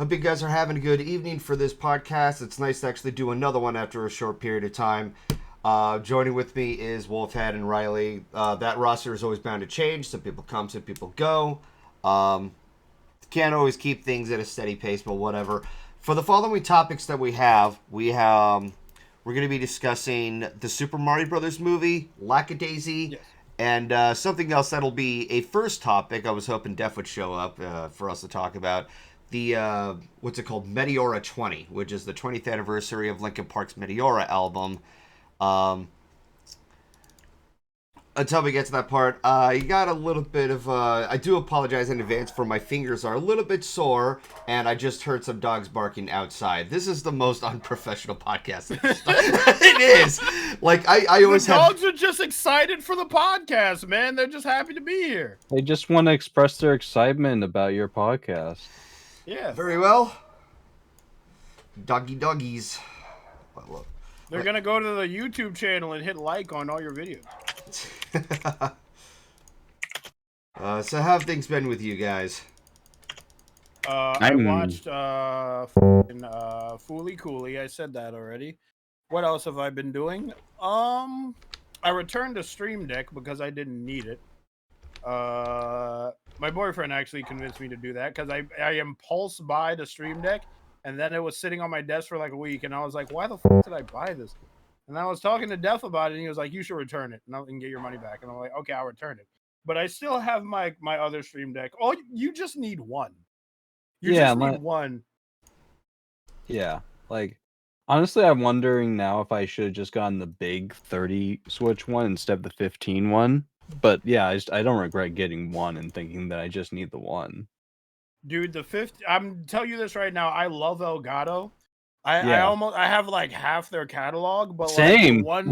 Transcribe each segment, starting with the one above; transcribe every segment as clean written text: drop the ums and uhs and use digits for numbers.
Hope you guys are having a good evening for this podcast. It's nice to actually do another one after a short period of time. Joining with me is Wolfhead and Ryley. That roster is always bound to change. Some people come, some people go. Can't always keep things at a steady pace, but whatever. For the following topics that we're going to be discussing the Super Mario Brothers movie, Lackadaisy, yes, and something else that'll be a first topic. I was hoping Def would show up for us to talk about. The, what's it called? Meteora 20, which is the 20th anniversary of Linkin Park's Meteora album. Until we get to that part, you got a little bit of, I do apologize in advance for my fingers are a little bit sore, and I just heard some dogs barking outside. This is the most unprofessional podcast. It is. Like, I always the dogs are just excited for the podcast, man. They're just happy to be here. They just want to express their excitement about your podcast. Yeah. Very well. Doggies. They're going to go to the YouTube channel and hit like on all your videos. So how have things been with you guys? I watched Fooly Cooley. I said that already. What else have I been doing? I returned to Stream Deck because I didn't need it. My boyfriend actually convinced me to do that because I impulse buy the Stream Deck, and then it was sitting on my desk for like a week, and I was like, why the f did I buy this? And I was talking to Def about it, and he was like, you should return it and get your money back. And I'm like, okay, I'll return it. But I still have my other Stream Deck. Oh, you just need one. You just need one. Yeah, like, honestly, I'm wondering now if I should have just gotten the big 30 Switch one instead of the 15 one. But yeah, I don't regret getting one and thinking that I just need the one. Dude, I'm telling you this right now. I love Elgato. I have like half their catalog, but same. Like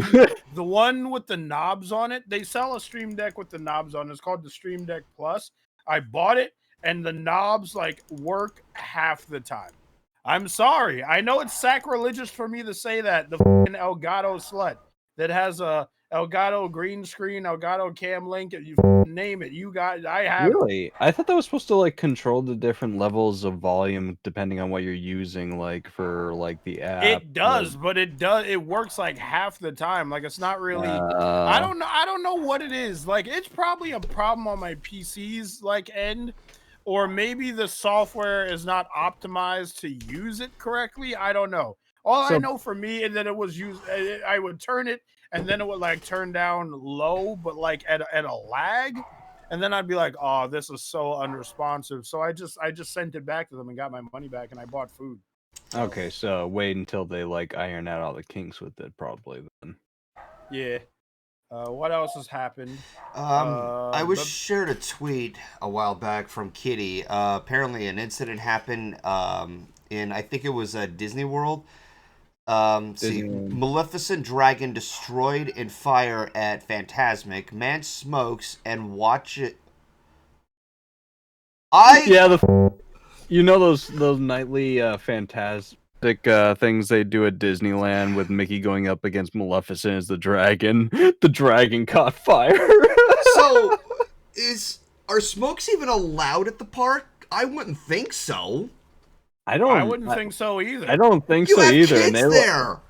the one with the knobs on it. They sell a Stream Deck with the knobs on it. It's called the Stream Deck Plus. I bought it, and the knobs like work half the time. I'm sorry. I know it's sacrilegious for me to say that. The fucking Elgato slut that has a Elgato green screen, Elgato cam link, you name it. I have. Really? I thought that was supposed to like control the different levels of volume depending on what you're using, like for like the app. It does, but it works like half the time. Like it's not really. I don't know what it is. Like it's probably a problem on my PC's like end, or maybe the software is not optimized to use it correctly. I don't know. I know for me is that it was used. I would turn it, and then it would like turn down low, but like at a lag, and then I'd be like, "Oh, this is so unresponsive." So I just sent it back to them and got my money back, and I bought food. Okay, so wait until they like iron out all the kinks with it, probably then. Yeah. What else has happened? I was shared a tweet a while back from Kitty. Apparently, an incident happened in I think it was Disney World. Maleficent dragon destroyed in fire at Fantasmic. Man smokes and watch it. You know those nightly fantastic things they do at Disneyland with Mickey going up against Maleficent as the dragon. The dragon caught fire. So, are smokes even allowed at the park? I wouldn't think so. I wouldn't think so either. I don't think so either. Kids there.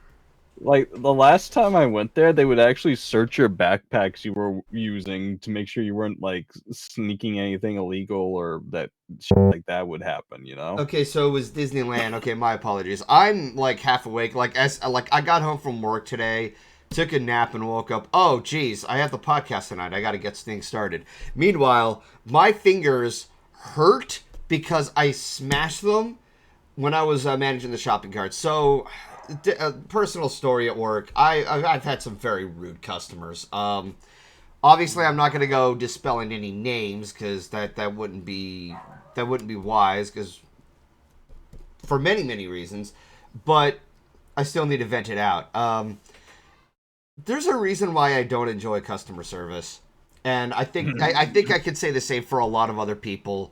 Like the last time I went there, they would actually search your backpacks you were using to make sure you weren't like sneaking anything illegal or that shit like that would happen, you know? Okay, so it was Disneyland. Okay, my apologies. I'm like half awake. Like I got home from work today, took a nap and woke up. Oh, geez, I have the podcast tonight. I got to get things started. Meanwhile, my fingers hurt because I smashed them when I was managing the shopping cart. So, personal story at work. I've had some very rude customers. Obviously, I'm not going to go dispelling any names because that wouldn't be wise. Because for many reasons, but I still need to vent it out. There's a reason why I don't enjoy customer service, and I think I could say the same for a lot of other people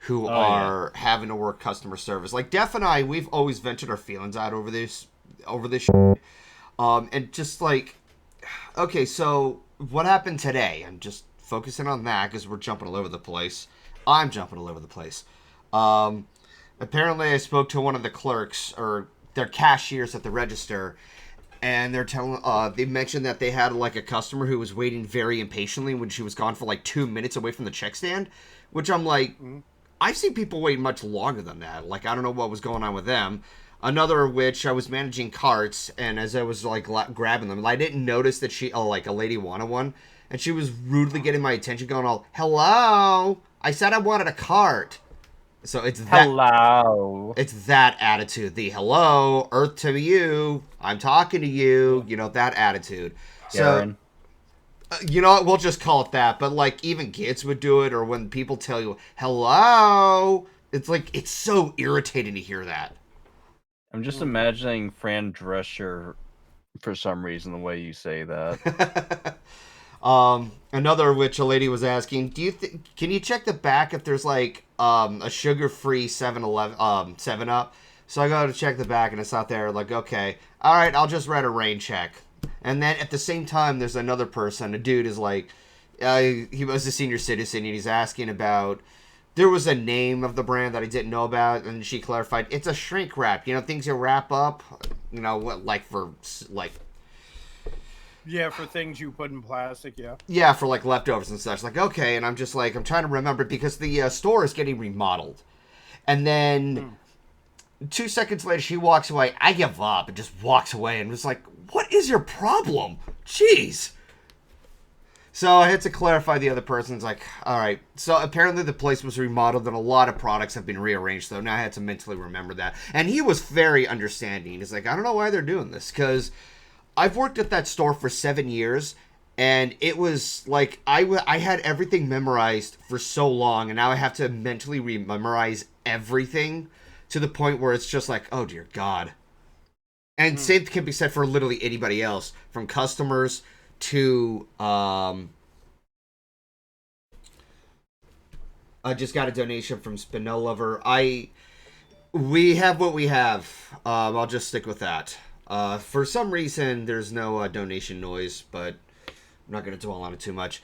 who are having to work customer service. Like Def and I, we've always vented our feelings out over this shit. And just like, okay, so what happened today? I'm just focusing on that because we're jumping all over the place. I'm jumping all over the place. Apparently, I spoke to one of the clerks or their cashiers at the register, and they're telling. They mentioned that they had like a customer who was waiting very impatiently when she was gone for like 2 minutes away from the check stand, which I'm like, I've seen people wait much longer than that. Like, I don't know what was going on with them. Another of which, I was managing carts, and as I was like grabbing them, I didn't notice that like a lady wanted one, and she was rudely getting my attention, going all, "Hello, I said I wanted a cart." So it's that. Hello. It's that attitude. The hello, Earth to you, I'm talking to you. You know, that attitude. Karen. So, you know what? We'll just call it that. But like, even kids would do it, or when people tell you hello, it's like it's so irritating to hear that. I'm just imagining Fran Drescher for some reason the way you say that. Another of which a lady was asking, can you check the back if there's like a sugar-free 7-Up? So I go to check the back and it's not there. Like, okay, all right, I'll just write a rain check. And then at the same time, there's another person. A dude is like, he was a senior citizen and he's asking about. There was a name of the brand that I didn't know about, and she clarified it's a shrink wrap. You know, things you wrap up. You know, what like for like. Yeah, for things you put in plastic, yeah. Yeah, for like leftovers and such. Like, okay, and I'm just like, I'm trying to remember because the store is getting remodeled. And then 2 seconds later, she walks away. I give up and just walks away and was like, what is your problem? Jeez. So I had to clarify the other person's like, all right. So apparently the place was remodeled and a lot of products have been rearranged. So now I had to mentally remember that. And he was very understanding. He's like, I don't know why they're doing this because I've worked at that store for 7 years, and it was like I had everything memorized for so long, and now I have to mentally memorize everything to the point where it's just like, oh dear God. And same can be said for literally anybody else, from customers to I just got a donation from Spinolover. We have what we have. I'll just stick with that. For some reason, there's no donation noise, but I'm not going to dwell on it too much.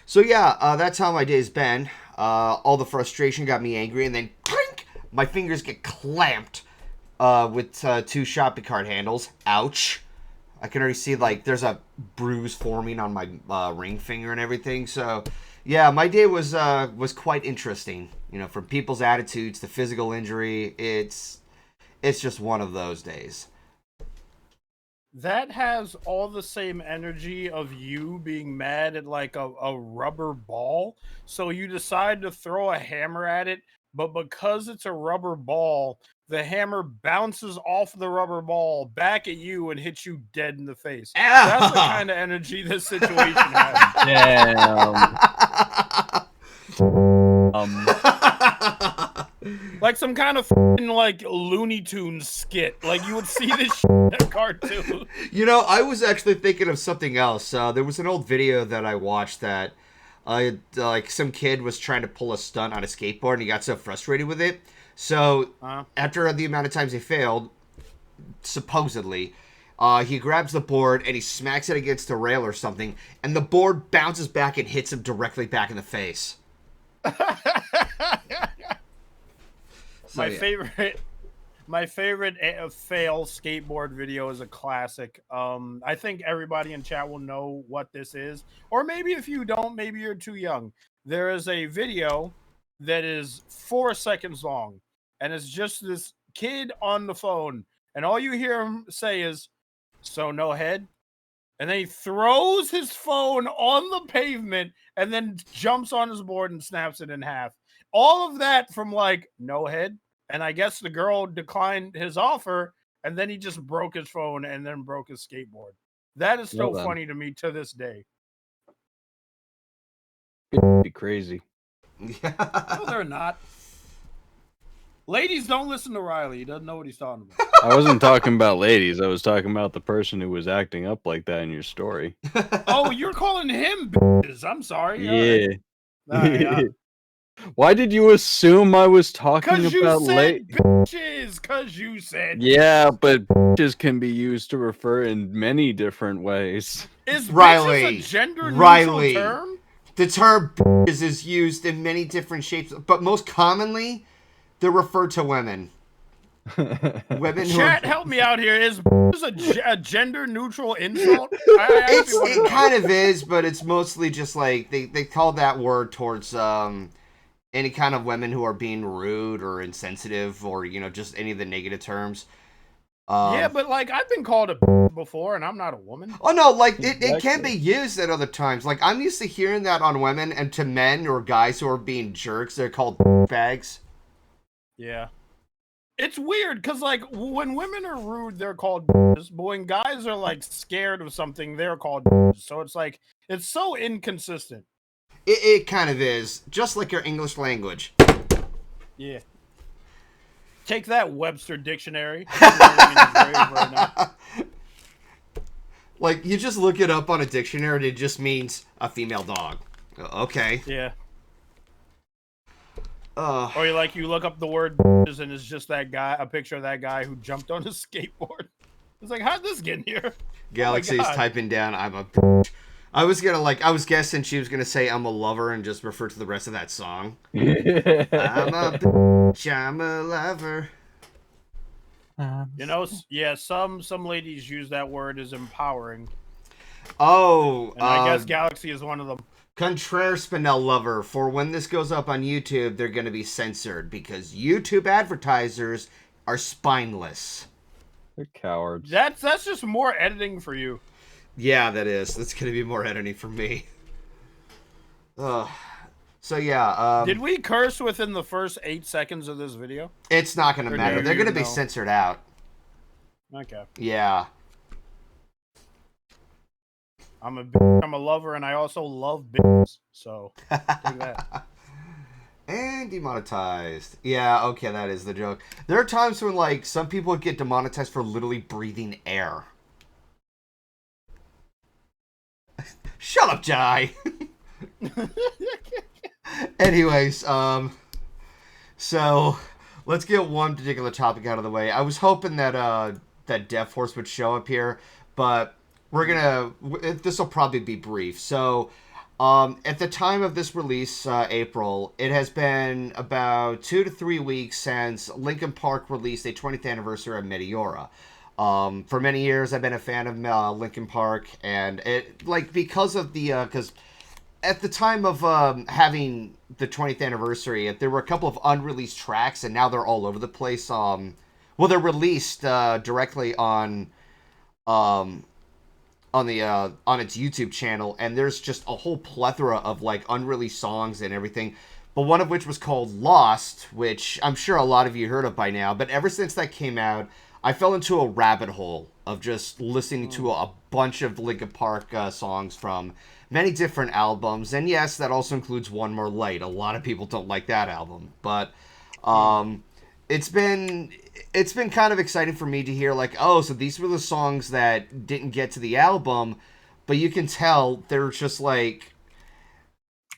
So yeah, that's how my day's been. All the frustration got me angry, and then clink, my fingers get clamped with 2 shopping cart handles. Ouch. I can already see, like, there's a bruise forming on my ring finger and everything. So yeah, my day was quite interesting. You know, from people's attitudes to physical injury, it's just one of those days. That has all the same energy of you being mad at like a rubber ball. So you decide to throw a hammer at it, but because it's a rubber ball, the hammer bounces off the rubber ball back at you and hits you dead in the face. That's the kind of energy this situation has. Damn. Like some kind of like Looney Tunes skit. Like you would see this shit in a cartoon. You know, I was actually thinking of something else. There was an old video that I watched that like some kid was trying to pull a stunt on a skateboard and he got so frustrated with it. So after the amount of times he failed, supposedly, he grabs the board and he smacks it against a rail or something, and the board bounces back and hits him directly back in the face. My favorite fail skateboard video is a classic. I think everybody in chat will know what this is, or maybe if you don't, maybe you're too young. There is a video that is 4 seconds long, and it's just this kid on the phone, and all you hear him say is, "So no head," and then he throws his phone on the pavement and then jumps on his board and snaps it in half. All of that from like no head. And I guess the girl declined his offer, and then he just broke his phone and then broke his skateboard. That is so funny to me to this day. Be crazy. No, they're not. Ladies, don't listen to Ryley. He doesn't know what he's talking about. I wasn't talking about ladies. I was talking about the person who was acting up like that in your story. Oh, you're calling him bitches. I'm sorry. Yeah. Right. Why did you assume I was talking about bitches? Because you said yeah, but bitches can be used to refer in many different ways. Is Ryley, bitches a gender neutral term? The term bitches is used in many different shapes, but most commonly, They're referred to women. Women who Chat, help me out here. Is a gender neutral insult? It kind of is, but it's mostly just like they call that word towards any kind of women who are being rude or insensitive or just any of the negative terms. Yeah, but like I've been called a before, and I'm not a woman. Oh no, like it can be used at other times. Like I'm used to hearing that on women, and to men or guys who are being jerks, they're called bags. Yeah. It's weird because, like, when women are rude, they're called but when guys are, like, scared of something, they're called so it's, like, it's so inconsistent. It kind of is. Just like your English language. Yeah. Take that, Webster Dictionary. Right, like, you just look it up on a dictionary, and it just means a female dog. Okay. Yeah. Or you look up the word and it's just that guy, a picture of that guy who jumped on his skateboard. It's like, how'd this get in here? Galaxy's typing down, I'm a I was guessing she was gonna say I'm a lover and just refer to the rest of that song. I'm a lover. Yeah, some ladies use that word as empowering. Oh, and I guess Galaxy is one of them. Contraire Spinel lover, for when this goes up on YouTube, they're going to be censored because YouTube advertisers are spineless. They're cowards. That's just more editing for you. Yeah, that is. That's going to be more editing for me. So yeah. Did we curse within the first 8 seconds of this video? It's not going to matter. They're going to be censored out. Okay. Yeah. I'm a lover, and I also love bitches, so take that. And demonetized. Yeah, okay, that is the joke. There are times when, like, some people get demonetized for literally breathing air. Shut up, Jai! Anyways, so let's get one particular topic out of the way. I was hoping that that Deafhorse would show up here, but this will probably be brief. So, at the time of this release, April, it has been about 2 to 3 weeks since Linkin Park released a 20th anniversary of Meteora. For many years, I've been a fan of Linkin Park, and because at the time of having the 20th anniversary, there were a couple of unreleased tracks, and now they're all over the place. They're released directly on its YouTube channel, and there's just a whole plethora of like unreleased songs and everything. But one of which was called Lost, which I'm sure a lot of you heard of by now. But ever since that came out, I fell into a rabbit hole of just listening to a bunch of Linkin Park songs from many different albums. And yes, that also includes One More Light. A lot of people don't like that album, but it's been kind of exciting for me to hear, like, oh, so these were the songs that didn't get to the album, but you can tell they're just like,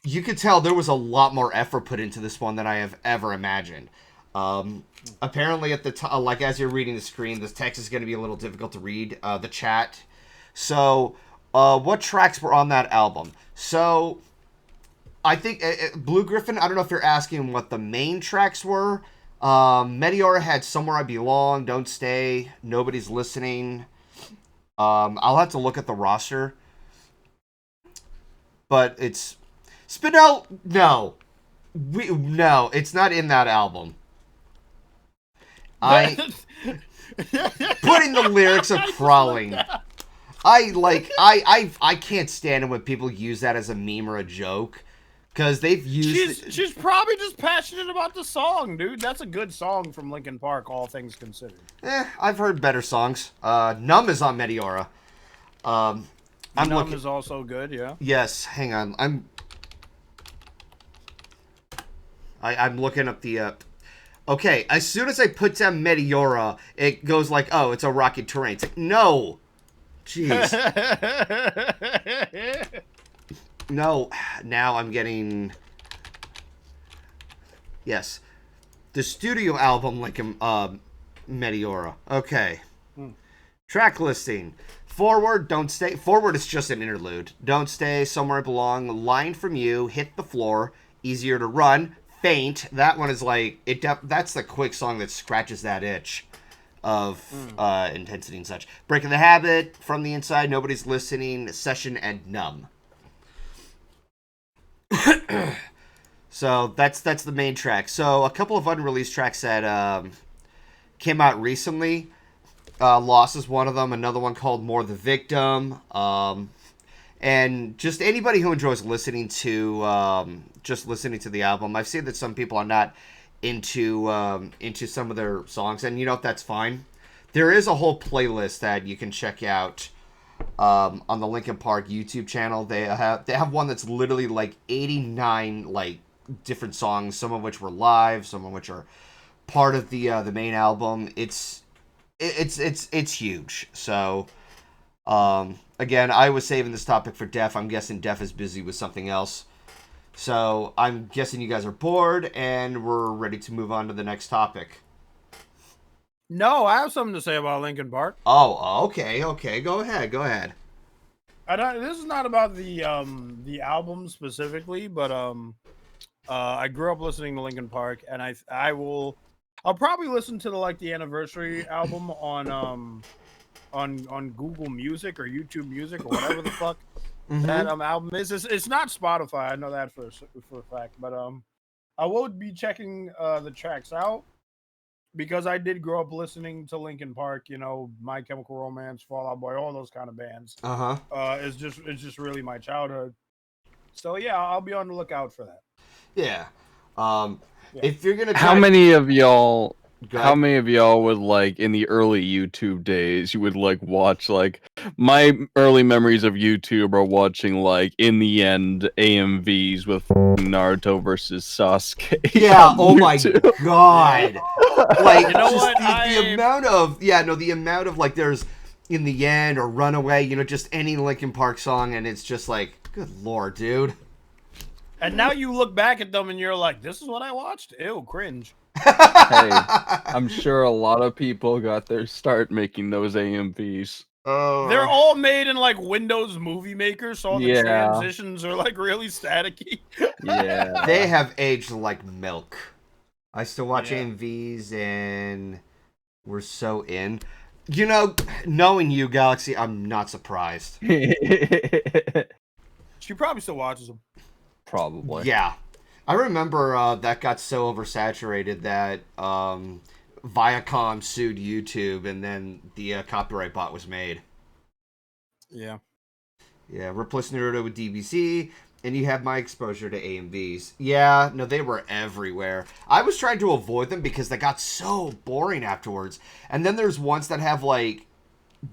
you could tell there was a lot more effort put into this one than I have ever imagined. Apparently at the time, like as you're reading the screen, this text is going to be a little difficult to read, the chat. So, what tracks were on that album? So, I think, Blue Griffin, I don't know if you're asking what the main tracks were. Meteora had Somewhere I Belong, Don't Stay, Nobody's Listening. I'll have to look at the roster. But it's... Spinel, no. No, it's not in that album. Putting the lyrics of Crawling. I can't stand it when people use that as a meme or a joke. Because they've used... She's probably just passionate about the song, dude. That's a good song from Linkin Park, all things considered. I've heard better songs. Numb is on Meteora. Numb is also good, yeah. Yes, hang on. I'm looking up the... Okay, as soon as I put down Meteora, it goes like, oh, it's a rocky terrain. It's like, no! Jeez. No, now I'm getting... Yes. The studio album, like Meteora. Okay. Track listing. Forward, Don't Stay. Forward is just an interlude. Don't Stay, Somewhere I Belong, Line From You, Hit the Floor, Easier to Run, Faint. That one is like that's the quick song that scratches that itch of intensity and such. Breaking the Habit, From the Inside, Nobody's Listening, Session, and Numb. So that's the main track. So a couple of unreleased tracks that came out recently. Lost is one of them. Another one called More the Victim. And just anybody who enjoys listening to the album. I've seen that some people are not into some of their songs, and that's fine. There is a whole playlist that you can check out on the Linkin Park YouTube channel. They have one that's literally like 89 like different songs, some of which were live, some of which are part of the main album. It's huge. So again, I was saving this topic for Def. I'm guessing Def is busy with something else. So I'm guessing you guys are bored and we're ready to move on to the next topic. No, I have something to say about Linkin Park. Oh, okay. Go ahead. This is not about the album specifically, but I grew up listening to Linkin Park, and I'll probably listen to the anniversary album on Google Music or YouTube Music or whatever the fuck that album is. It's not Spotify. I know that for a fact, but I will be checking the tracks out because I did grow up listening to Linkin Park. My Chemical Romance, Fall Out Boy, all those kind of bands. It's just really my childhood. So yeah, I'll be on the lookout for that. Yeah. If you're gonna how many of y'all would in the early YouTube days you would watch my early memories of YouTube are watching In the End AMVs with Naruto versus Sasuke. Yeah, oh my god. The amount of there's In the End or Runaway, just any Linkin Park song, and it's just good lord, dude. And now you look back at them and you're like, this is what I watched? Ew, cringe. Hey, I'm sure a lot of people got their start making those AMVs. They're all made in Windows Movie Maker, so all the transitions are really staticky. Yeah. They have aged like milk. I still watch AMVs and we're so in. Knowing you, Galaxy, I'm not surprised. She probably still watches them. Probably. Yeah. I remember that got so oversaturated that Viacom sued YouTube and then the copyright bot was made. Yeah. Yeah, replaced Naruto with DBC, and you have my exposure to AMVs. Yeah, no, they were everywhere. I was trying to avoid them because they got so boring afterwards. And then there's ones that have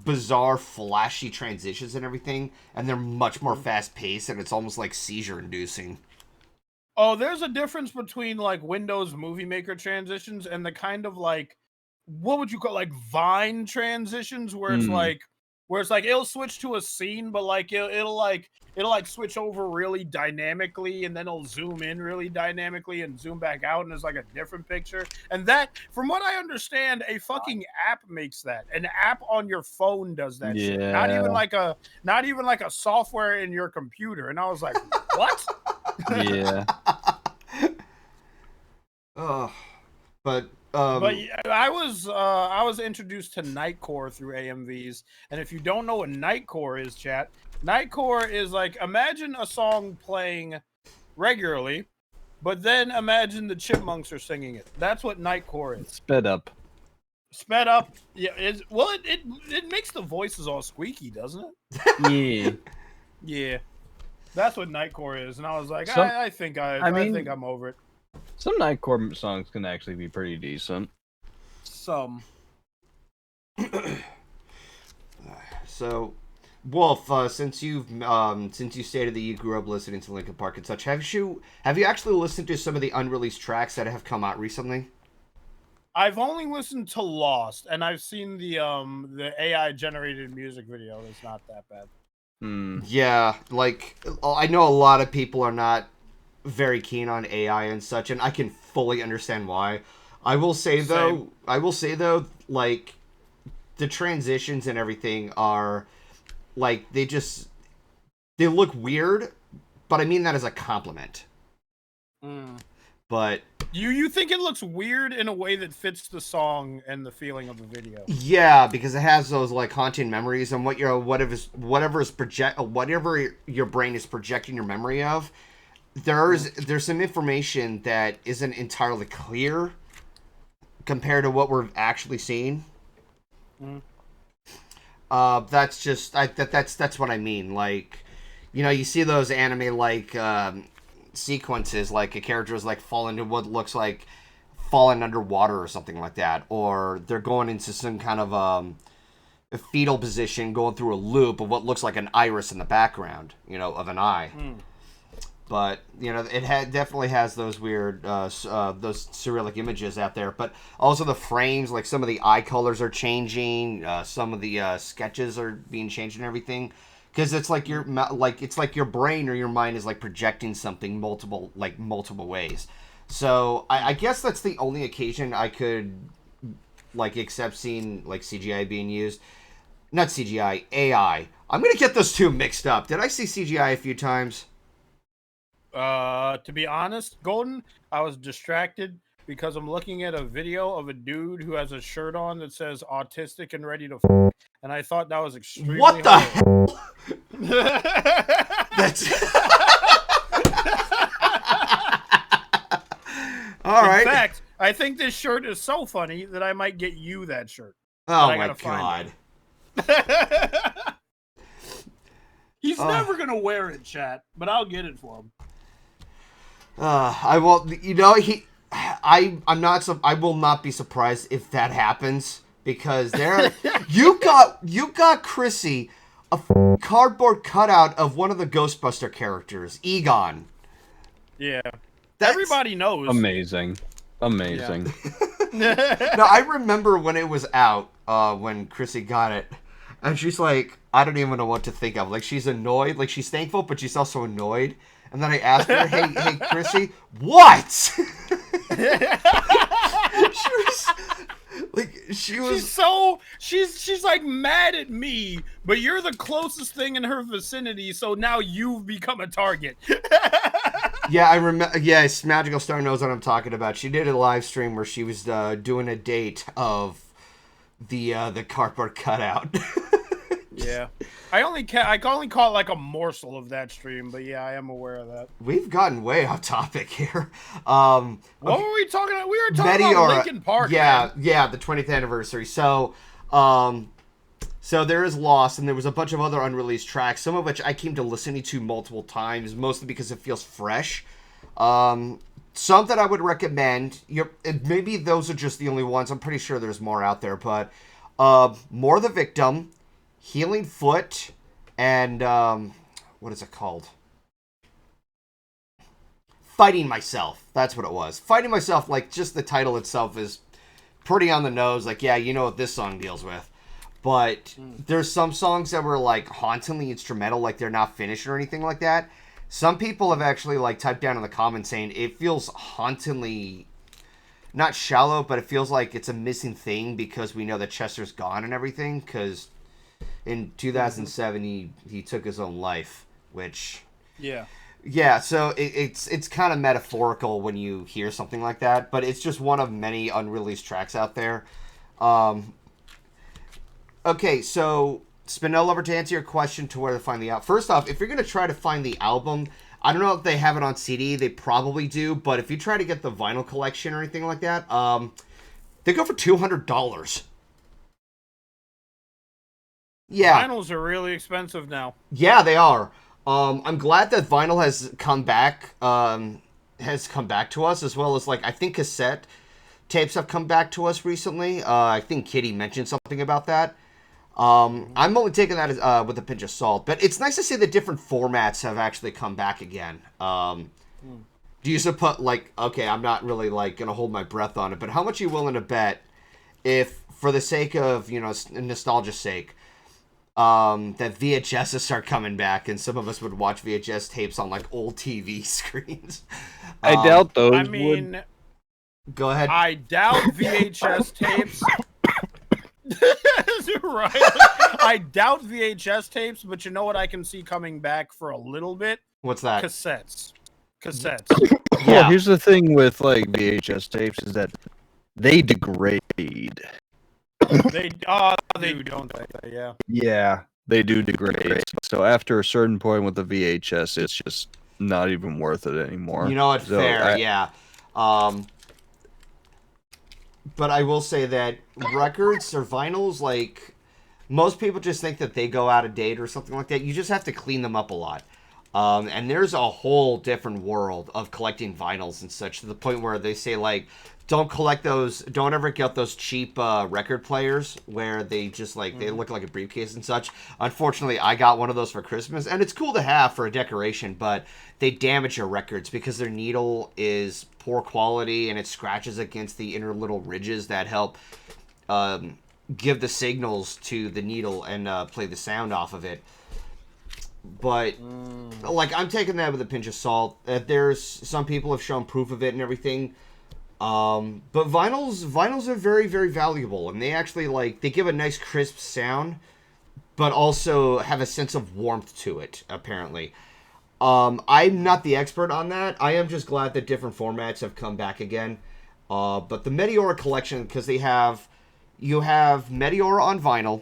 bizarre flashy transitions and everything, and they're much more fast paced, and it's almost seizure inducing. Oh, there's a difference between Windows Movie Maker transitions and the kind of what would you call Vine transitions where it's it'll switch to a scene, but it'll switch over really dynamically, and then it'll zoom in really dynamically and zoom back out, and it's a different picture. And that, from what I understand, a fucking app makes that. An app on your phone does that shit. Not even a software in your computer. And I was like, what? Yeah. But I was introduced to Nightcore through AMVs, and if you don't know what Nightcore is, chat, Nightcore is imagine a song playing regularly, but then imagine the Chipmunks are singing it. That's what Nightcore is. Sped up. Yeah. It makes the voices all squeaky, doesn't it? Yeah. Yeah. That's what Nightcore is, and I was like, I think I'm over it. Some Nightcore songs can actually be pretty decent. Some. So, Wolf, since you stated that you grew up listening to Linkin Park and such, have you actually listened to some of the unreleased tracks that have come out recently? I've only listened to Lost, and I've seen the AI generated music video. It's not that bad. Yeah, I know a lot of people are not very keen on AI and such, and I can fully understand why. I will say though, the transitions and everything are they look weird, but I mean that as a compliment. But you think it looks weird in a way that fits the song and the feeling of the video? yeah, because it has those like haunting memories and whatever your brain is projecting your memory of. There's some information that isn't entirely clear compared to what we're actually seeing. That's what I mean. Like, you see those anime like sequences, like a character is like falling into what looks like falling underwater or something like that, or they're going into some kind of a fetal position, going through a loop of what looks like an iris in the background, of an eye. But it definitely has those weird, those surreal images out there. But also the frames, like some of the eye colors are changing. Some of the sketches are being changed and everything, because it's like your brain or your mind is like projecting something multiple ways. So I guess that's the only occasion I could like accept seeing like CGI being used. Not CGI, AI. I'm gonna get those two mixed up. Did I see CGI a few times? To be honest, Golden, I was distracted because I'm looking at a video of a dude who has a shirt on that says autistic and ready to and I thought that was extremely What the hell? That's all right. In fact, I think this shirt is so funny that I might get you that shirt. Oh my god. He's never gonna wear it, chat, but I'll get it for him. I will. I will not be surprised if that happens, because you got Chrissy a cardboard cutout of one of the Ghostbuster characters, Egon. Yeah, everybody knows. Amazing. Yeah. No, I remember when it was out, when Chrissy got it, and she's like, I don't even know what to think of. Like, she's annoyed, like she's thankful, but she's also annoyed. And then I asked her, hey, Chrissy, what? She's like mad at me, but you're the closest thing in her vicinity, so now you've become a target. Yeah, I remember. Yes, Magical Star knows what I'm talking about. She did a live stream where she was doing a date of the cardboard cutout. Yeah, I only caught like a morsel of that stream, but yeah, I am aware of that. We've gotten way off topic here. What were we talking about? We were talking about Linkin Park. Yeah, man. Yeah, the 20th anniversary. So there is Lost, and there was a bunch of other unreleased tracks, some of which I came to listening to multiple times, mostly because it feels fresh. Some that I would recommend. Maybe those are just the only ones. I'm pretty sure there's more out there, but More the Victim, Healing Foot, and what is it called? Fighting Myself. That's what it was. Fighting Myself, like, just the title itself is pretty on the nose. Like, yeah, you know what this song deals with. But there's some songs that were, like, hauntingly instrumental, like they're not finished or anything like that. Some people have actually, like, typed down in the comments saying it feels hauntingly, not shallow, but it feels like it's a missing thing because we know that Chester's gone and everything, because in 2007 he took his own life, which yeah, so it's kind of metaphorical when you hear something like that, but it's just one of many unreleased tracks out there. Okay, so Spinel Lover, to answer your question to where to find the album. First off, if you're going to try to find the album, I don't know if they have it on CD. They probably do, but if you try to get the vinyl collection or anything like that, they go for $200. Yeah. Vinyls are really expensive now. Yeah, they are. I'm glad that vinyl has come back to us, as well as, like, I think cassette tapes have come back to us recently. I think Kitty mentioned something about that. I'm only taking that as, with a pinch of salt, but it's nice to see that different formats have actually come back again. Do you suppose, like, okay, I'm not really, like, gonna hold my breath on it, but how much are you willing to bet if, for the sake of, nostalgia's sake, that VHSs start coming back and some of us would watch VHS tapes on, like, old TV screens? I doubt those would. Go ahead. I doubt VHS tapes. Right? I doubt VHS tapes, but you know what I can see coming back for a little bit? What's that? Cassettes. cassettes. Well, here's the thing with like VHS tapes is that they degrade. They do, don't they? Yeah. Yeah, they do degrade. So after a certain point with the VHS, it's just not even worth it anymore. You know what? So Fair, yeah. But I will say that records or vinyls, like, most people just think that they go out of date or something like that. You just have to clean them up a lot. And there's a whole different world of collecting vinyls and such, to the point where they say, like, don't collect those, don't ever get those cheap record players where they just, like, they look like a briefcase and such. Unfortunately, I got one of those for Christmas, and it's cool to have for a decoration, but they damage your records because their needle is poor quality and it scratches against the inner little ridges that help give the signals to the needle and play the sound off of it. But, like, I'm taking that with a pinch of salt. There's some people have shown proof of it and everything. But vinyls are very, very valuable. And they actually, like, they give a nice crisp sound, but also have a sense of warmth to it, apparently. I'm not the expert on that. I am just glad that different formats have come back again. But the Meteora collection, because you have Meteora on vinyl,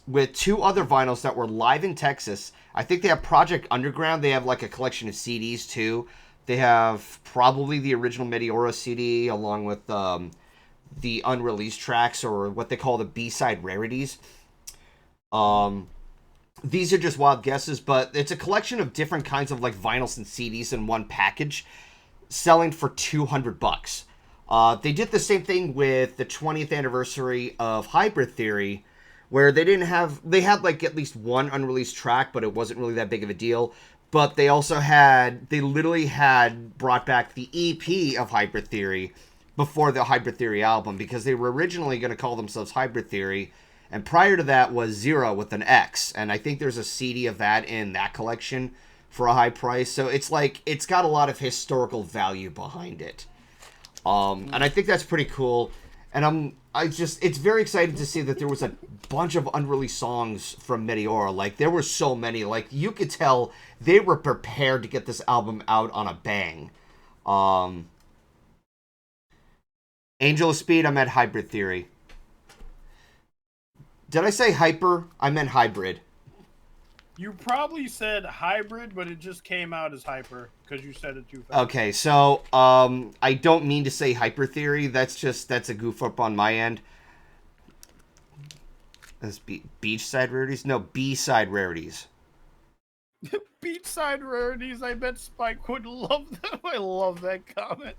with 2 other vinyls that were live in Texas. I think they have Project Underground. They have like a collection of CDs too. They have probably the original Meteora CD along with the unreleased tracks, or what they call the B-side rarities. These are just wild guesses, but it's a collection of different kinds of like vinyls and CDs in one package, selling for $200. They did the same thing with the 20th anniversary of Hybrid Theory, where they had like at least one unreleased track, but it wasn't really that big of a deal. But they literally had brought back the EP of Hybrid Theory before the Hybrid Theory album, because they were originally going to call themselves Hybrid Theory, and prior to that was Zero with an X, and I think there's a CD of that in that collection for a high price. So it's like, it's got a lot of historical value behind it. And I think that's pretty cool. And it's very exciting to see that there was a bunch of unreleased songs from Meteora. Like, there were so many. Like, you could tell they were prepared to get this album out on a bang. Angel of Speed, I meant Hybrid Theory. Did I say hyper? I meant hybrid. You probably said hybrid, but it just came out as hyper because you said it too fast. Okay, so I don't mean to say hyper theory. That's a goof up on my end. That's beachside rarities? No, B-side rarities. Beachside rarities. I bet Spike would love that. I love that comment.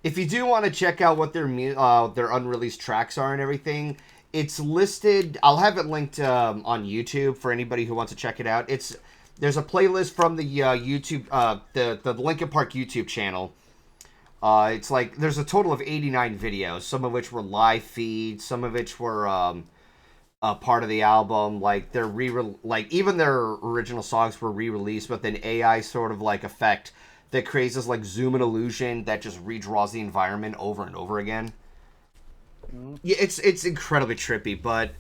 If you do want to check out what their unreleased tracks are and everything, it's listed. I'll have it linked on YouTube for anybody who wants to check it out. There's a playlist from the YouTube, the Linkin Park YouTube channel. It's like there's a total of 89 videos, some of which were live feeds, some of which were part of the album. Like even their original songs were re-released, but then AI sort of like effect that creates this like zoom in illusion that just redraws the environment over and over again. Yeah, it's incredibly trippy, but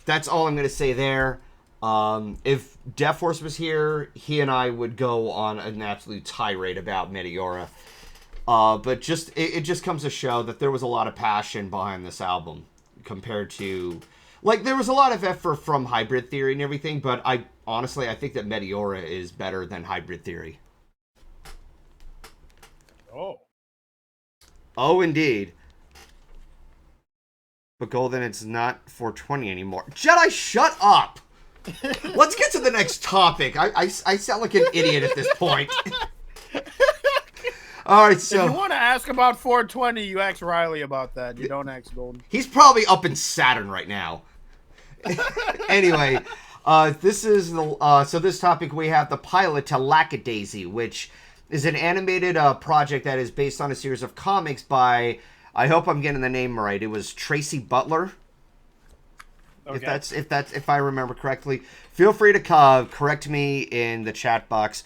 that's all I'm going to say there. If Deafhorse was here, he and I would go on an absolute tirade about Meteora. But it just comes to show that there was a lot of passion behind this album compared to... Like, there was a lot of effort from Hybrid Theory and everything, but I think that Meteora is better than Hybrid Theory. Oh. Oh, indeed. But Golden, it's not 420 anymore. Jedi, shut up! Let's get to the next topic. I sound like an idiot at this point. Alright, so... If you want to ask about 420, you ask Ryley about that. You don't ask Golden. He's probably up in Saturn right now. Anyway, this topic we have the pilot to Lackadaisy, which is an animated project that is based on a series of comics by... I hope I'm getting the name right. It was Tracy Butler. Okay. If I remember correctly. Feel free to correct me in the chat box.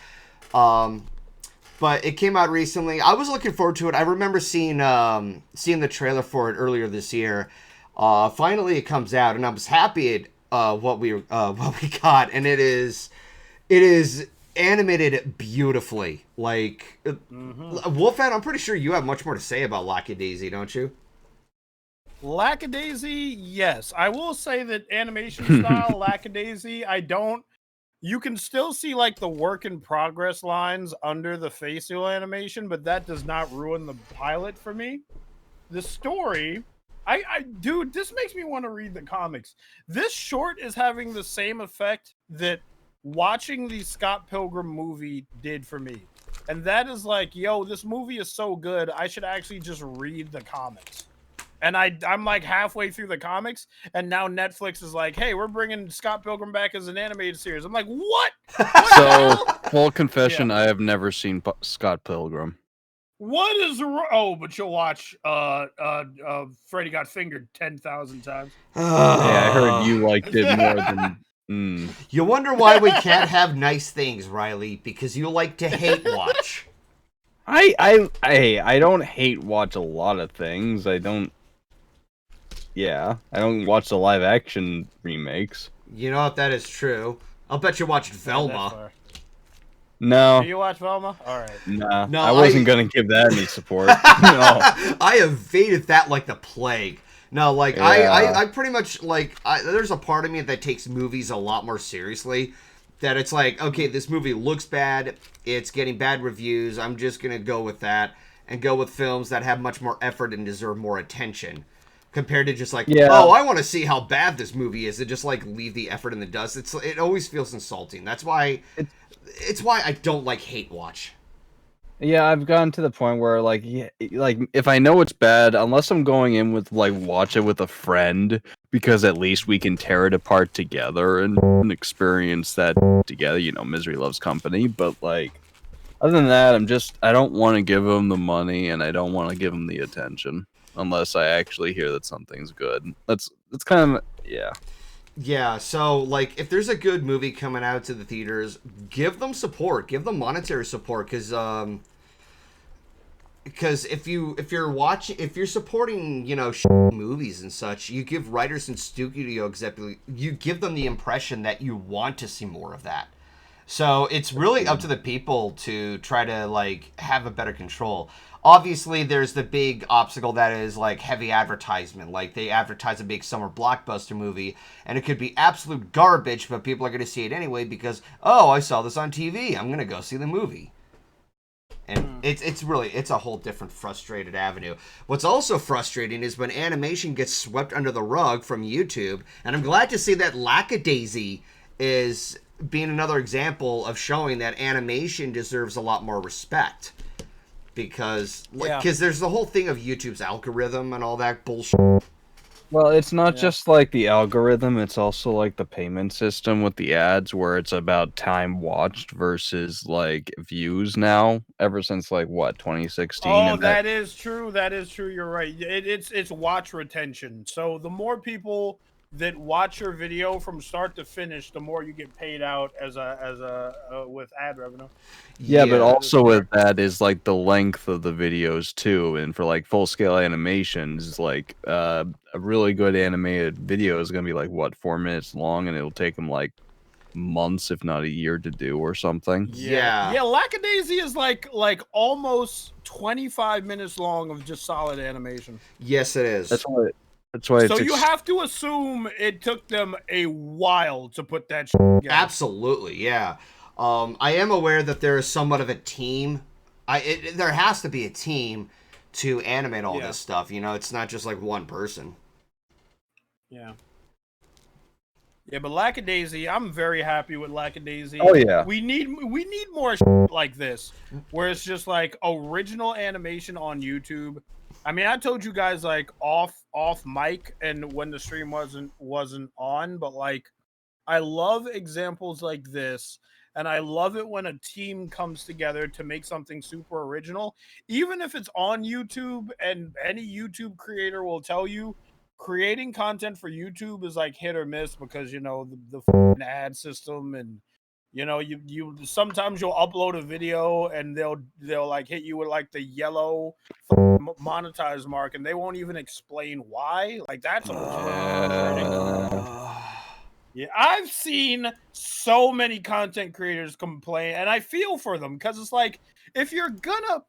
But it came out recently. I was looking forward to it. I remember seeing the trailer for it earlier this year. Finally, it comes out, and I was happy what we got, and it is animated beautifully. Like Wolfman, I'm pretty sure you have much more to say about Lackadaisy, don't you? Lackadaisy, yes. I will say that animation style Lackadaisy, you can still see like the work in progress lines under the facial animation, but that does not ruin the pilot for me. The story, dude, this makes me want to read the comics. This short is having the same effect that watching the Scott Pilgrim movie did for me. And that is like, yo, this movie is so good, I should actually just read the comics. And I'm like halfway through the comics, and now Netflix is like, hey, we're bringing Scott Pilgrim back as an animated series. I'm like, what? So, full confession, I have never seen Scott Pilgrim. What is oh, but you'll watch Freddy Got Fingered 10,000 times. Yeah, I heard you liked it more than You wonder why we can't have nice things, Ryley, because you like to hate watch. I don't hate watch a lot of things. I don't watch the live action remakes. You know what, that is true. I'll bet you watched Velma. No. Do you watch Velma? All right. Nah. No, I wasn't gonna give that any support. No. I evaded that like the plague. No, like yeah. I pretty much like there's a part of me that takes movies a lot more seriously. That it's like, okay, this movie looks bad, it's getting bad reviews, I'm just gonna go with that and go with films that have much more effort and deserve more attention. Compared to just like, oh, I want to see how bad this movie is, and just like leave the effort in the dust. It always feels insulting. That's why it's why I don't like hate watch. Yeah, I've gotten to the point where like if I know it's bad, unless I'm going in with like watch it with a friend, because at least we can tear it apart together and experience that together. You know, misery loves company. But like other than that, I don't want to give them the money, and I don't want to give them the attention. Unless I actually hear that something's good. That's kind of, yeah. Yeah, so, like, if there's a good movie coming out to the theaters, give them support. Give them monetary support, because if you're supporting, you know, movies and such, you give writers and studio executives, you give them the impression that you want to see more of that. So it's really up to the people to try to, like, have a better control. Obviously, there's the big obstacle that is, like, heavy advertisement. Like, they advertise a big summer blockbuster movie, and it could be absolute garbage, but people are going to see it anyway because, oh, I saw this on TV. I'm going to go see the movie. And it's a whole different frustrated avenue. What's also frustrating is when animation gets swept under the rug from YouTube, and I'm glad to see that Lackadaisy is being another example of showing that animation deserves a lot more respect. Because there's the whole thing of YouTube's algorithm and all that bullshit. Well, it's not just like the algorithm, it's also like the payment system with the ads where it's about time watched versus like views now, ever since like what, 2016? Oh, that is true. That is true. You're right. It's watch retention. So the more people that watch your video from start to finish, the more you get paid out as a with ad revenue. Yeah, but also with that is like the length of the videos too, and for like full scale animations, like a really good animated video is gonna be like what, 4 minutes long, and it'll take them like months, if not a year, to do or something. Yeah. Lackadaisy is like almost 25 minutes long of just solid animation. Yes, it is. That's why. So you have to assume it took them a while to put that shit together. Absolutely, yeah. I am aware that there is somewhat of a team. There has to be a team to animate all this stuff. You know, it's not just like one person. Yeah. Yeah, but Lackadaisy, I'm very happy with Lackadaisy. Oh yeah. We need more shit like this, where it's just like original animation on YouTube. I mean, I told you guys like off mic and when the stream wasn't on, but like I love examples like this, and I love it when a team comes together to make something super original, even if it's on YouTube. And any YouTube creator will tell you creating content for YouTube is like hit or miss because, you know, the ad system, and you know, you sometimes you'll upload a video and they'll like hit you with like the yellow monetize mark, and they won't even explain why. Like that's Yeah, I've seen so many content creators complain, and I feel for them because it's like if you're gonna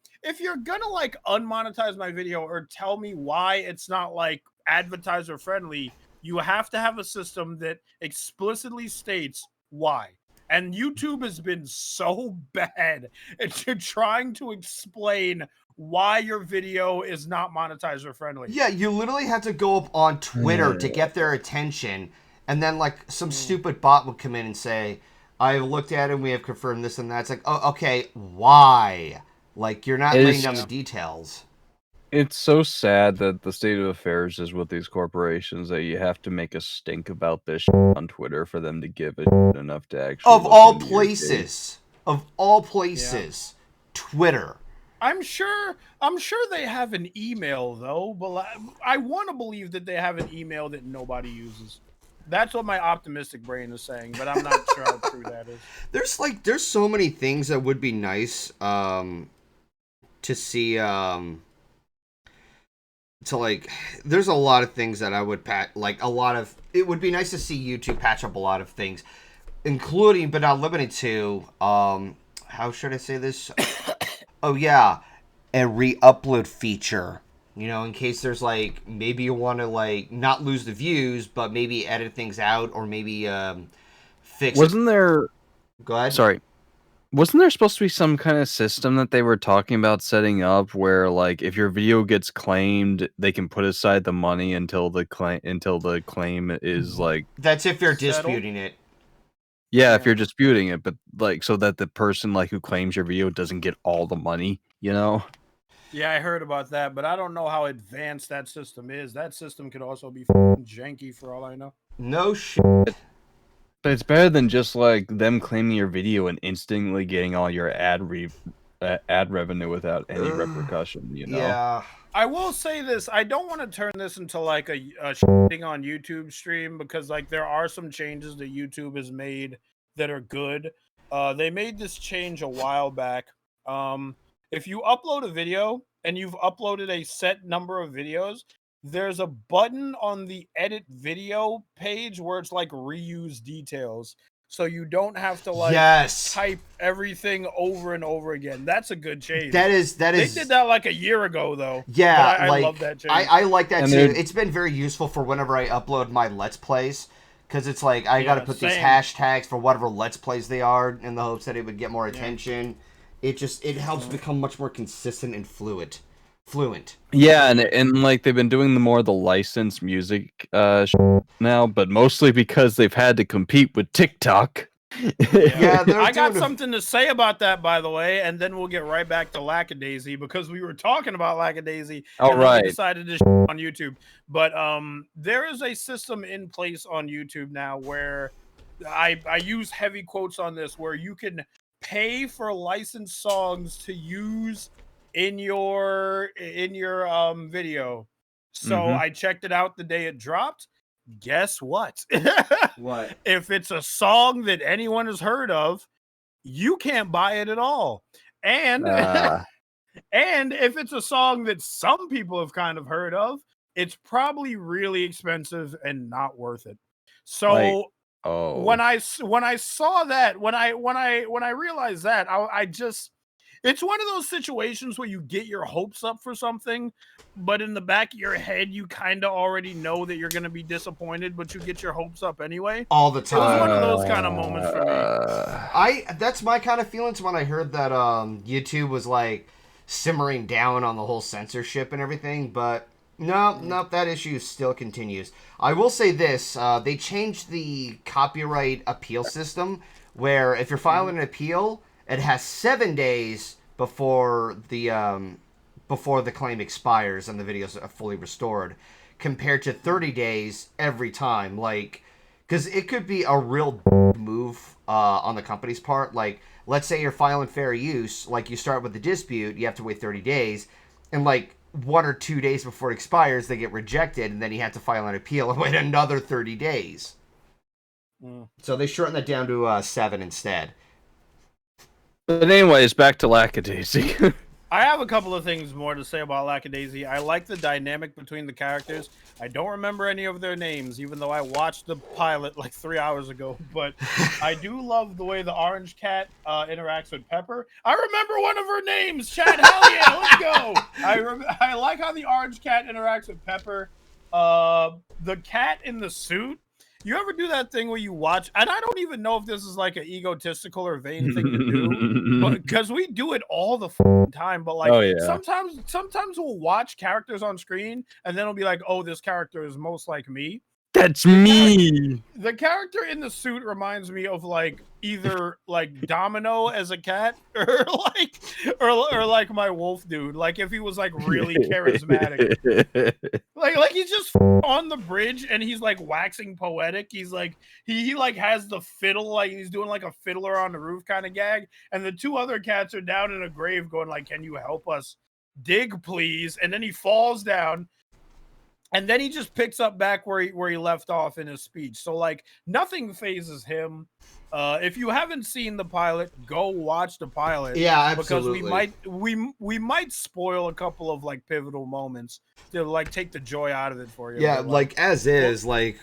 like unmonetize my video or tell me why it's not like advertiser friendly, you have to have a system that explicitly states why. And YouTube has been so bad at trying to explain why your video is not monetizer friendly. Yeah, you literally have to go up on Twitter to get their attention, and then like some stupid bot would come in and say, "I've looked at it and we have confirmed this and that." It's like, oh, okay, why? Like you're not laying down the details. It's so sad that the state of affairs is with these corporations that you have to make a stink about this on Twitter for them to give it enough to actually. Of all places, Twitter. I'm sure they have an email though, but I want to believe that they have an email that nobody uses. That's what my optimistic brain is saying, but I'm not sure how true that is. There's so many things that would be nice to see there's a lot of things that I would it would be nice to see YouTube patch up a lot of things, including but not limited to how should I say this? Oh yeah, a re-upload feature. You know, in case there's like maybe you want to like not lose the views, but maybe edit things out or maybe fix. Wasn't there? Go ahead. Sorry. Wasn't there supposed to be some kind of system that they were talking about setting up where, like, if your video gets claimed, they can put aside the money until the claim is like. That's if you're disputing it. Yeah, if you're disputing it, but like so that the person like who claims your video doesn't get all the money, you know? Yeah, I heard about that, but I don't know how advanced that system is. That system could also be janky for all I know. No shit. But it's better than just like them claiming your video and instantly getting all your ad revenue without any repercussion, you know? Yeah. I will say this, I don't want to turn this into like a shitting on YouTube stream because like there are some changes that YouTube has made that are good. They made this change a while back. If you upload a video and you've uploaded a set number of videos, there's a button on the edit video page where it's like reuse details. So you don't have to like type everything over and over again. That's a good change. That is. They did that like a year ago though. Yeah, I love that change. I like that too. It's been very useful for whenever I upload my Let's Plays. Because it's like, I got to put these hashtags for whatever Let's Plays they are in the hopes that it would get more attention. It helps become much more consistent and fluent. Yeah, and like they've been doing the licensed music now, but mostly because they've had to compete with TikTok. Yeah, I got something to say about that, by the way, and then we'll get right back to Lackadaisy because we were talking about Lackadaisy. All right. We decided to on YouTube, but there is a system in place on YouTube now where I use heavy quotes on this, where you can pay for licensed songs to use in your video. So I checked it out the day it dropped. Guess what? What? If it's a song that anyone has heard of, you can't buy it at all. And and if it's a song that some people have kind of heard of, it's probably really expensive and not worth it. So when I saw that, when I realized that, I just, it's one of those situations where you get your hopes up for something, but in the back of your head, you kind of already know that you're going to be disappointed, but you get your hopes up anyway. All the time. It was one of those kind of moments for me. That's my kind of feelings when I heard that YouTube was like simmering down on the whole censorship and everything, but no, that issue still continues. I will say this, they changed the copyright appeal system where if you're filing an appeal, it has 7 days before the claim expires and the videos are fully restored, compared to 30 days every time. Like, because it could be a real move on the company's part. Like, let's say you're filing fair use, like you start with the dispute, you have to wait 30 days, and like 1 or 2 days before it expires, they get rejected, and then you have to file an appeal and wait another 30 days. So they shortened that down to 7 instead. But anyways, back to Lackadaisy. I have a couple of things more to say about Lackadaisy. I like the dynamic between the characters. I don't remember any of their names, even though I watched the pilot like 3 hours ago. But I do love the way the orange cat interacts with Pepper. I remember one of her names. Chad, hell yeah, let's go. I like how the orange cat interacts with Pepper. The cat in the suit. You ever do that thing where you watch, and I don't even know if this is like an egotistical or vain thing to do, but because we do it all the time. But like sometimes we'll watch characters on screen, and then it'll be like, oh, this character is most like me. That's me. The character in the suit reminds me of like either like Domino as a cat or like my wolf dude. Like if he was like really charismatic. like he's just on the bridge and he's like waxing poetic. He's like he like has the fiddle, like he's doing like a fiddler on the roof kind of gag. And the two other cats are down in a grave going like, can you help us dig, please? And then he falls down. And then he just picks up back where he left off in his speech. So like nothing phases him. If you haven't seen the pilot, go watch the pilot. Yeah, absolutely. Because we might spoil a couple of like pivotal moments to like take the joy out of it for you. Yeah, like as is, like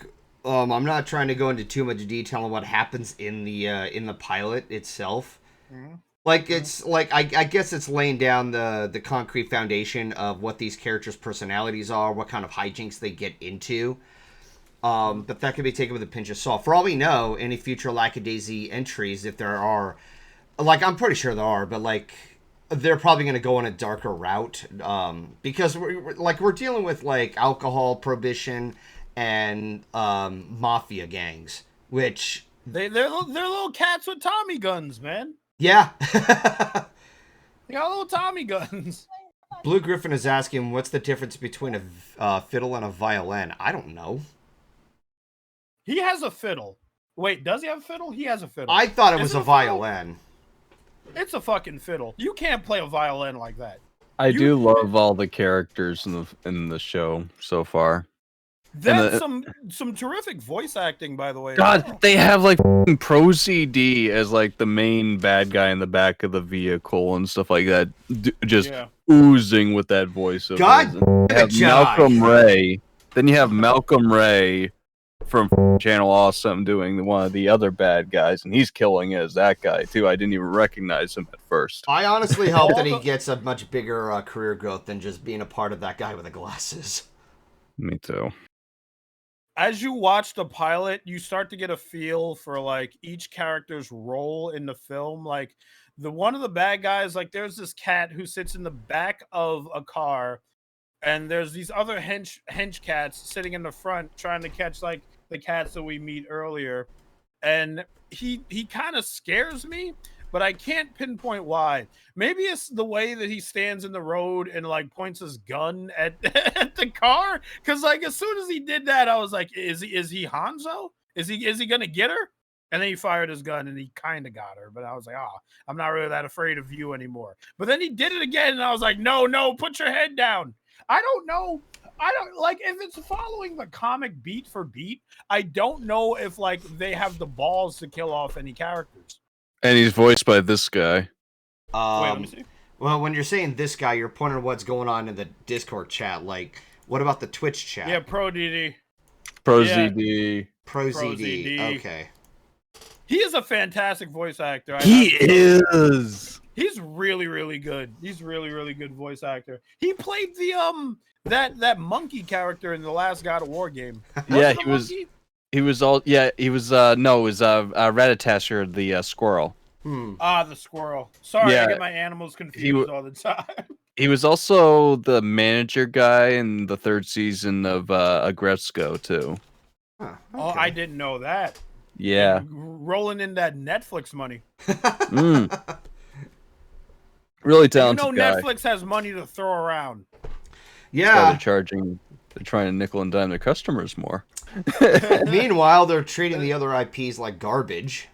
I'm not trying to go into too much detail on what happens in the pilot itself. Mm-hmm. Like it's like I guess it's laying down the concrete foundation of what these characters' personalities are, what kind of hijinks they get into. But that can be taken with a pinch of salt. For all we know, any future Lackadaisy entries, if there are, like I'm pretty sure there are, but like they're probably going to go on a darker route because we're dealing with like alcohol prohibition and mafia gangs, which they're little cats with Tommy guns, man. Yeah. They got little Tommy guns. Blue Griffin is asking, what's the difference between a fiddle and a violin? I don't know. He has a fiddle. Wait, does he have a fiddle? He has a fiddle. I thought it was a violin. It's a fucking fiddle. You can't play a violin like that. I do love all the characters in the show so far. That's some terrific voice acting, by the way. God, they have like Pro CD as like the main bad guy in the back of the vehicle and stuff like that, just oozing with that voice. God, you have Malcolm Ray. Then you have Malcolm Ray from Channel Awesome doing one of the other bad guys, and he's killing as that guy too. I didn't even recognize him at first. I honestly hope that he gets a much bigger career growth than just being a part of that guy with the glasses. Me too. As you watch the pilot, you start to get a feel for like each character's role in the film. Like one of the bad guys, like there's this cat who sits in the back of a car, and there's these other hench cats sitting in the front trying to catch like the cats that we meet earlier. And he kind of scares me, but I can't pinpoint why. Maybe it's the way that he stands in the road and like points his gun at the car. Because like as soon as he did that, I was like, is he Hanzo? Is he gonna get her? And then he fired his gun and he kind of got her. But I was like, I'm not really that afraid of you anymore. But then he did it again, and I was like, no, put your head down. I don't know. I don't like if it's following the comic beat for beat. I don't know if like they have the balls to kill off any characters. And he's voiced by this guy. Wait, let me see. Well, when you're saying this guy, you're pointing at what's going on in the Discord chat. Like, what about the Twitch chat? Yeah, Pro DD. Pro ZD. Pro ZD. Okay. He is a fantastic voice actor. He is. He's really, really good. He's really, really good voice actor. He played the that monkey character in the last God of War game. Yeah, he was. Monkey? He was all. Yeah, he was. No, it was Ratatasher, the squirrel. The squirrel. Sorry, I get my animals confused all the time. He was also the manager guy in the third season of Agretzko too. Huh, okay. Oh, I didn't know that. Yeah, rolling in that Netflix money. Really talented guy. Netflix has money to throw around. Yeah, they're trying to nickel and dime their customers more. Meanwhile, they're treating the other IPs like garbage.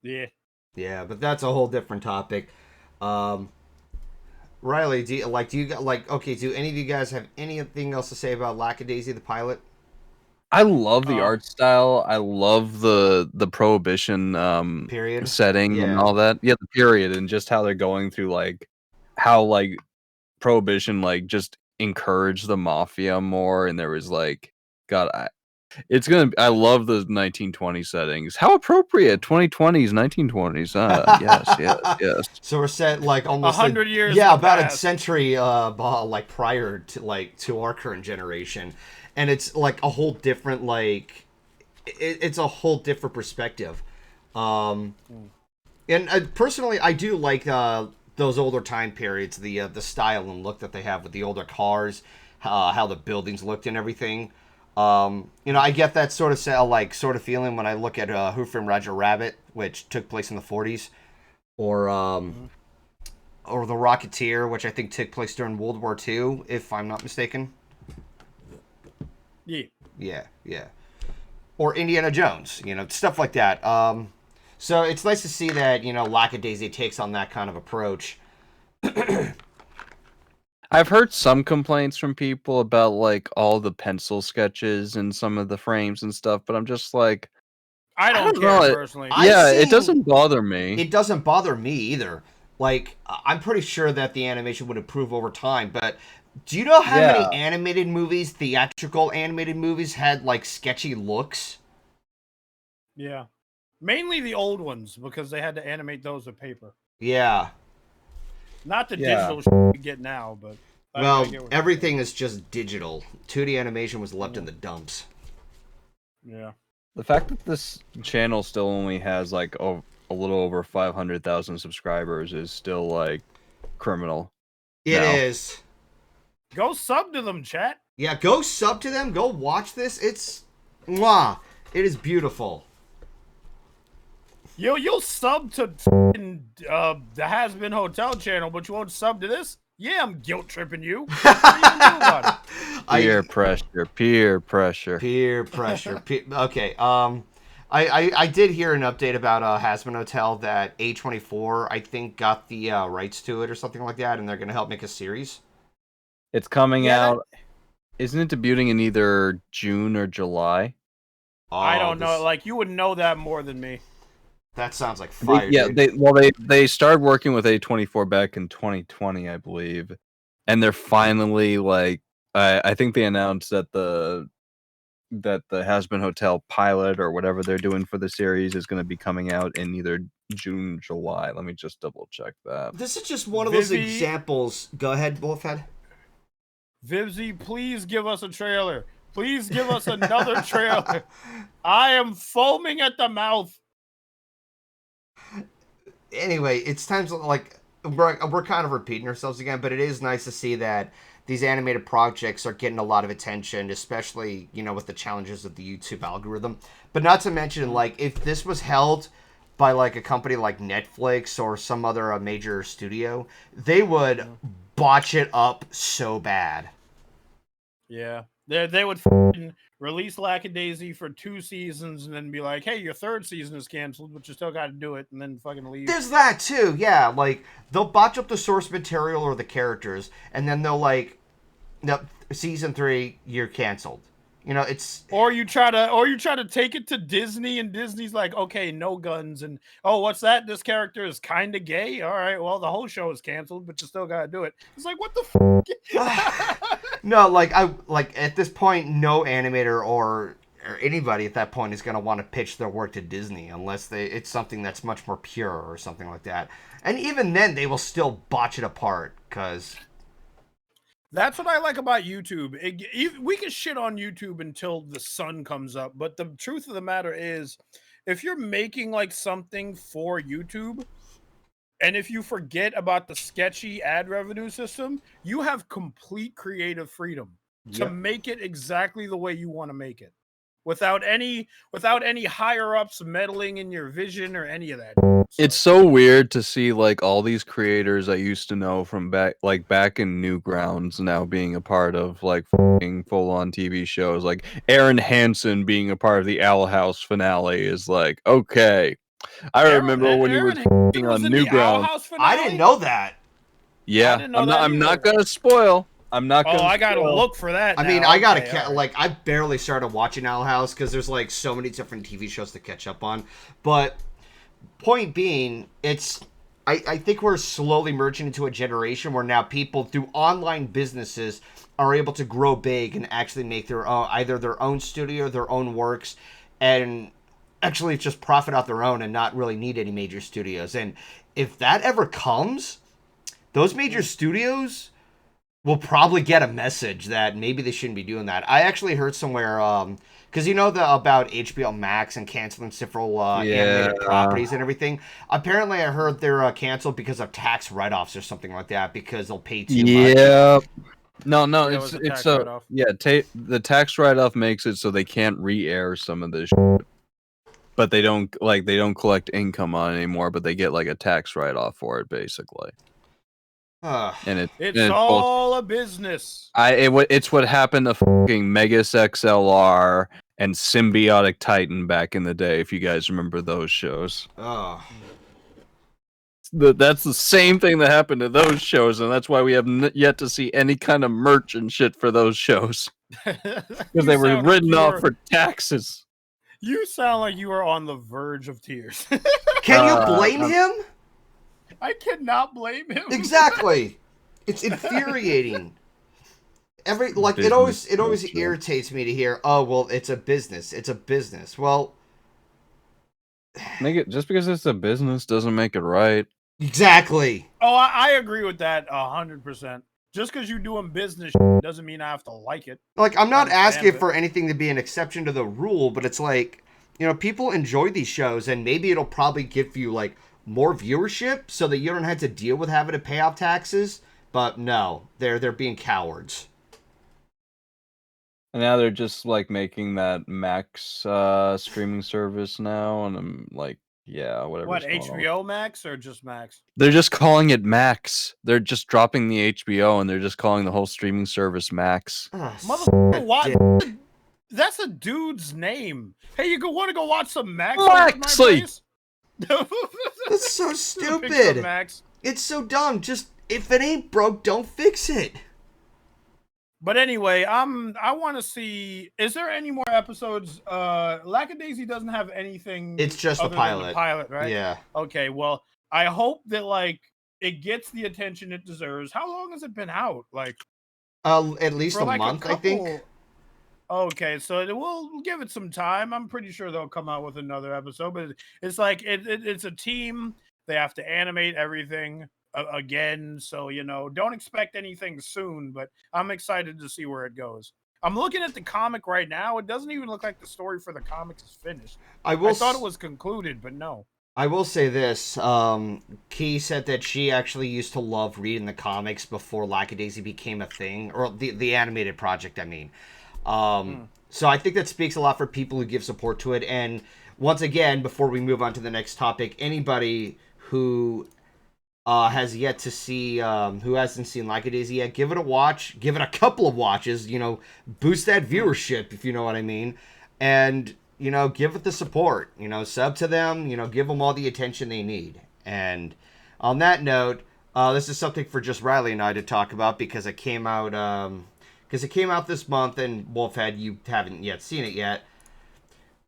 Yeah. Yeah, but that's a whole different topic. Ryley, do any of you guys have anything else to say about Lackadaisy the pilot? I love the art style. I love the prohibition period setting and all that. Yeah, the period and just how they're going through like how like Prohibition like just encouraged the mafia more, and there was like, God, I love the 1920 settings. How appropriate, 2020s, 1920s. Yes. So we're set like almost 100 years. Yeah, about a past. century like prior to our current generation, and it's like a whole different like it's a whole different perspective. And personally, I do like those older time periods, the style and look that they have with the older cars, how the buildings looked and everything. I get that sort of feeling when I look at Who Framed Roger Rabbit, which took place in the 40s, or The Rocketeer, which I think took place during World War II, if I'm not mistaken. Yeah. Or Indiana Jones, stuff like that. So it's nice to see that, Lackadaisy takes on that kind of approach. I've heard some complaints from people about like all the pencil sketches and some of the frames and stuff, but I'm just like, I don't care personally. It doesn't bother me. It doesn't bother me either. Like, I'm pretty sure that the animation would improve over time, but do you know how many theatrical animated movies had like sketchy looks? Yeah. Mainly the old ones, because they had to animate those with paper. Yeah. Not the digital shit we get now, but... everything is just digital. 2D animation was left in the dumps. Yeah. The fact that this channel still only has like a little over 500,000 subscribers is still like criminal. It is. Go sub to them, chat. Yeah, go sub to them. Go watch this. It's... Mwah. It is beautiful. You'll sub to the Has Been Hotel channel, but you won't sub to this? Yeah, I'm guilt tripping you. What are you gonna do about it? Peer pressure. Okay. I did hear an update about Has Been Hotel that A24 I think got the rights to it or something like that, and they're gonna help make a series. It's coming out. Isn't it debuting in either June or July? I don't know. Like, you would know that more than me. That sounds like fire. They started working with A24 back in 2020, I believe, and they're finally like, I think they announced that the Has Been Hotel pilot or whatever they're doing for the series is going to be coming out in either June, July. Let me just double check that. This is just one of those examples. Go ahead, Wolfhead. Vivzy, please give us a trailer. Please give us another trailer. I am foaming at the mouth. Anyway, it's times like we're kind of repeating ourselves again, but it is nice to see that these animated projects are getting a lot of attention, especially, with the challenges of the YouTube algorithm. But not to mention, like, if this was held by like a company like Netflix or some other major studio, they would botch it up so bad. Yeah. They would release Lackadaisy for 2 seasons and then be like, hey, your 3rd season is canceled, but you still got to do it, and then fucking leave. There's that too, yeah. Like, they'll botch up the source material or the characters, and then they'll like, no, season 3, you're canceled. It's or you try to take it to Disney, and Disney's like, okay, no guns, and what's that? This character is kind of gay. All right, well, the whole show is canceled, but you still gotta do it. It's like, what the fuck? No, like at this point, no animator or anybody at that point is gonna want to pitch their work to Disney unless it's something that's much more pure or something like that. And even then, they will still botch it apart because. That's what I like about YouTube. We can shit on YouTube until the sun comes up, but the truth of the matter is, if you're making like something for YouTube, and if you forget about the sketchy ad revenue system, you have complete creative freedom to make it exactly the way you want to make it, without any higher ups meddling in your vision or any of that. It's so weird to see like all these creators I used to know from back in Newgrounds now being a part of like full on TV shows. Like Aaron Hansen being a part of the Owl House finale is like, okay. I remember when he was on Newgrounds. I didn't know that. Yeah, I'm not gonna spoil. I'm not gonna. I gotta look for that. I mean, I I barely started watching Owl House because there's like so many different TV shows to catch up on. But point being, it's I think we're slowly merging into a generation where now people through online businesses are able to grow big and actually make their own, either their own studio, their own works, and actually just profit out their own and not really need any major studios. And if that ever comes, those major studios will probably get a message that maybe they shouldn't be doing that. I actually heard somewhere, because you know about HBO Max and canceling several animated properties and everything. Apparently, I heard they're canceled because of tax write-offs or something like that because they'll pay too much. Yeah. No, Yeah, it's so the tax write-off makes it so they can't re-air some of this shit. But they don't collect income on it anymore, but they get like a tax write-off for it basically. And it's all a business. It's what happened to fucking Megas XLR and Symbiotic Titan back in the day, if you guys remember those shows. That's the same thing that happened to those shows, and that's why we have yet to see any kind of merch and shit for those shows. Because they were written off for taxes. You sound like you are on the verge of tears. Can you blame him? I cannot blame him. Exactly. It's infuriating. It always irritates me to hear, oh well, it's a business. It's a business. Well, just because it's a business doesn't make it right. Exactly. Oh, I agree with that 100%. Just because you're doing business doesn't mean I have to like it. Like, I'm not asking for anything to be an exception to the rule, but it's like, you know, people enjoy these shows, and maybe it'll probably give you, like, more viewership so that you don't have to deal with having to pay off taxes. But no, they're being cowards. And now they're just, like, making that Max streaming service now, and I'm like, yeah, whatever. What, HBO Max or just Max? They're just calling it Max. They're just dropping the HBO and they're just calling the whole streaming service Max. Motherfucker, why? That's a dude's name. Hey, you want to go watch some Max? Maxley! That's so stupid. Max. It's so dumb. Just, if it ain't broke, don't fix it. But anyway, I want to see. Is there any more episodes? Lackadaisy doesn't have anything. It's just the pilot. The pilot, right? Yeah. Okay. Well, I hope that like it gets the attention it deserves. How long has it been out? Like, at least a month, I think. Okay, so we'll give it some time. I'm pretty sure they'll come out with another episode. But it's like it's a team. They have to animate everything again, so you know, don't expect anything soon, but I'm excited to see where it goes. I'm looking at the comic right now. It doesn't even look like the story for the comics is finished. I thought it was concluded, but no. I will say this. Key said that she actually used to love reading the comics before Lackadaisy became a thing, or the animated project, I mean. So I think that speaks a lot for people who give support to it. And once again, before we move on to the next topic, anybody who has yet to see, who hasn't seen Lackadaisy yet, give it a watch, give it a couple of watches, you know, boost that viewership, if you know what I mean, and, you know, give it the support, you know, sub to them, you know, give them all the attention they need. And on that note, this is something for just Ryley and I to talk about because it came out, this month, and Wolfhead, you haven't yet seen it yet.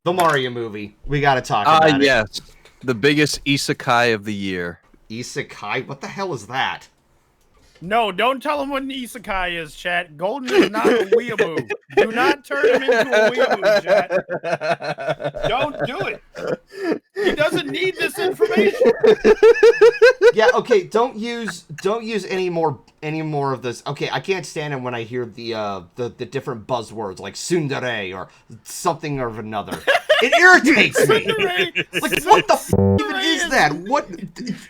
The Mario movie. We got to talk about it. Yes. The biggest isekai of the year. Isekai? What the hell is that? No, don't tell him what an isekai is, chat. Golden is not a weeaboo. Do not turn him into a weeaboo, chat. Don't do it. He doesn't need this information. Yeah, okay, don't use any more of this. Okay, I can't stand it when I hear the different buzzwords like tsundere or something or another. It irritates me. Like, what the f even is that? What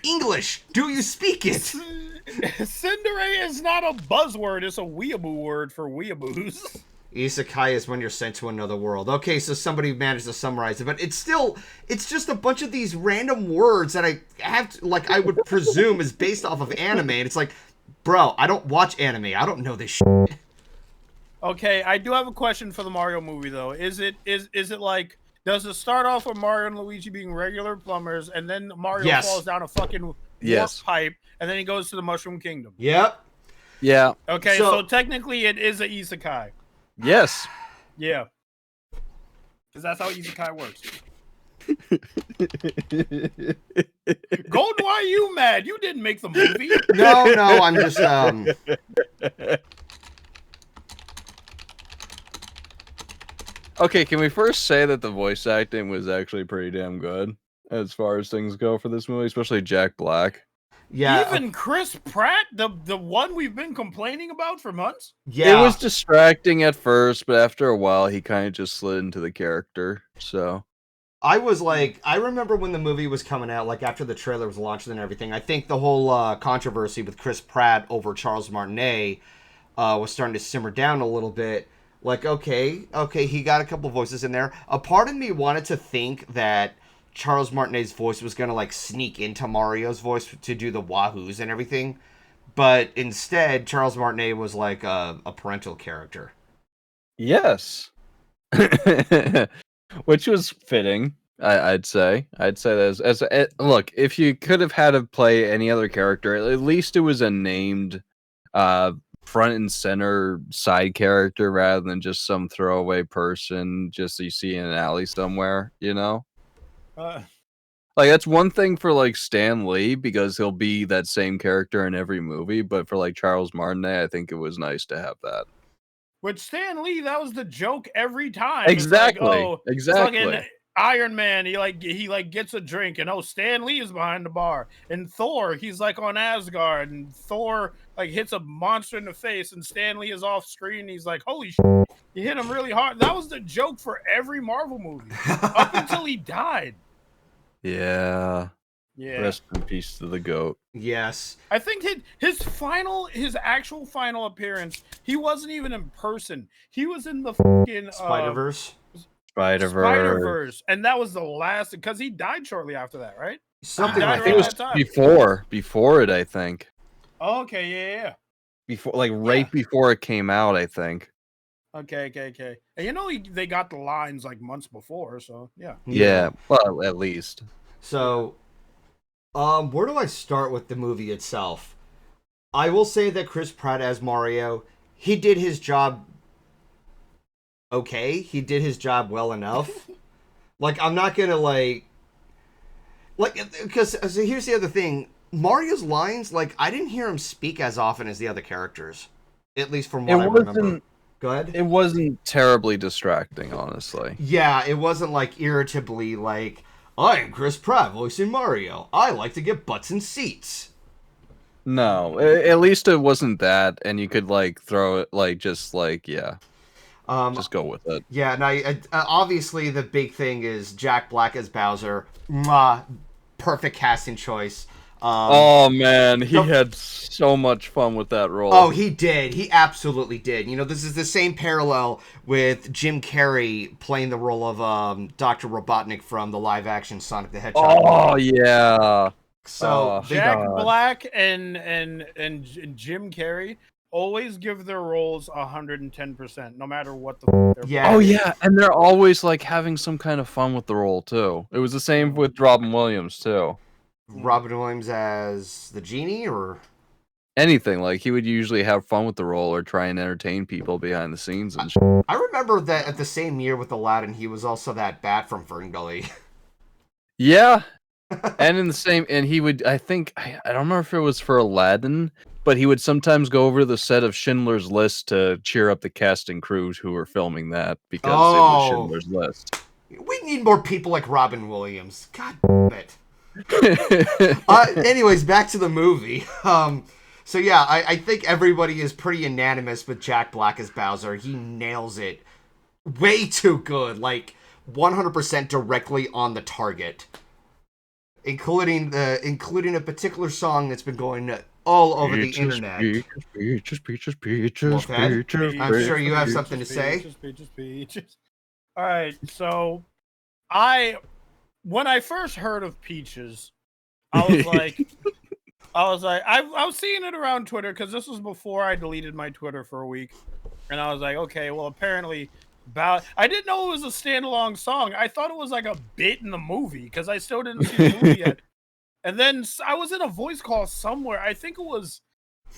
English? Do you speak it? Tsundere is not a buzzword, it's a weeaboo word for weeaboos. Isekai is when you're sent to another world. Okay, so somebody managed to summarize it, but it's just a bunch of these random words that I have to, like, I would presume is based off of anime, and it's like, bro, I don't watch anime. I don't know this shit. Okay, I do have a question for the Mario movie, though. Is it like, does it start off with Mario and Luigi being regular plumbers, and then Mario falls down a fucking warp pipe, and then he goes to the Mushroom Kingdom? Yep. Yeah. Okay, so technically it is a isekai. Yes. Yeah. Because that's how isekai works. Golden, why are you mad? You didn't make the movie. No, I'm just Okay, can we first say that the voice acting was actually pretty damn good as far as things go for this movie, especially Jack Black. yeah. Even Chris Pratt, the one we've been complaining about for months. Yeah. It was distracting at first, but after a while, he kind of just slid into the character. So I was like, I remember when the movie was coming out, like after the trailer was launched and everything. I think the whole controversy with Chris Pratt over Charles Martinet was starting to simmer down a little bit. Like, okay, he got a couple voices in there. A part of me wanted to think that Charles Martinet's voice was going to like sneak into Mario's voice to do the wahoos and everything. But instead, Charles Martinet was like a parental character. yes, which was fitting. I'd say that as look, if you could have had to play any other character, at least it was a named front and center side character rather than just some throwaway person just you see in an alley somewhere, you know? Like that's one thing for like Stan Lee because he'll be that same character in every movie, but for like Charles Martinet, I think it was nice to have that. With Stan Lee, that was the joke every time. Exactly. It's like, oh, exactly. fucking Iron Man, he gets a drink, and Stan Lee is behind the bar. And Thor, he's like on Asgard, and Thor like hits a monster in the face, and Stan Lee is off screen. He's like, holy shit, you hit him really hard. That was the joke for every Marvel movie up until he died. Yeah. Yeah. Rest in peace to the GOAT. Yes. I think his actual final appearance, he wasn't even in person. He was in the fucking Spider-Verse. Spider-Verse. And that was the last, because he died shortly after that, right? Something I like think that. it was before it, I think. Oh, okay, yeah. Before, like right before it came out, I think. Okay. And they got the lines like months before, so yeah. Yeah, well, at least. So, where do I start with the movie itself? I will say that Chris Pratt as Mario, he did his job okay. He did his job well enough. Like, I'm not gonna because so here's the other thing. Mario's lines, like, I didn't hear him speak as often as the other characters. At least from what I remember. Go ahead. It wasn't terribly distracting, honestly. Yeah, it wasn't like irritably like, I am Chris Pratt voicing Mario. I like to get butts in seats. No, at least it wasn't that, and you could like throw it like just go with it. Yeah, now obviously the big thing is Jack Black as Bowser. Mwah, perfect casting choice. Oh man, he had so much fun with that role. Oh, he did. He absolutely did. You know, this is the same parallel with Jim Carrey playing the role of Dr. Robotnik from the live-action Sonic the Hedgehog. Oh yeah. So Jack Black and Jim Carrey always give their roles 110%, no matter what the they're Yeah. Oh yeah, and they're always like having some kind of fun with the role too. It was the same with Robin Williams too. Robin Williams as the genie, or anything, like he would usually have fun with the role or try and entertain people behind the scenes and shit. I remember that at the same year with Aladdin, he was also that bat from Ferngully. Yeah. And in the same, and he would, I think, I don't remember if it was for Aladdin, but he would sometimes go over the set of Schindler's List to cheer up the cast and crew who were filming that because it was Schindler's List. We need more people like Robin Williams. God damn it. Anyways, back to the movie. So yeah, I think everybody is pretty unanimous with Jack Black as Bowser. He nails it way too good, like 100% directly on the target, including a particular song that's been going all over the internet. Peaches. I'm sure you have something to say. Peaches. All right, so when I first heard of Peaches, I was like, I was seeing it around Twitter because this was before I deleted my Twitter for a week, and I was like, okay, well, apparently, I didn't know it was a standalone song. I thought it was like a bit in the movie because I still didn't see the movie yet. And then I was in a voice call somewhere. I think it was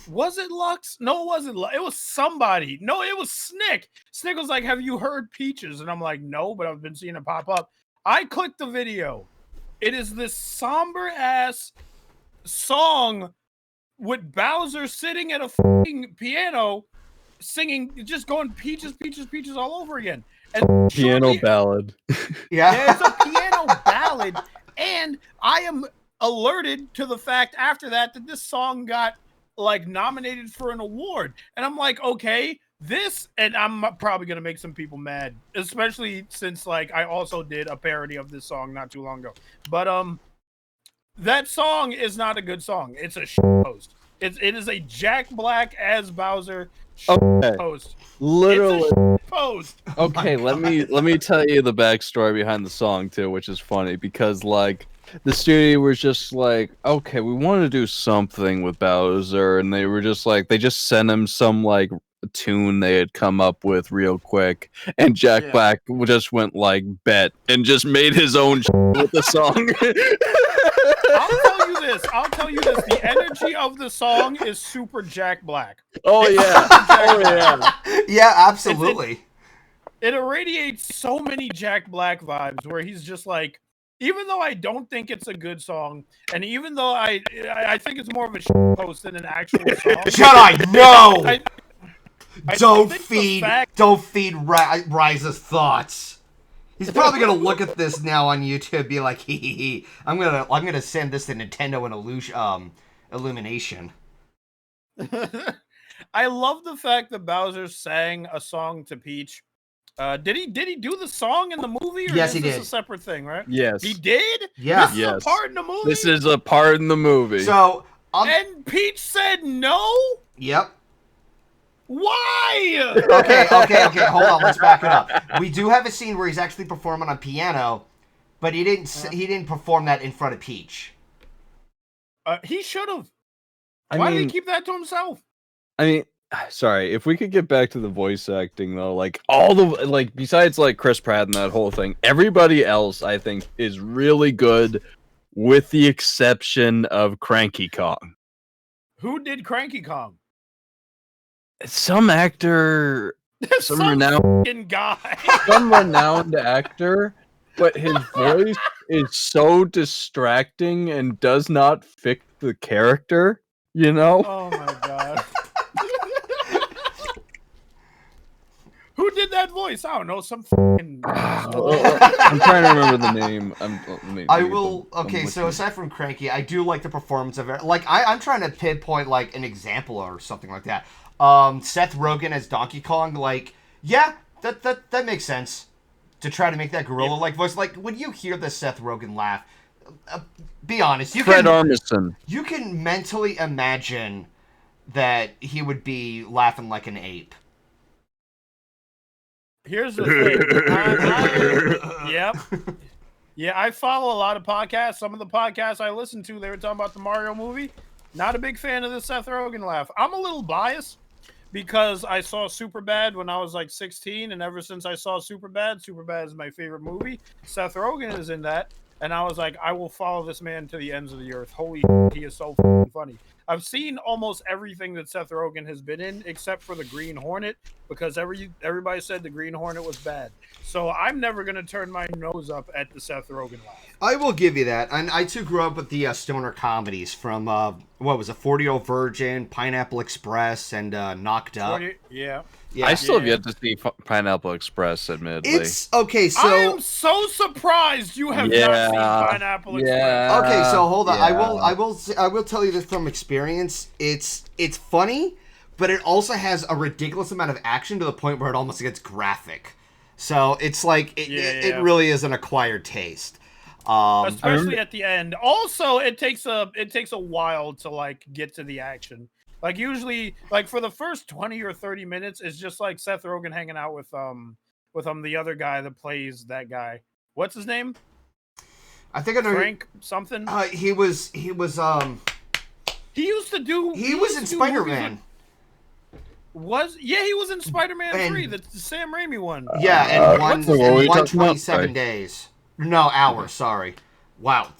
it Lux? No, it wasn't. It was somebody. No, it was Snick. Snick was like, have you heard Peaches? And I'm like, no, but I've been seeing it pop up. I clicked the video. It is this somber ass song with Bowser sitting at a fucking piano singing, just going peaches, peaches, peaches all over again. And Piano ballad. yeah, it's a piano ballad. And I am alerted to the fact after that this song got like nominated for an award. And I'm like, okay, this, and I'm probably gonna make some people mad, especially since like I also did a parody of this song not too long ago. But that song is not a good song. It's a post. It is a Jack Black as Bowser post. Literally it's a post. Okay, let me tell you the backstory behind the song too, which is funny because like the studio was just like, okay, we want to do something with Bowser, and they were just like, they just sent him some like tune they had come up with real quick, and Jack Black just went like bet and just made his own with the song. I'll tell you this. The energy of the song is super Jack Black. Oh yeah. Oh yeah. Yeah, absolutely. It irradiates so many Jack Black vibes where he's just like, even though I don't think it's a good song, and even though I think it's more of a post than an actual song. Shut up! No. Don't feed fact... Raiza's thoughts. He's probably gonna look at this now on YouTube, and be like, "Hee hee hee." I'm gonna send this to Nintendo and Illumination. I love the fact that Bowser sang a song to Peach. Did he do the song in the movie? Or yes, is he this did. A separate thing, right? Yes, he did. Yeah, this is a part in the movie. This is a part in the movie. So, and Peach said no. Yep. Why? Okay. Hold on. Let's back it up. We do have a scene where he's actually performing on piano, but he didn't perform that in front of Peach. He should have. Why did he keep that to himself? I mean, sorry. If we could get back to the voice acting though, like all the like besides like Chris Pratt and that whole thing, everybody else I think is really good, with the exception of Cranky Kong. Who did Cranky Kong? Some actor, some renowned guy, some renowned actor, but his voice is so distracting and does not fit the character. You know? Oh my god! Who did that voice? I don't know. Some. I'm trying to remember the name. I will. Okay, so aside from Cranky, I do like the performance of it. Like I'm trying to pinpoint like an example or something like that. Seth Rogen as Donkey Kong, like, yeah, that makes sense. To try to make that gorilla-like voice. Like, when you hear the Seth Rogen laugh, be honest, Fred Armisen. You can mentally imagine that he would be laughing like an ape. Here's the thing. Yep. Yeah, I follow a lot of podcasts. Some of the podcasts I listen to, they were talking about the Mario movie. Not a big fan of the Seth Rogen laugh. I'm a little biased because I saw Superbad when I was like 16, and ever since I saw Superbad is my favorite movie. Seth Rogen is in that, and I was like, I will follow this man to the ends of the earth. Holy shit, he is so funny. I've seen almost everything that Seth Rogen has been in, except for the Green Hornet, because everybody said the Green Hornet was bad. So I'm never going to turn my nose up at the Seth Rogen laugh. I will give you that. And I, too, grew up with the stoner comedies from, 40-Year-Old Virgin, Pineapple Express, and Knocked Up. Yeah. I still have yet to see Pineapple Express, admittedly. It's, okay, so... I am so surprised you have not seen Pineapple Express. Okay, so hold on. I will tell you this from experience. It's funny, but it also has a ridiculous amount of action to the point where it almost gets graphic. So it's like, it really is an acquired taste. Especially at the end. Also, it takes a while to like get to the action. Like usually, like for the first 20 or 30 minutes, it's just like Seth Rogen hanging out with the other guy that plays that guy. What's his name? I think I know Frank something. He was He used to do. He was in Spider-Man. He was in Spider-Man 3, the Sam Raimi one. Yeah, and 127 days. No, hours, sorry. Wow,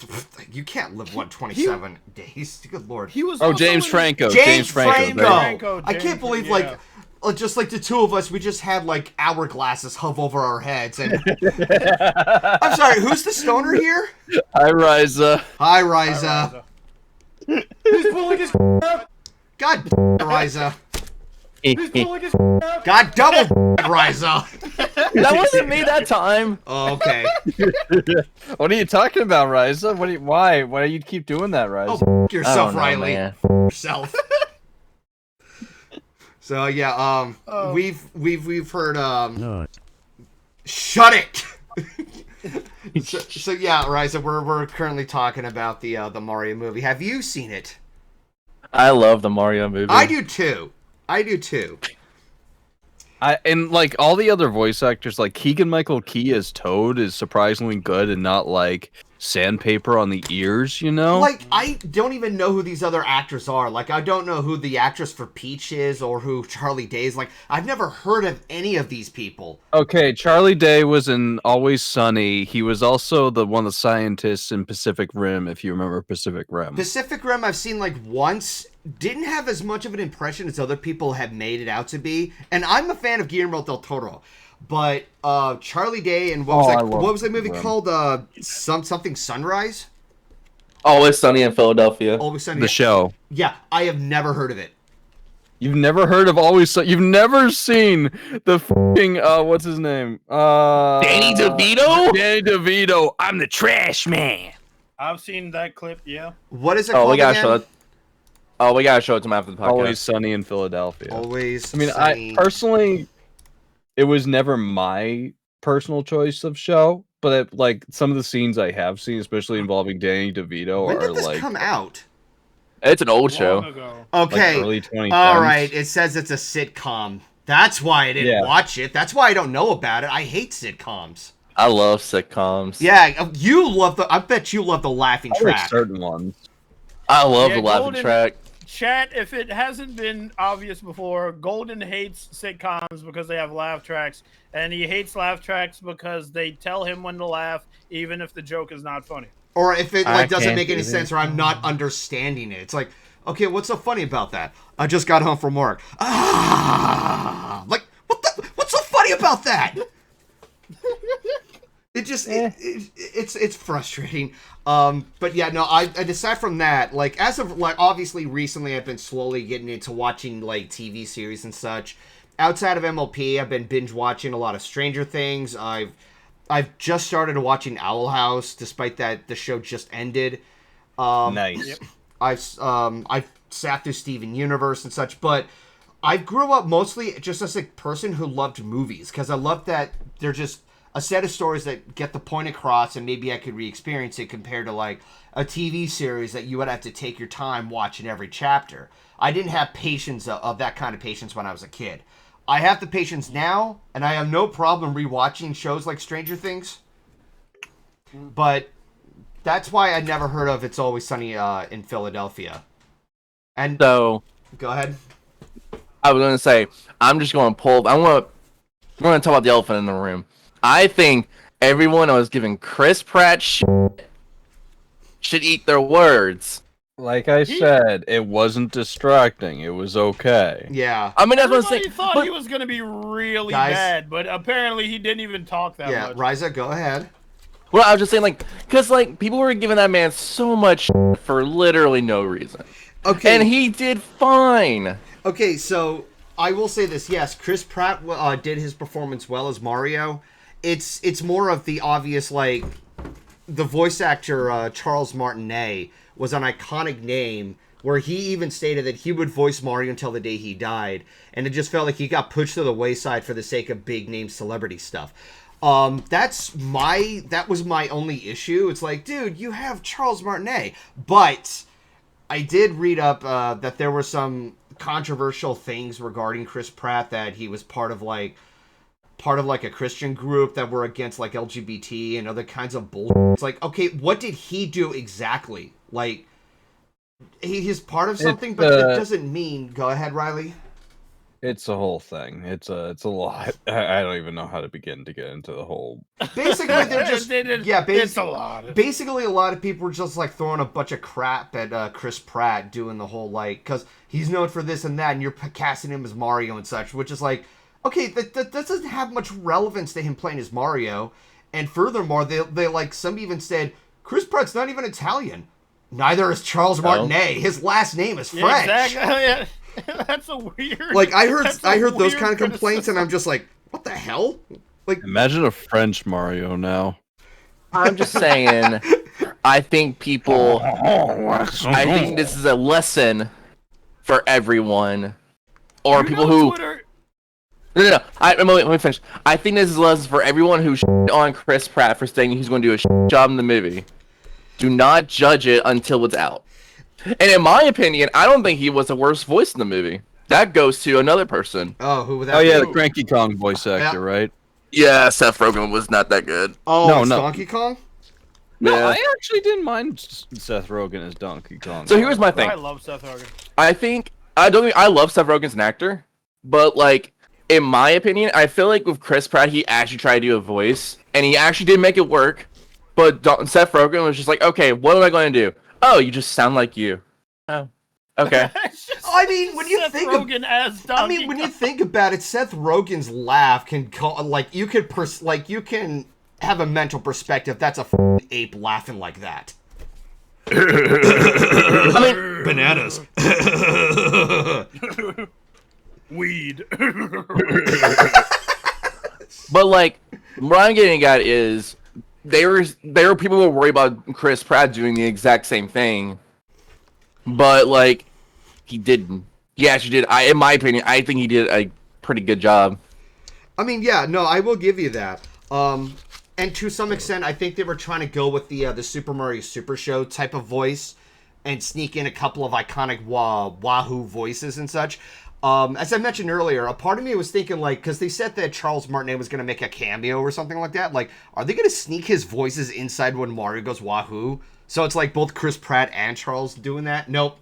you can't live 127 days. Good lord. He was James Franco. James Franco. I can't believe just like the two of us, we just had like hourglasses hover over our heads. And I'm sorry, who's the stoner here? Hi, Raiza. Hi, Raiza. He's pulling his up. God, Raiza. He's pulling his up. God, double Raiza. That wasn't me that time. Oh, okay. What are you talking about, Raiza? Why? Why do you keep doing that, Raiza? Oh, I yourself, don't know, Ryley. man. Yourself. So yeah, we've heard shut it. so yeah, Raiza, we're currently talking about the Mario movie. Have you seen it? I love the Mario movie. I do too. And like all the other voice actors, like Keegan-Michael Key as Toad is surprisingly good and not like sandpaper on the ears, you know? Like, I don't even know who these other actors are. Like, I don't know who the actress for Peach is or who Charlie Day is. Like, I've never heard of any of these people. Okay, Charlie Day was in Always Sunny. He was also one of the scientists in Pacific Rim, if you remember Pacific Rim. Pacific Rim I've seen, like, once. Didn't have as much of an impression as other people have made it out to be. And I'm a fan of Guillermo del Toro. But Charlie Day and what was that movie called? Something Sunrise? Always Sunny in Philadelphia. Always Sunny. The show. Yeah, I have never heard of it. You've never heard of Always Sunny? You've never seen the fucking what's his name? Danny DeVito? Danny DeVito. I'm the trash man. I've seen that clip. Yeah. What is it Oh, called we gotta again? show it. Oh, we gotta show it to him after the podcast. Always Sunny in Philadelphia. Always I mean, Sunny. I personally, it was never my personal choice of show, but like some of the scenes I have seen, especially involving Danny DeVito, When are did this like come out? It's an old show. Long ago. Okay. like early 2010s. All right, it says it's a sitcom. That's why I didn't watch it. That's why I don't know about it. I hate sitcoms. I love sitcoms. Yeah, you love the. I bet you love the laughing I like track. certain ones. I love Yeah, the laughing Golden- track. Chat, if it hasn't been obvious before, Golden hates sitcoms because they have laugh tracks, and he hates laugh tracks because they tell him when to laugh, even if the joke is not funny. Or if it I doesn't can't make any do sense, that. or I'm not understanding it. It's like, okay, what's so funny about that? I just got home from work. Like what's so funny about that? It just it's frustrating. But yeah, no, I aside from that, like as of like obviously recently I've been slowly getting into watching like TV series and such. Outside of MLP, I've been binge watching a lot of Stranger Things. I've just started watching Owl House, despite that the show just ended. Nice. I've sat through Steven Universe and such, but I grew up mostly just as a person who loved movies because I love that they're just a set of stories that get the point across, and maybe I could re-experience it compared to like a TV series that you would have to take your time watching every chapter. I didn't have patience of that kind of patience when I was a kid. I have the patience now, and I have no problem rewatching shows like Stranger Things. But that's why I never heard of It's Always Sunny in Philadelphia. And So go ahead. I was gonna say, I'm just gonna pull. We're gonna talk about the elephant in the room. I think everyone that was giving Chris Pratt shit should eat their words. Like I said, it wasn't distracting. It was okay. Yeah. I mean, that's what I'm Everybody saying. thought But he was going to be really Guys. bad, but apparently he didn't even talk that Yeah, much. Raiza, go ahead. well, I was just saying, like, because like people were giving that man so much shit for literally no reason, Okay. and he did fine. Okay, so I will say this. Yes, Chris Pratt did his performance well as Mario. It's more of the obvious, like, the voice actor Charles Martinet was an iconic name where he even stated that he would voice Mario until the day he died, and it just felt like he got pushed to the wayside for the sake of big name celebrity stuff. That was my only issue. It's like, dude, you have Charles Martinet, but I did read up that there were some controversial things regarding Chris Pratt, that he was part of like a Christian group that were against like LGBT and other kinds of bullshit. It's like, okay, what did he do exactly? Like, he's part of something, but that doesn't mean. Go ahead, Ryley. It's a whole thing. It's a lot. I don't even know how to begin to get into the whole. Basically, they're just It's a lot. Basically, a lot of people were just like throwing a bunch of crap at Chris Pratt, doing the whole like, because he's known for this and that, and you're casting him as Mario and such, which is like, okay, that doesn't have much relevance to him playing as Mario. And furthermore, they like, some even said Chris Pratt's not even Italian. Neither is Charles Martinet. His last name is French. Yeah, exactly. That's a weird. Like I heard those weird kind of complaints, and I'm just like, what the hell? Like, imagine a French Mario now. I'm just saying. I think people. I think this is a lesson for everyone, or people who. Twitter... No. Let me finish. I think this is a lesson for everyone who shit on Chris Pratt for saying he's going to do a shit job in the movie. Do not judge it until it's out. And in my opinion, I don't think he was the worst voice in the movie. That goes to another person. oh, who would that? Oh yeah, be? the Cranky Kong voice actor, right? Yeah, Seth Rogen was not that good. Oh, No, it's no. Donkey Kong. No, Yeah. I actually didn't mind Seth Rogen as Donkey Kong. So here's my thing. I love Seth Rogen. I love Seth Rogen as an actor, but like in my opinion, I feel like with Chris Pratt, he actually tried to do a voice, and he actually did make it work. But Seth Rogen was just like, okay, what am I going to do? Oh, you just sound like you. Oh, okay. I mean, when you Seth think Rogen as Donkey I mean, when you Kong. think about it, Seth Rogen's laugh can you can have a mental perspective. That's a f***ing ape laughing like that. I mean, Bananas. Weed. but like, what I'm getting at is there were people who were worried about Chris Pratt doing the exact same thing, but like he didn't. He actually did. In my opinion, I think he did a pretty good job. I mean, yeah, no, I will give you that. And to some extent, I think they were trying to go with the Super Mario Super Show type of voice and sneak in a couple of iconic Wahoo voices and such. As I mentioned earlier, a part of me was thinking, like, because they said that Charles Martinet was going to make a cameo or something like that. Like, are they going to sneak his voices inside when Mario goes Wahoo? So it's like both Chris Pratt and Charles doing that? Nope.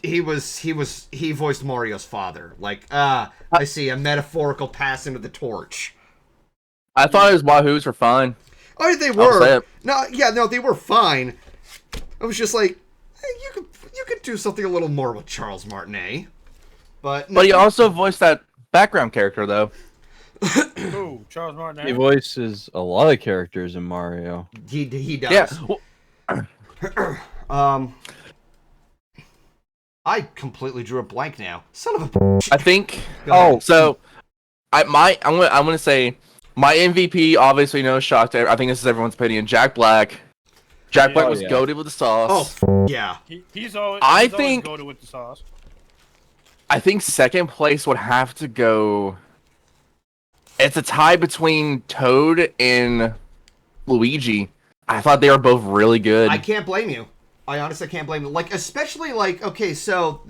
He voiced Mario's father. Like, I see a metaphorical passing of the torch. I thought his Wahoos were fine. Oh, they I'll say were. it. No, they were fine. I was just like, hey, you could do something a little more with Charles Martinet. But But he also voiced that background character, though. Ooh, Charles Martinet. He voices a lot of characters in Mario. he does. Yeah. Well, I completely drew a blank now. Son of a bitch. I think. Go ahead. So, I'm gonna say my MVP. Obviously, no shock to. I think this is everyone's opinion. Jack Black. Jack Black was goated with the sauce. Oh, yeah. He's always. I He's think- always goated with the sauce. I think second place would have to go. It's a tie between Toad and Luigi. I thought they were both really good. I can't blame you. I honestly can't blame you. Like, especially like, so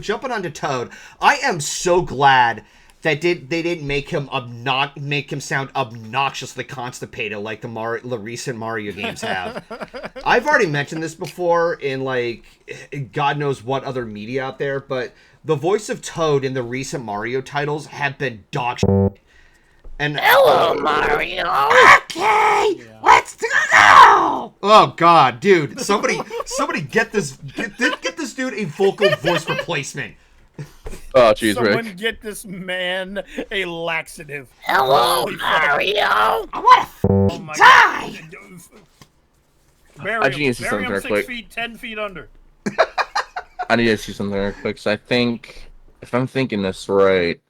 jumping onto Toad, I am so glad that they didn't make him sound obnoxiously constipated like the recent Mario games have. I've already mentioned this before in like God knows what other media out there, but the voice of Toad in the recent Mario titles have been dog shit. And hello, Mario. Okay, let's go. Oh God, dude! Somebody get this dude a vocal voice replacement. Oh, jeez, Someone Rick. get this man a laxative. Hello, Mario. I want to Oh my die. God. Bury I just need to see him. something Bury him real 6 quick. feet, 10 feet under. I need to see something real quick. So I think, if I'm thinking this right,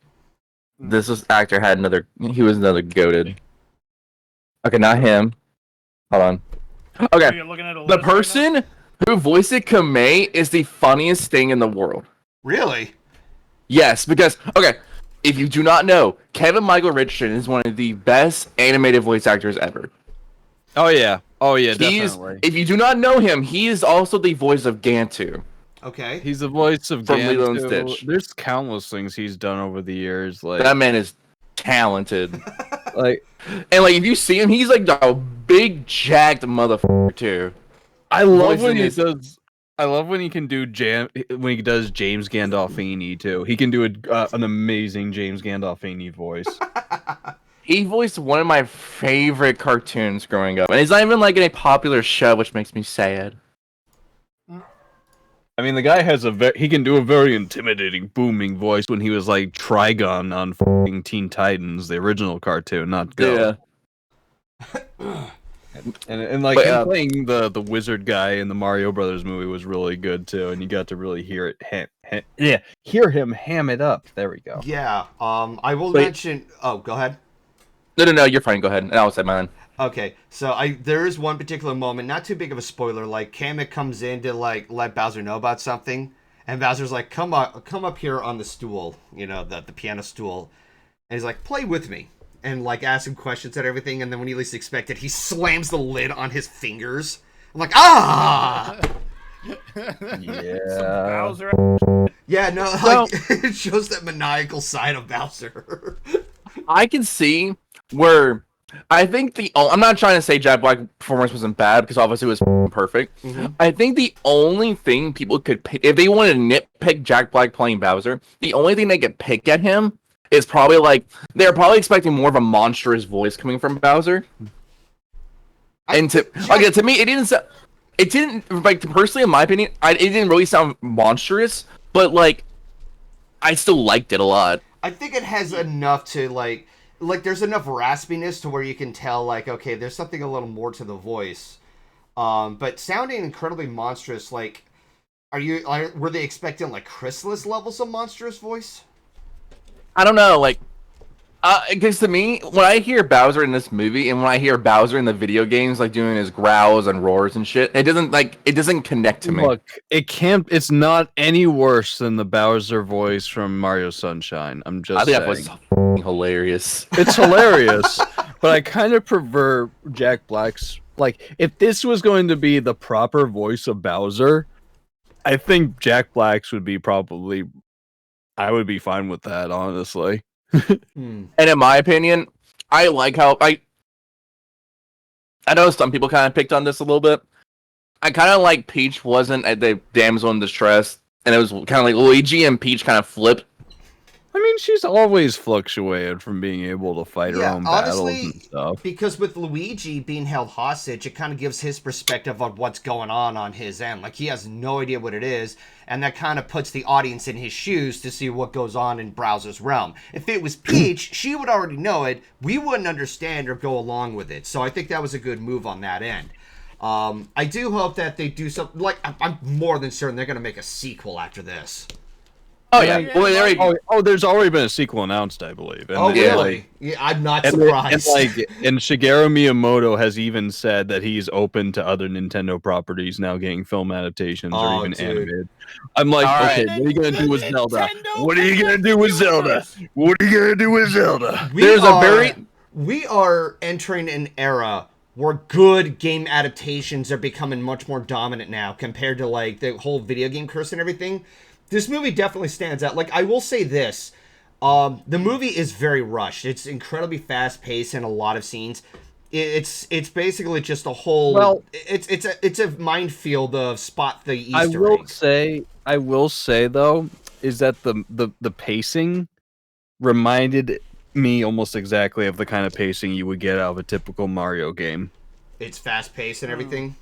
actor had he was another goated. Okay, not him. Hold on. So Okay, you're looking at a the list right now? person who voiced Kamei is the funniest thing in the world. Really? Yes, because, okay, if you do not know, Kevin Michael Richardson is one of the best animated voice actors ever. Oh yeah, definitely. If you do not know him, he is also the voice of Gantu. Okay. He's the voice of From Lilo and Gantu. Stitch. There's countless things he's done over the years. Like, That man is talented. like And, like, if you see him, he's, like, a big, jacked motherfucker, too. I love Voicing when he his- does. I love when he can do when he does James Gandolfini too. He can do an amazing James Gandolfini voice. He voiced one of my favorite cartoons growing up. And he's not even, like, in a popular show, which makes me sad. I mean, the guy has he can do a very intimidating, booming voice when he was like Trigon on f***ing Teen Titans, the original cartoon, not Go. Yeah. And like But, him playing the wizard guy in the Mario Brothers movie was really good too, and you got to really hear it hear him ham it up. There we go. Yeah. I will Wait. mention. Oh, go ahead. No, you're fine. Go ahead. And I'll say mine. Okay, so there is one particular moment, not too big of a spoiler. Like Kamek comes in to like let Bowser know about something, and Bowser's like, come up here on the stool, you know, the piano stool, and he's like, play with me, and like ask him questions and everything, and then when he least expected, he slams the lid on his fingers. I'm like, ah. Yeah. Bowser. Yeah, no, like, Well- it shows that maniacal side of Bowser. I can see where I think I'm not trying to say Jack Black's performance wasn't bad because obviously it was perfect. Mhm. I think the only thing people could pick, if they wanted to nitpick Jack Black playing Bowser, the only thing they could pick at him is probably like they're probably expecting more of a monstrous voice coming from Bowser. And to me, it didn't like personally in my opinion, it didn't really sound monstrous, but like I still liked it a lot. I think it has enough to like there's enough raspiness to where you can tell like, okay, there's something a little more to the voice. But sounding incredibly monstrous, like were they expecting like Chrysalis levels of monstrous voice? I don't know, like because to me, when I hear Bowser in this movie and when I hear Bowser in the video games, like doing his growls and roars and shit, it doesn't connect to me. Look, it's not any worse than the Bowser voice from Mario Sunshine. I'm just I think saying. that was f***ing hilarious. It's hilarious, but I kind of prefer Jack Black's. Like, if this was going to be the proper voice of Bowser, I think Jack Black's would be probably. I would be fine with that, honestly. Hmm. And in my opinion, I like how I know some people kind of picked on this a little bit. I kind of like Peach wasn't at the damsel in distress, and it was kind of like Luigi and Peach kind of flipped. I mean, she's always fluctuated from being able to fight her own battles and stuff. Because with Luigi being held hostage, it kind of gives his perspective on what's going on his end. Like, he has no idea what it is, and that kind of puts the audience in his shoes to see what goes on in Bowser's realm. If it was Peach, she would already know it. We wouldn't understand or go along with it. So I think that was a good move on that end. I do hope that they do something. Like, I'm more than certain they're going to make a sequel after this. Oh yeah, well, there's already been a sequel announced, I believe. And Really? Yeah, I'm not and surprised. and Shigeru Miyamoto has even said that he's open to other Nintendo properties now getting film adaptations or even animated. I'm like, All okay, right. what are you gonna do with Zelda? Nintendo What are you gonna do with Zelda? What are you gonna do with Zelda? We are entering an era where good game adaptations are becoming much more dominant now compared to like the whole video game curse and everything. This movie definitely stands out. Like, I will say this. The movie is very rushed. It's incredibly fast-paced in a lot of scenes. It's basically just a whole... Well, it's a minefield of spot the Easter eggs. I will say though, is that the pacing reminded me almost exactly of the kind of pacing you would get out of a typical Mario game. It's fast-paced and everything.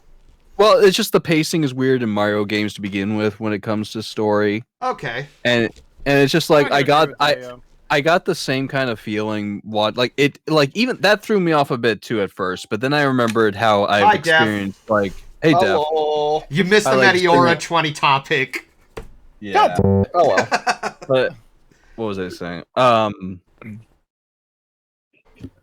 Well, it's just the pacing is weird in Mario games to begin with when it comes to story. Okay. And it's just like I got I got the same kind of feeling. Even that threw me off a bit too at first, but then I remembered how I Hi, experienced Def. Hey, Def. Hello. You missed the I like Meteora experiment- 20 topic. Yeah. Oh well. But what was I saying?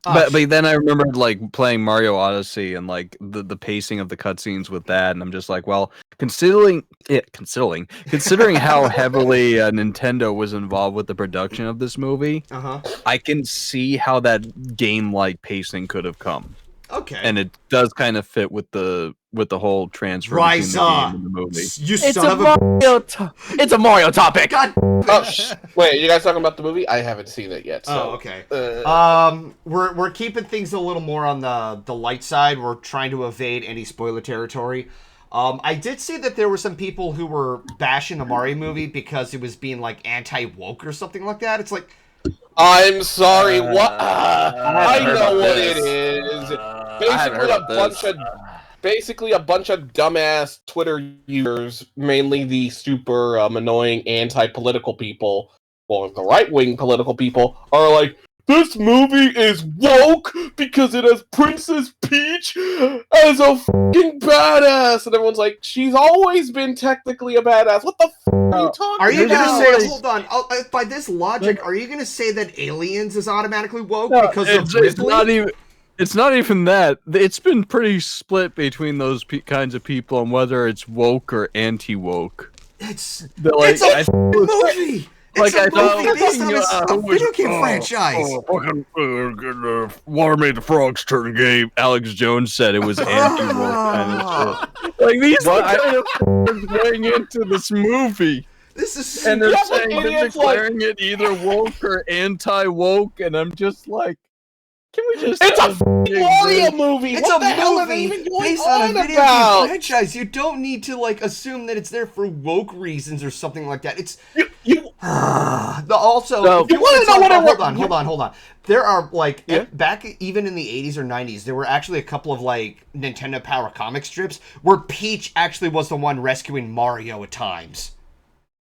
But then I remembered like playing Mario Odyssey and like the pacing of the cutscenes with that, and I'm just like, well, considering how heavily Nintendo was involved with the production of this movie, I can see how that game-like pacing could have come. Okay. And it does kind of fit with the whole transfer between the Raiza! game and the movie. You It's son a of a... Mario. It's a Mario topic. God. Wait, you guys talking about the movie? I haven't seen it yet. So, Oh, okay. We're keeping things a little more on the light side. We're trying to evade any spoiler territory. I did see that there were some people who were bashing the Mario movie because it was being like anti-woke or something like that. It's like, I'm sorry. What? I heard know about what this. it is. I hadn't heard about this. Basically a bunch of dumbass Twitter users, mainly the super annoying anti-political people, or the right-wing political people, are like, this movie is woke because it has Princess Peach as a fucking badass, and everyone's like, she's always been technically a badass. What the are you talking Are you about? gonna say, hold on, by this logic, are you gonna say that Aliens is automatically woke because of Ripley? It's not even that. It's been pretty split between those kinds of people on whether it's woke or anti-woke. It's a movie! It's a movie based on a video game franchise! Water made the frogs turn gay. Alex Jones said it was anti-woke kind of shit. Like, these kind of going into this movie. This is and they're saying they're declaring it either woke or anti-woke, and I'm just like, can we just? It's a Mario movie. It's what a the hell are movie they even going based on a video about? game franchise. You don't need to like assume that it's there for woke reasons or something like that. It's also. So, if you want to know what hold on. There are like back even in the 80s or 90s, there were actually a couple of like Nintendo Power comic strips where Peach actually was the one rescuing Mario at times.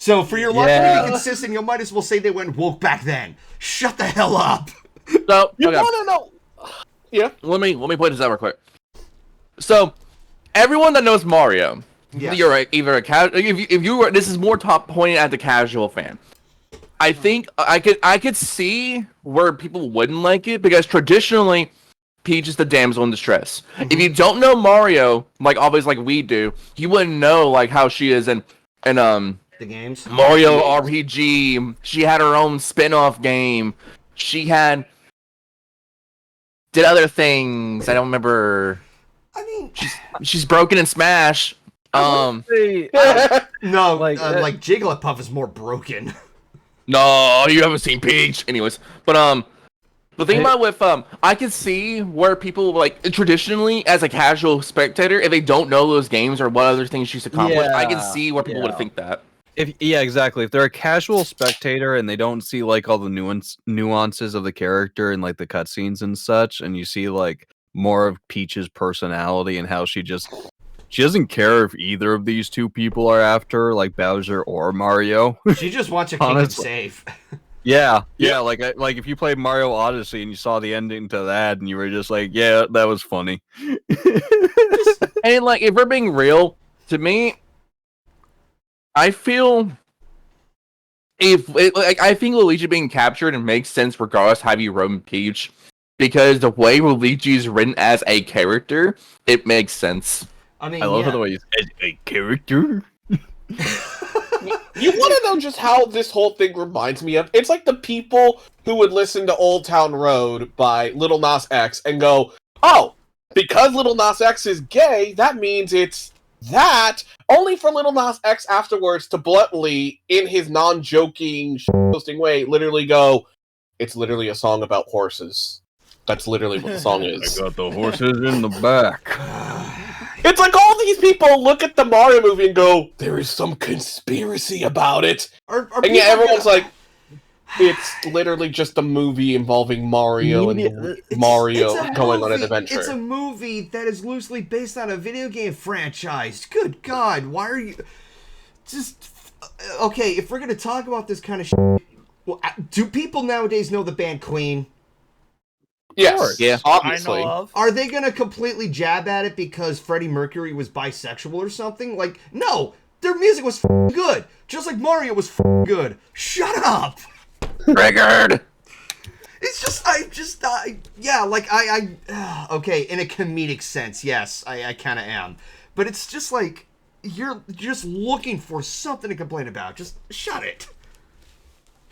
So for your logic to be consistent, you might as well say they went woke back then. Shut the hell up. So you want to know? Yeah. Let me point this out real quick. So everyone that knows Mario, you're right. Either a casual. If you were, this is more top pointed at the casual fan. I think I could see where people wouldn't like it because traditionally, Peach is the damsel in distress. If you don't know Mario, like always like we do, you wouldn't know like how she is in the games. Mario RPG. She had her own spin-off game. She did other things. I don't remember. I mean, she's broken in Smash. No, like Jigglypuff is more broken. No, you haven't seen Peach. Anyways, but the thing about with I can see where people like traditionally as a casual spectator, if they don't know those games or what other things she's accomplished, I can see where people would think that. Exactly. If they're a casual spectator and they don't see like all the nuances of the character and like the cutscenes and such, and you see like more of Peach's personality and how she doesn't care if either of these two people are after, like Bowser or Mario. She just wants a kingdom safe. Yeah. Like if you played Mario Odyssey and you saw the ending to that, and you were just like, yeah, that was funny. And like, if we're being real, to me, I feel I think Luigi being captured and makes sense regardless how you wrote Peach, because the way Luigi is written as a character, it makes sense. I mean, I love the way he's a character. You want to know just how this whole thing reminds me of? It's like the people who would listen to Old Town Road by Lil Nas X and go, oh, because Lil Nas X is gay, that means it's that, only for Lil Nas X afterwards to bluntly, in his non-joking, posting way, literally go, it's literally a song about horses. That's literally what the song is. I got the horses in the back. It's like all these people look at the Mario movie and go, there is some conspiracy about it. And yet everyone's like, it's literally just a movie involving Mario and Mario going on an adventure. It's a movie that is loosely based on a video game franchise. Good God, why are you... Just... Okay, if we're going to talk about this kind of shit... Well, do people nowadays know the band Queen? Yes, yeah, obviously. I know of. Are they going to completely jab at it because Freddie Mercury was bisexual or something? Like, no, their music was good. Just like Mario was good. Shut up! Triggered! It's just, okay, in a comedic sense, yes, I kind of am. But it's just like, you're just looking for something to complain about. Just shut it.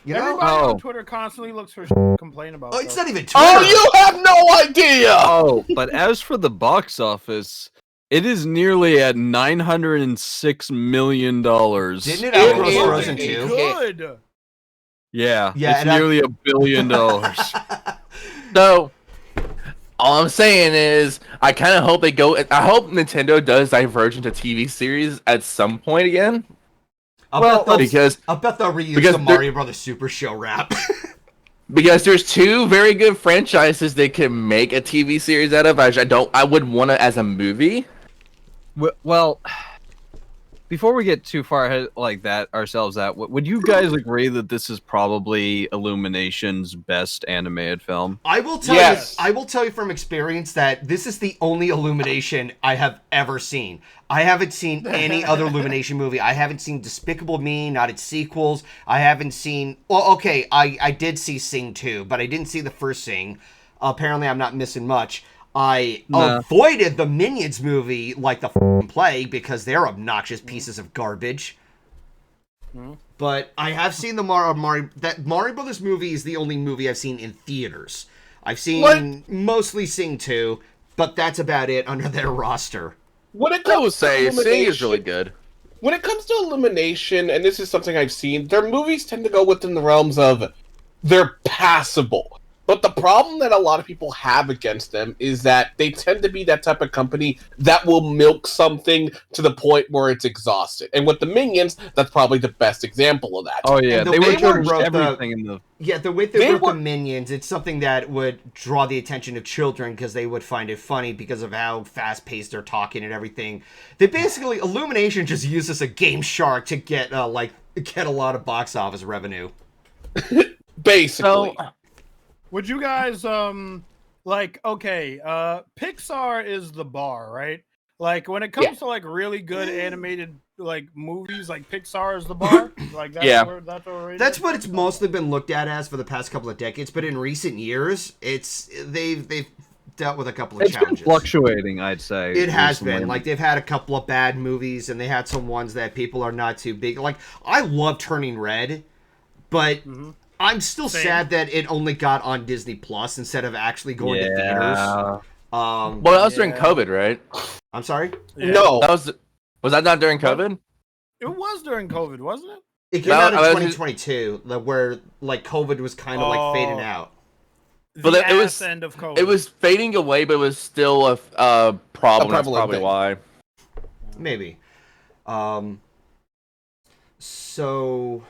You know? Everybody on Twitter constantly looks for to complain about. Oh, it's stuff. not even Twitter. Oh, you have no idea! Oh, but as for the box office, it is nearly at $906 million. Didn't it outgross is Frozen 2? Good. Yeah, Yeah, it's nearly $1 billion. So, all I'm saying is, I kind of hope I hope Nintendo does diverge into TV series at some point again. I'll bet they'll reuse the Mario Brothers Super Show rap. Because there's two very good franchises they can make a TV series out of. I would want it as a movie. Well, before we get too far ahead like that ourselves out, would you guys agree that this is probably Illumination's best animated film? I will tell Yes. you. I will tell you from experience that this is the only Illumination I have ever seen. I haven't seen any other Illumination movie. I haven't seen Despicable Me, not its sequels. I haven't seen. Well, okay, I did see Sing 2, but I didn't see the first Sing. Apparently, I'm not missing much. I avoided the Minions movie like the plague because they're obnoxious pieces of garbage. But I have seen the Mario Brothers movie is the only movie I've seen in theaters. I've seen mostly Sing 2, but that's about it under their roster. When it I comes would to say Sing is Illumination- really good. When it comes to Illumination, and this is something I've seen, their movies tend to go within the realms of they're passable. But the problem that a lot of people have against them is that they tend to be that type of company that will milk something to the point where it's exhausted. And with the Minions, that's probably the best example of that. Oh yeah, And the they way were they changed wrote everything in the. Yeah, the way they wrote were- the Minions, it's something that would draw the attention of children because they would find it funny because of how fast-paced they're talking and everything. They basically, Illumination just uses a Game Shark to get a lot of box office revenue. Basically. Would you guys Pixar is the bar, right? Like when it comes to like really good animated like movies, like Pixar is the bar. Like that's Yeah. that's what we're That's what it's mostly been looked at as for the past couple of decades, but in recent years, they've dealt with a couple of It's been challenges. fluctuating, I'd say. It has recently. been. Like, they've had a couple of bad movies, and they had some ones that people are not too big. Like, I love Turning Red, but I'm still Same. sad that it only got on Disney Plus instead of actually going to theaters. Well, that was during COVID, right? I'm sorry? No. That was that not during COVID? It was during COVID, wasn't it? It came No, out in I was- 2022, where, like, COVID was kind of, like, fading out. The But it was- end of COVID. It was fading away, but it was still a problem. That's prevalent probably thing. why. Maybe. So...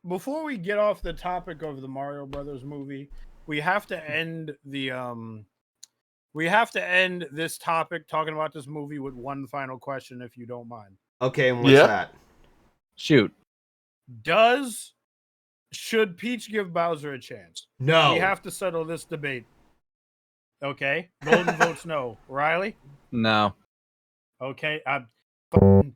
Before we get off the topic of the Mario Brothers movie, we have to end this topic talking about this movie with one final question, if you don't mind. Okay, and what's Yeah. that? Shoot. Should Peach give Bowser a chance? No. We have to settle this debate. Okay, Golden votes no. Riley? No. Okay, I'm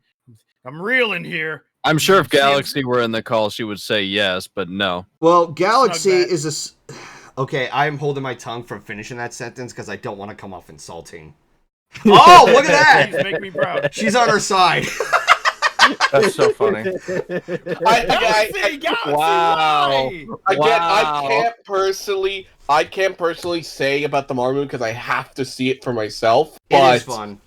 reeling here. I'm sure if See, Galaxy were in the call, she would say yes, but no. Well, Galaxy Snug that. is Okay, I'm holding my tongue from finishing that sentence because I don't want to come off insulting. Oh, look at Please that! make me proud. She's on her side. That's so funny. Galaxy, Wow. why? Again, Wow. I can't personally say about the Mario movie because I have to see it for myself. It But is fun.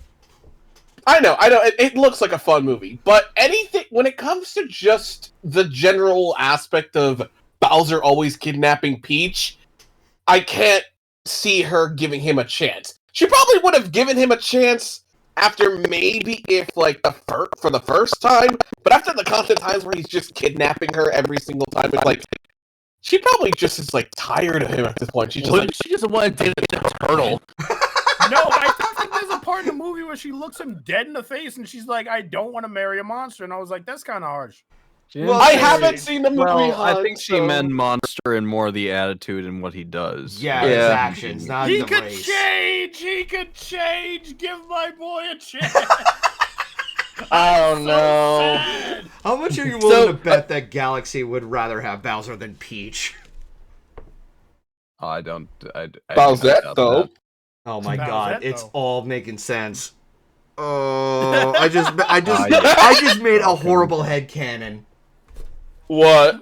I know, it looks like a fun movie. But anything when it comes to just the general aspect of Bowser always kidnapping Peach, I can't see her giving him a chance. She probably would have given him a chance after maybe if like for the first time, but after the constant times where he's just kidnapping her every single time, it's like she probably just is like tired of him at this point. She's just like, She doesn't want to date a turtle. No, I think there's a part in the movie where she looks him dead in the face and she's like, "I don't want to marry a monster," and I was like, "That's kind of harsh." Well, I okay. haven't seen the movie. Well, I Hunt, think she so- meant monster and more the attitude and what he does. Yeah, Yeah. his actions, not He the could race. change. He could change. Give my boy a chance. I don't know. Sad. How much are you willing So- to bet that Galaxy would rather have Bowser than Peach? Oh, I don't. I Bowsette, doubt though. that. Oh my How's god, that, it's though? all making sense. Oh, I just yeah. I just made a horrible headcanon. What?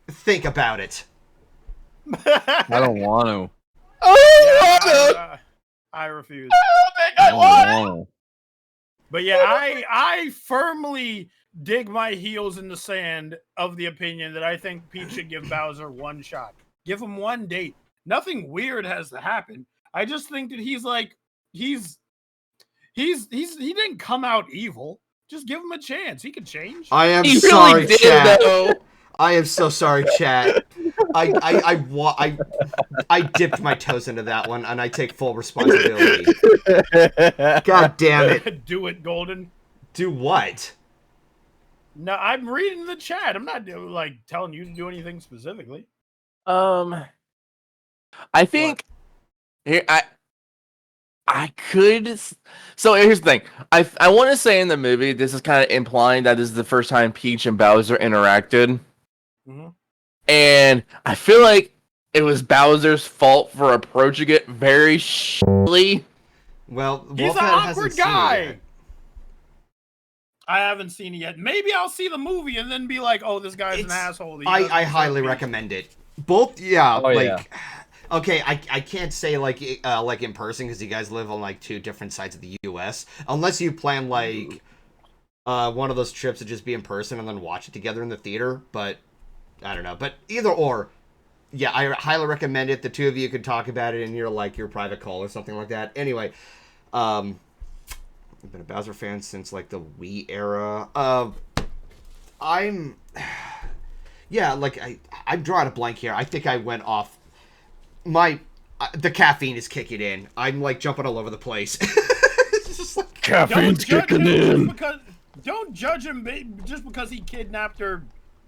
Think about it. I don't want to. Oh, I refuse. I don't want But yeah, I firmly dig my heels in the sand of the opinion that I think Pete should give Bowser one shot. Give him one date. Nothing weird has to happen. I just think that he didn't come out evil. Just give him a chance. He could change. I am He sorry, really did, chat. though. I am so sorry, chat. I dipped my toes into that one, and I take full responsibility. God damn it. Do it, Golden. Do what? No, I'm reading the chat. I'm not like telling you to do anything specifically. I think here I could. So here's the thing. I want to say in the movie this is kind of implying that this is the first time Peach and Bowser interacted, and I feel like it was Bowser's fault for approaching it very shitty. Well, he's Wolfhead an hasn't awkward seen it guy. yet. I haven't seen it yet. Maybe I'll see the movie and then be like, "Oh, this guy's an asshole." I highly recommend it. Both, yeah, Oh, like. yeah. Okay, I can't say like in person because you guys live on like 2 different sides of the U.S. Unless you plan like one of those trips to just be in person and then watch it together in the theater. But I don't know. But either or, yeah, I highly recommend it. The 2 of you could talk about it in your private call or something like that. Anyway, I've been a Bowser fan since like the Wii era. Yeah, like I'm drawing a blank here. I think I went off. The caffeine is kicking in. I'm like jumping all over the place. It's just like, Caffeine's kicking in. Don't judge him just because he kidnapped her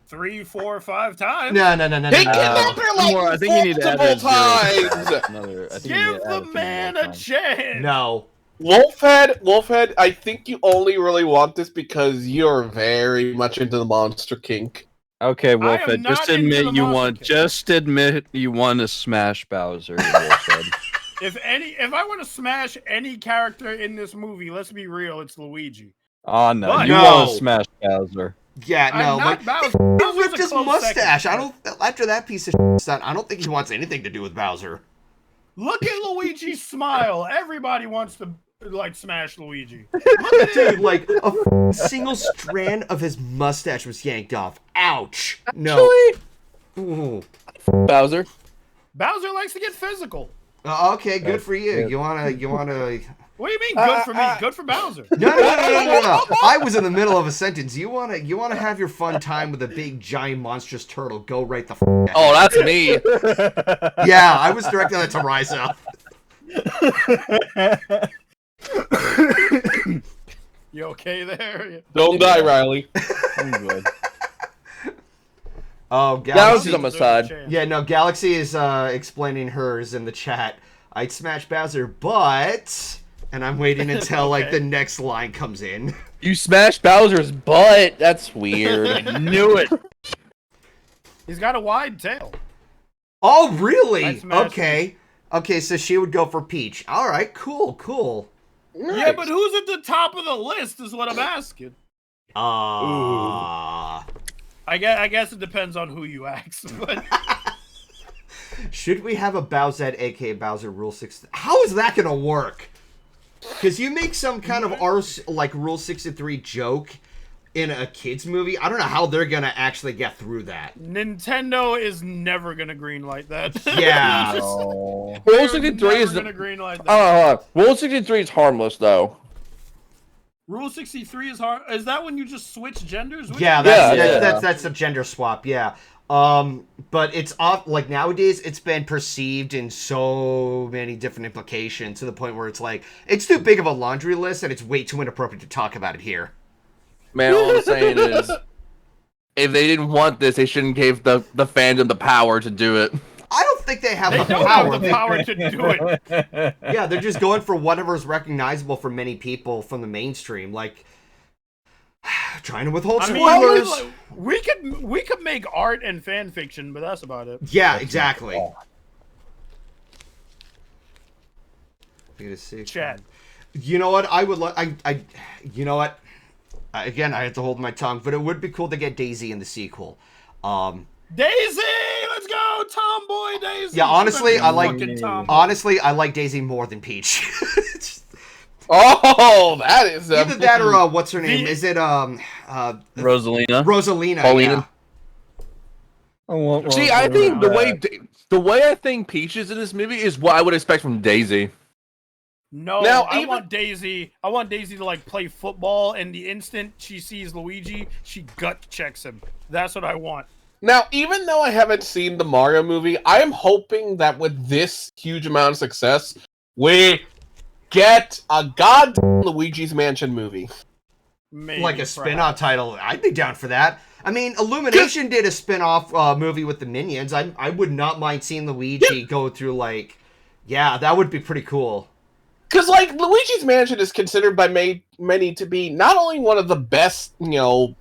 3, 4, 5 times. No. He kidnapped her like I think you need to add multiple a times. Give the man a chance. No. Wolfhead, I think you only really want this because you're very much into the monster kink. Okay, Wolfhead, not just into admit the you monster want. kid. Just admit you want to smash Bowser. Wolfhead. If I want to smash any character in this movie, let's be real, it's Luigi. Oh no, But- you want to smash Bowser. Yeah, no. I'm not Like, Bowser. he Bowser's ripped a his close mustache. second. I don't. After that piece of shit stuff, I don't think he wants anything to do with Bowser. Look at Luigi's smile. Everybody wants to like smash Luigi. Dude, like a single strand of his mustache was yanked off. Ouch. No. Ooh. Bowser. Bowser likes to get physical. Okay, good for you. You wanna. What do you mean good for me? Good for Bowser. No. I was in the middle of a sentence. You wanna have your fun time with a big, giant, monstrous turtle? Go right the f*** Oh, that's me. Yeah, I was directing that to Raiza. You okay there? Don't die, Ryley. I'm good. Oh, Galaxy's Galaxy. on my side. Yeah, no, Galaxy is explaining hers in the chat. I'd smash Bowser, but... And I'm waiting until, like, the next line comes in. You smashed Bowser's butt. That's weird. I knew it. He's got a wide tail. Oh, really? I'd smash Okay. Okay, so she would go for Peach. All right, cool. Yeah, but who's at the top of the list is what I'm asking. I guess it depends on who you ask. But Should we have a Bowsette, aka Bowser Rule 6? How is that gonna work? Because you make some kind of Rule 63 joke in a kids movie. I don't know how they're gonna actually get through that. Nintendo is never gonna greenlight that. Yeah. Rule They're 63 never is gonna greenlight that. hold on. Rule 63 is harmless though. Rule 63 is hard. Is that when you just switch genders? Which Yeah, one? that's a gender swap. Yeah. But it's off. Like nowadays, it's been perceived in so many different implications to the point where it's like it's too big of a laundry list, and it's way too inappropriate to talk about it here. Man, all I'm saying is, if they didn't want this, they shouldn't give the fandom the power to do it. I don't think they have They the don't power. have the power to do it. Yeah, they're just going for whatever's recognizable for many people from the mainstream, like trying to withhold I mean, spoilers. we could make art and fan fiction, but that's about it. Yeah, exactly. Chat. You know what? I would like. You know what? Again, I have to hold my tongue, but it would be cool to get Daisy in the sequel. Daisy, let's go, Tomboy Daisy. Yeah, honestly, I like. Fucking tomboy. Honestly, I like Daisy more than Peach. Oh, that is Either that or what's her name? Is it Rosalina. Rosalina? Paulina. Yeah. See, I think the way I think Peach is in this movie is what I would expect from Daisy. No, Now, I want Daisy to like play football, and the instant she sees Luigi, she gut checks him. That's what I want. Now, even though I haven't seen the Mario movie, I am hoping that with this huge amount of success, we get a goddamn Luigi's Mansion movie. Maybe, Like a perhaps. spin-off title. I'd be down for that. I mean, Illumination did a spin-off movie with the Minions. I would not mind seeing Luigi go through, like... Yeah, that would be pretty cool. Because, like, Luigi's Mansion is considered by many to be not only one of the best,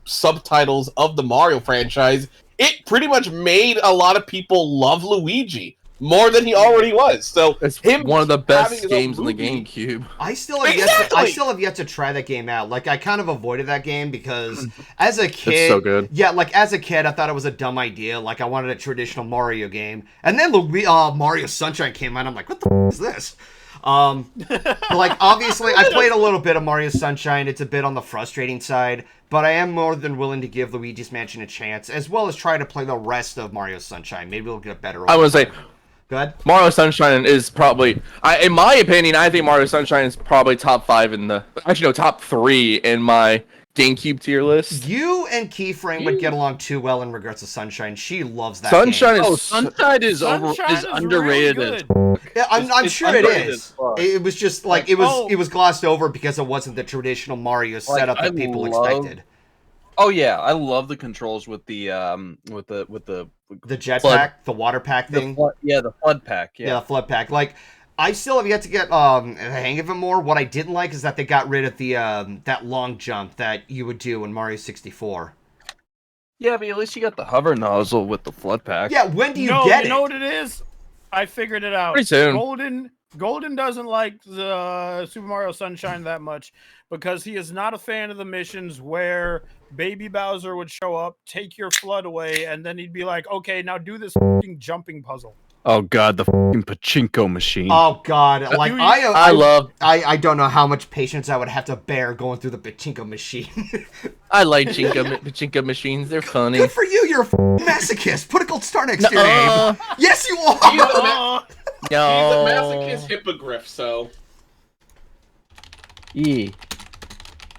subtitles of the Mario franchise, it pretty much made a lot of people love Luigi more than he already was. So It's him one of the having best his own games in the movie- GameCube. I still have yet to try that game out. Like, I kind of avoided that game because as a kid... It's so good. Yeah, like, as a kid, I thought it was a dumb idea. Like, I wanted a traditional Mario game. And then Mario Sunshine came out, I'm like, what the is this? Like, obviously, I played a little bit of Mario Sunshine. It's a bit on the frustrating side, but I am more than willing to give Luigi's Mansion a chance, as well as try to play the rest of Mario Sunshine. Maybe we'll get better. I would say Go ahead. Mario Sunshine is probably, in my opinion, I think Mario Sunshine is probably top 5 in the, actually no, top 3 in my GameCube tier list. You and Keyframe would get along too well in regards to Sunshine. She loves that Sunshine game. is Sunshine is Sunshine is underrated. really as good. Yeah, I'm it's sure it underrated is. as fuck. It was just like it was glossed over because it wasn't the traditional Mario setup that people expected. Oh yeah, I love the controls with the The jetpack, flood- the water pack thing. the flood pack. Yeah, the flood pack. Like, I still have yet to get the hang of it more. What I didn't like is that they got rid of the that long jump that you would do in Mario 64. Yeah, but at least you got the hover nozzle with the flood pack. Yeah, when do you No, get you it? know what it is? I figured it out. Pretty soon. Golden doesn't like the Super Mario Sunshine that much because he is not a fan of the missions where Baby Bowser would show up, take your flood away, and then he'd be like, "Okay, now do this fucking jumping puzzle." Oh god, the fucking pachinko machine. Oh god, like I don't know how much patience I would have to bear going through the pachinko machine. I like pachinko machines. They're funny. Good for you, you're a masochist. Put a gold star next to your name. Yes, you are. He's a No. masochist hippogriff, so...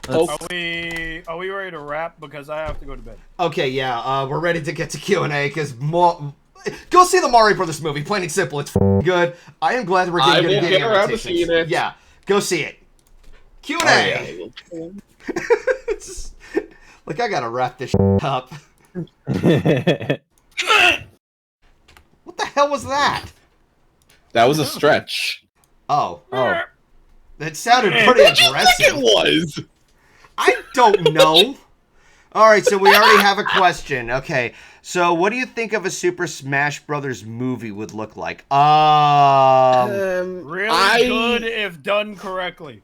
Are we ready to wrap? Because I have to go to bed. Okay, yeah, we're ready to get to Q&A because go see the Mario Brothers movie. Plain and simple, it's good. I am glad that we're I getting will get around to seeing it. Yeah, go see it. Q&A. Like, I gotta wrap this up. What the hell was that? That was a stretch. Oh. That sounded pretty aggressive. It was! I don't know. All right, so we already have a question. Okay, so what do you think of a Super Smash Brothers movie would look like? Really good if done correctly.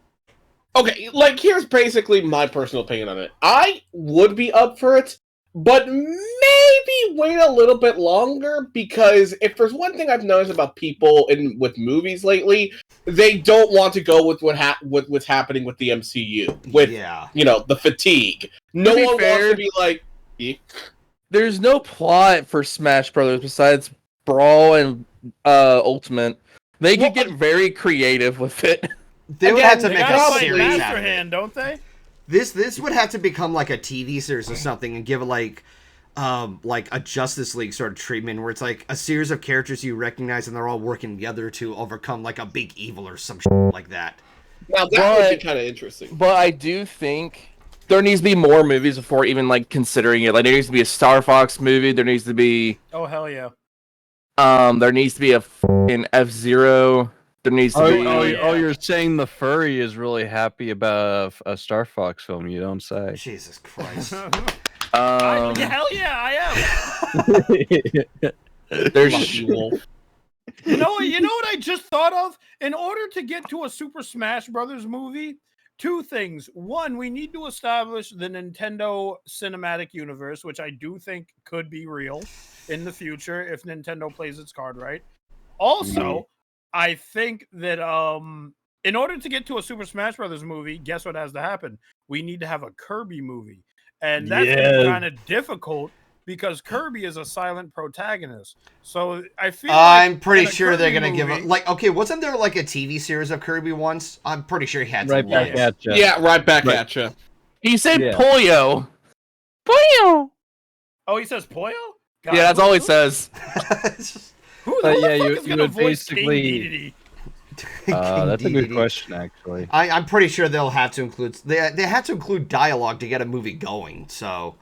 Okay, like, here's basically my personal opinion on it. I would be up for it, but maybe wait a little bit longer, because if there's one thing I've noticed about people with movies lately, they don't want to go with what's happening with the MCU, with, the fatigue. No one wants to be like... There's no plot for Smash Brothers besides Brawl and Ultimate. They could get very creative with it. They would have to make a Master series out of it. Hand, don't they? This would have to become like a TV series or something and give it like a Justice League sort of treatment where it's like a series of characters you recognize and they're all working together to overcome like a big evil or some shit like that. Now that would be kind of interesting. But I do think there needs to be more movies before even like considering it. Like there needs to be a Star Fox movie. There needs to be Oh hell yeah. There needs to be a fucking F-Zero. There needs to be. Oh, you're saying the furry is really happy about a Star Fox film? You don't say. Jesus Christ. Hell yeah, I am. There's You know what I just thought of? In order to get to a Super Smash Brothers movie, two things. One, we need to establish the Nintendo Cinematic Universe, which I do think could be real in the future if Nintendo plays its card right. Also, I think that in order to get to a Super Smash Brothers movie, guess what has to happen? We need to have a Kirby movie. And that's kind of difficult because Kirby is a silent protagonist. So I feel I'm pretty sure they're Kirby going to give movie- it... Like, okay, wasn't there like a TV series of Kirby once? I'm pretty sure he had Right some back lines. at you. Yeah, right back at you. He said Yeah. Polio. Polio. Oh, he says Pollo? God, Yeah, that's all he says. Who But the yeah, fuck you- is you gonna would voice King basically- Dedede? That's a good DDD. question, actually. I'm pretty sure they'll have to include they have to include dialogue to get a movie going. So,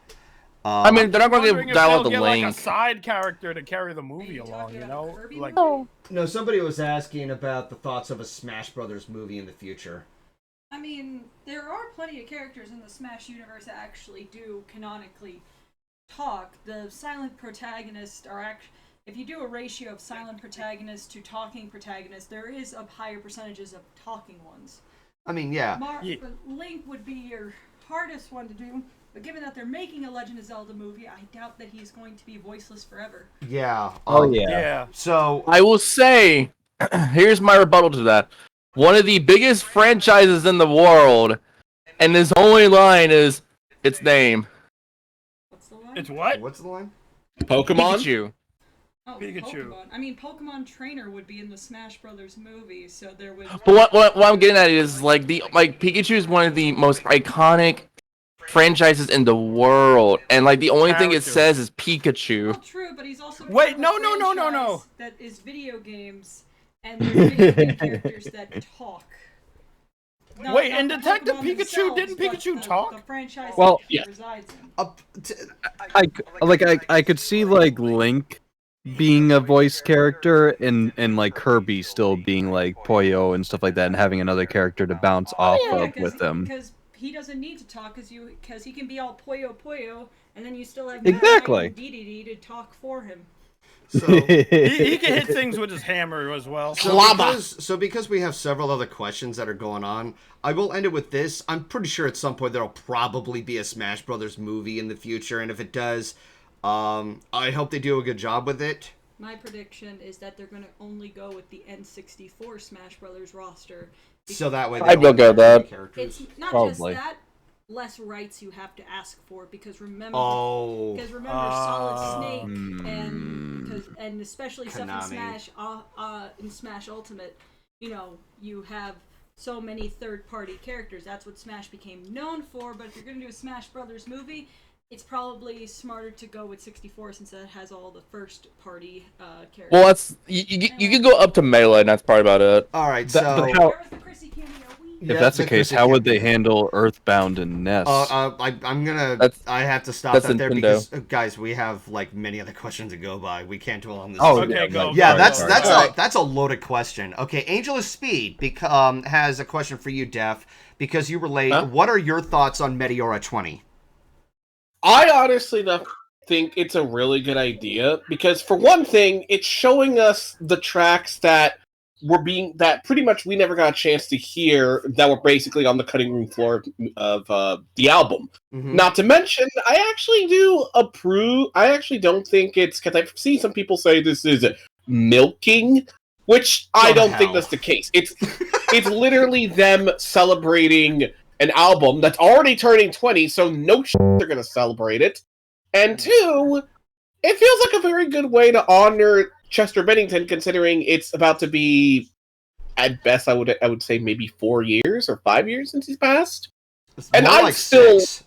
I mean, they're not going to Wondering give if dialogue they'll to get like a Link. side character to carry the movie Are you along, talking you about know? Kirby Like, movie? no, somebody was asking about the thoughts of a Smash Brothers movie in the future. I mean, there are plenty of characters in the Smash universe that actually do canonically talk. The silent protagonists are actually, if you do a ratio of silent protagonists to talking protagonists, there is a higher percentages of talking ones. I mean, yeah. Link would be your hardest one to do, but given that they're making a Legend of Zelda movie, I doubt that he's going to be voiceless forever. Yeah. Oh yeah. yeah. So I will say, here's my rebuttal to that. One of the biggest franchises in the world, and his only line is, its name. What's the line? It's what? what's the line? Pokemon? Pikachu. Oh, Pikachu. Pokemon. I mean, Pokemon Trainer would be in the Smash Brothers movie, so there would. But what I'm getting at is like Pikachu is one of the most iconic franchises in the world, and like the only thing it Character. says is Pikachu. Well, true, but he's also Wait, part of a no. franchise that is video games, and there's video game characters that talk. Wait, in the Detective Pokemon Pikachu, themselves, didn't but Pikachu the talk? franchise Well, that he yeah. resides in. I could see like Link being a voice character and like Kirby still being like Poyo and stuff like that, and having another character to bounce off of with him. Because he doesn't need to talk, because he can be all Poyo, and then you still have Exactly. DDD to talk for him. So, He can hit things with his hammer as well. because we have several other questions that are going on, I will end it with this. I'm pretty sure at some point there'll probably be a Smash Brothers movie in the future, and if it does, I hope they do a good job with it. My prediction is that they're going to only go with the N64 Smash Brothers roster. So that way, I'd go get that. characters. It's not Probably. just that, less rights you have to ask for, because remember, Oh, Solid Snake and especially stuff in Konami. Smash Ultimate, you know, you have so many third-party characters. That's what Smash became known for. But if you're gonna do a Smash Brothers movie, it's probably smarter to go with 64 since that has all the first-party characters. Well, that's you can go up to Melee, and that's probably about it. all right. But So, how- Where was the Chrissy cameo? If that's the case, how would they handle Earthbound and Ness? I'm gonna. That's- I have to stop that's that there Nintendo. because, guys, we have like many other questions to go by. We can't dwell on this. Oh, Okay, go. Yeah, go, that's go, that's go. a that's a loaded question. Okay, Angel of Speed has a question for you, Def, because you were late. Huh? What are your thoughts on Meteora 20? I honestly don't think it's a really good idea because, for one thing, it's showing us the tracks that pretty much we never got a chance to hear that were basically on the cutting room floor of the album. Mhm. Not to mention, I actually do approve. I actually don't think it's because I've seen some people say this is milking, which I Go to don't think hell. that's the case. It's literally them celebrating an album that's already turning 20, so no shit they're gonna celebrate it. And two, it feels like a very good way to honor Chester Bennington, considering it's about to be, at best, I would say maybe 4 years or 5 years since he's passed. It's And more I'm like still 6.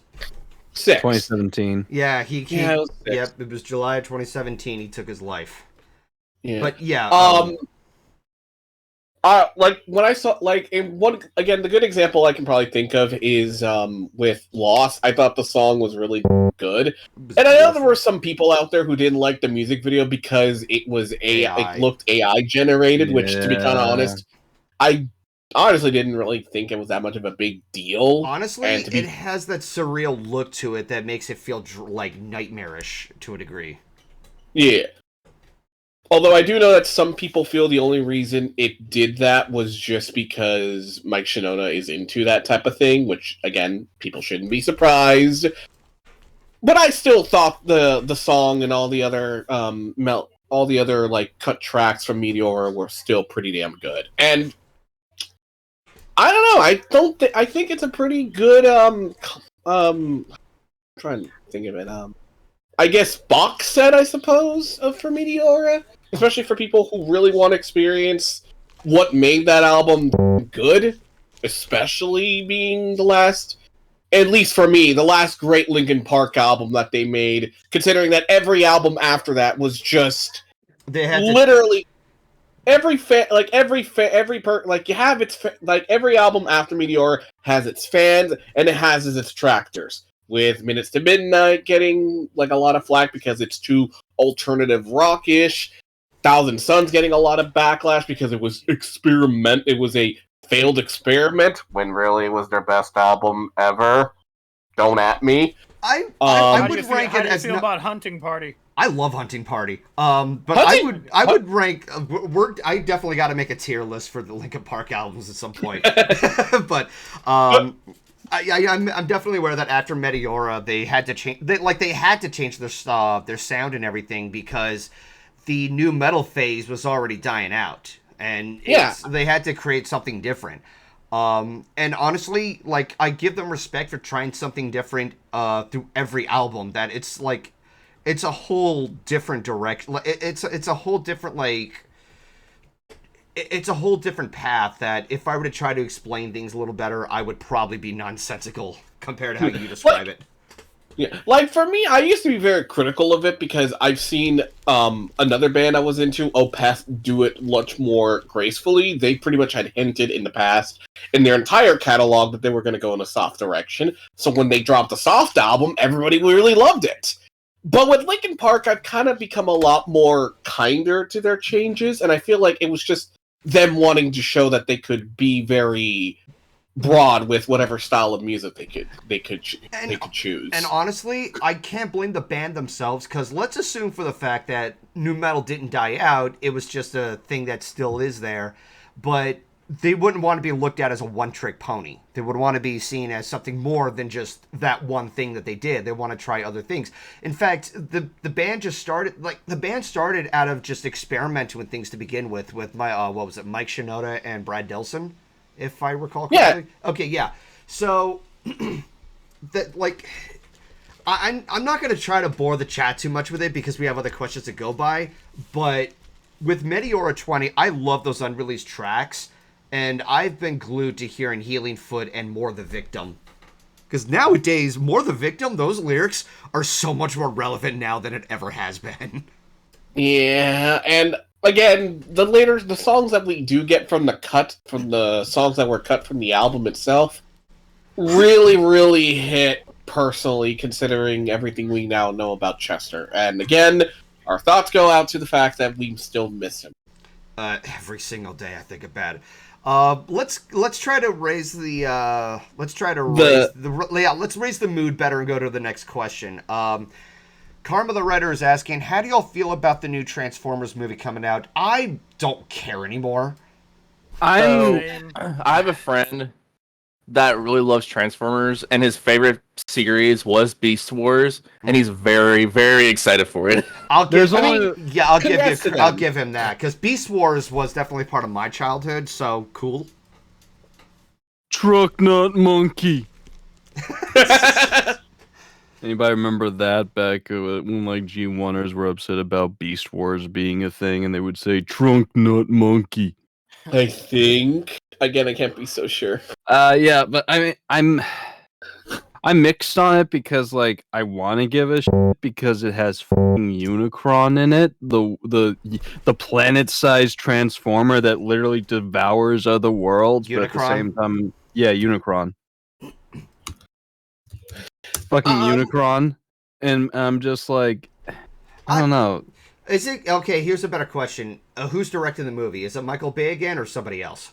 6. 2017. Yeah, he Yeah, it was 6. yep, it was July of 2017. He took his life. Yeah. But yeah, Like when I saw, like, in one again, the good example I can probably think of is with Lost. I thought the song was really good, it was and I know there beautiful. were some people out there who didn't like the music video because it was AI. it looked AI generated. Which, to be kind of Yeah. honest, I honestly didn't really think it was that much of a big deal. Honestly, and to be- it has that surreal look to it that makes it feel like nightmarish to a degree. Yeah. Although I do know that some people feel the only reason it did that was just because Mike Shinoda is into that type of thing, which, again, people shouldn't be surprised. But I still thought the song and all the other like cut tracks from Meteora were still pretty damn good. And I don't know, I think it's a pretty good I'm trying to think of it, I guess box set, I suppose, for Meteora. Especially for people who really want to experience what made that album good, especially being the last at least for me, the last great Linkin Park album that they made, considering that every album after that was just literally every album after Meteora has its fans and it has its detractors. With Minutes to Midnight getting like a lot of flack because it's too alternative rockish. Thousand Suns getting a lot of backlash because it was a failed experiment when really it was their best album ever. Don't at me. I would rank it as. How do you feel about Hunting Party? I love Hunting Party. But I would rank. I definitely got to make a tier list for the Linkin Park albums at some point. But I'm definitely aware that after Meteora, they had to change. They had to change their sound and everything because the new metal phase was already dying out, and they had to create something different. And honestly, like, I give them respect for trying something different through every album. That it's like, it's a whole different direction. It's a whole different it's a whole different path that if I were to try to explain things a little better, I would probably be nonsensical compared to how you describe it. Yeah, like for me, I used to be very critical of it because I've seen another band I was into, Opeth, do it much more gracefully. They pretty much had hinted in the past in their entire catalog that they were going to go in a soft direction. So when they dropped a soft album, everybody really loved it. But with Linkin Park, I've kind of become a lot more kinder to their changes, and I feel like it was just them wanting to show that they could be very broad with whatever style of music they could choose. And honestly, I can't blame the band themselves, because let's assume for the fact that nu metal didn't die out, it was just a thing that still is there, but they wouldn't want to be looked at as a one-trick pony. They would want to be seen as something more than just that one thing that they did. They want to try other things. In fact, the band just started, out of just experimenting with things to begin with my, Mike Shinoda and Brad Delson, if I recall correctly. Yeah. Okay, yeah. So, that, like, I'm not going to try to bore the chat too much with it because we have other questions to go by, but with Meteora 20, I love those unreleased tracks, and I've been glued to hearing Healing Foot and More the Victim. Because nowadays, More the Victim, those lyrics are so much more relevant now than it ever has been. Yeah, and again, the songs that we do get from the songs that were cut from the album itself really, really hit personally, considering everything we now know about Chester. And again, our thoughts go out to the fact that we still miss him. Every single day I think about it. Let's try to raise the let's raise the mood better and go to the next question. Karma the Writer is asking, how do y'all feel about the new Transformers movie coming out? I don't care anymore. I have a friend that really loves Transformers, and his favorite series was Beast Wars, and he's very, very excited for it. I'll give him that, because Beast Wars was definitely part of my childhood, so cool. Truck Nut Monkey. Anybody remember that back when like G1ers were upset about Beast Wars being a thing, and they would say Trunk Nut Monkey? I think. Again, I can't be so sure. Yeah, but I mean, I'm mixed on it because like I want to give a shit because it has fucking Unicron in it, the planet-sized transformer that literally devours other worlds, Unicron? but at the same time, yeah, Unicron. Fucking Unicron, and I'm just like, I don't know. Is it okay? Here's a better question: who's directing the movie? Is it Michael Bay again or somebody else?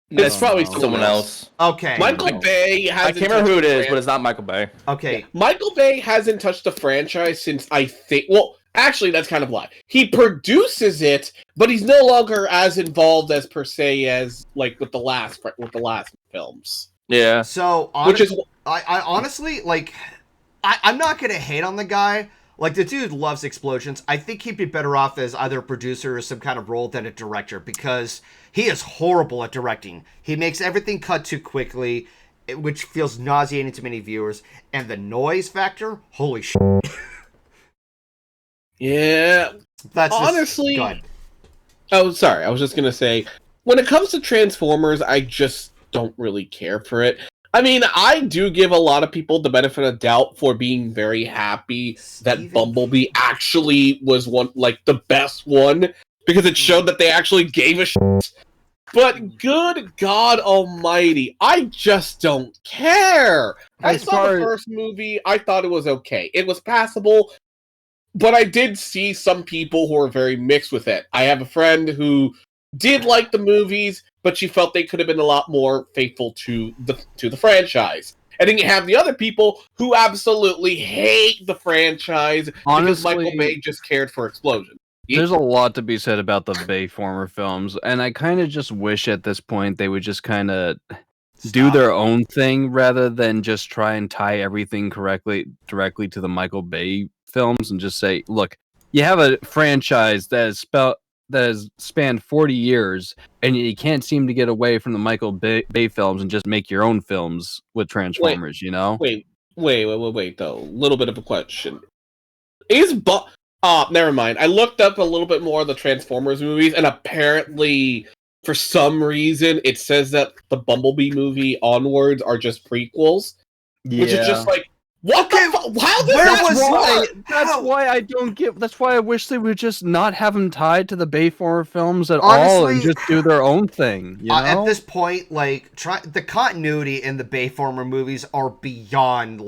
It's probably someone else. Okay. Michael Bay hasn't. I can't remember who it is, but it's not Michael Bay. Okay. Yeah. Michael Bay hasn't touched the franchise since I think. Well, actually, that's kind of a lie. He produces it, but he's no longer as involved as per se as like with the last films. Yeah. So, I honestly like. I'm not gonna hate on the guy. Like, the dude loves explosions. I think he'd be better off as either a producer or some kind of role than a director, because he is horrible at directing. He makes everything cut too quickly, which feels nauseating to many viewers. And the noise factor, holy shit. Yeah. That's honestly. Just, oh, sorry. I was just gonna say, when it comes to Transformers, I just don't really care for it. I mean, I do give a lot of people the benefit of doubt for being very happy that Bumblebee actually was the best one, because it showed that they actually gave a shit. But good God Almighty, I just don't care. I saw the first movie. I thought it was okay. It was passable, but I did see some people who were very mixed with it. I have a friend who did like the movies, but she felt they could have been a lot more faithful to the franchise. And then you have the other people who absolutely hate the franchise because Michael Bay just cared for explosions. There's a lot to be said about the Bayformer films, and I kind of just wish at this point they would just kind of do their own thing rather than just try and tie everything directly to the Michael Bay films and just say, look, you have a franchise that has spanned 40 years, and you can't seem to get away from the Michael Bay films and just make your own films with Transformers, you know? Wait, though. A little bit of a question. Never mind. I looked up a little bit more of the Transformers movies, and apparently, for some reason, it says that the Bumblebee movie onwards are just prequels. Yeah. Which is just like, what the fuck? How does that work? That's why I wish they would just not have them tied to the Bayformer films at all and just do their own thing. You know? At this point, the continuity in the Bayformer movies are beyond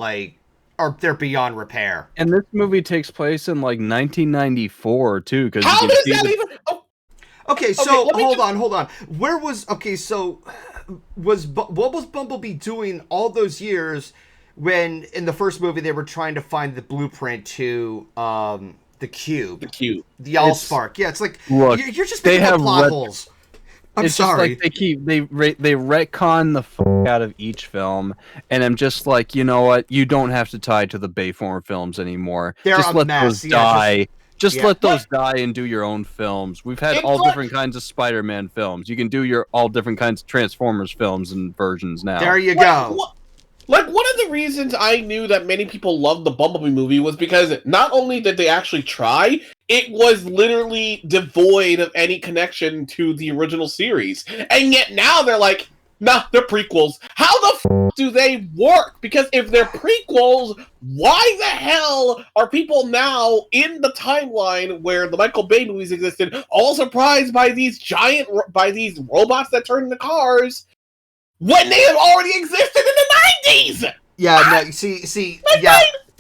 they're beyond repair. And this movie takes place in 1994 too. How does that even? Oh. Okay, so hold on. Where was what was Bumblebee doing all those years when in the first movie they were trying to find the blueprint to the cube? The cube. The Allspark. Yeah, it's like look, you're just making up plot holes. I'm sorry. Just they retcon the fuck out of each film, and I'm just like, you know what? You don't have to tie to the Bayformer films anymore. Just let those die. Just let those die and do your own films. We've had all different kinds of Spider-Man films. You can do all different kinds of Transformers films and versions now. There you go. One of the reasons I knew that many people loved the Bumblebee movie was because not only did they actually try, it was literally devoid of any connection to the original series. And yet now they're like, nah, they're prequels. How the f*** do they work? Because if they're prequels, why the hell are people now in the timeline where the Michael Bay movies existed all surprised by these robots that turn into cars when they have already existed in the 90s? Yeah, no, see,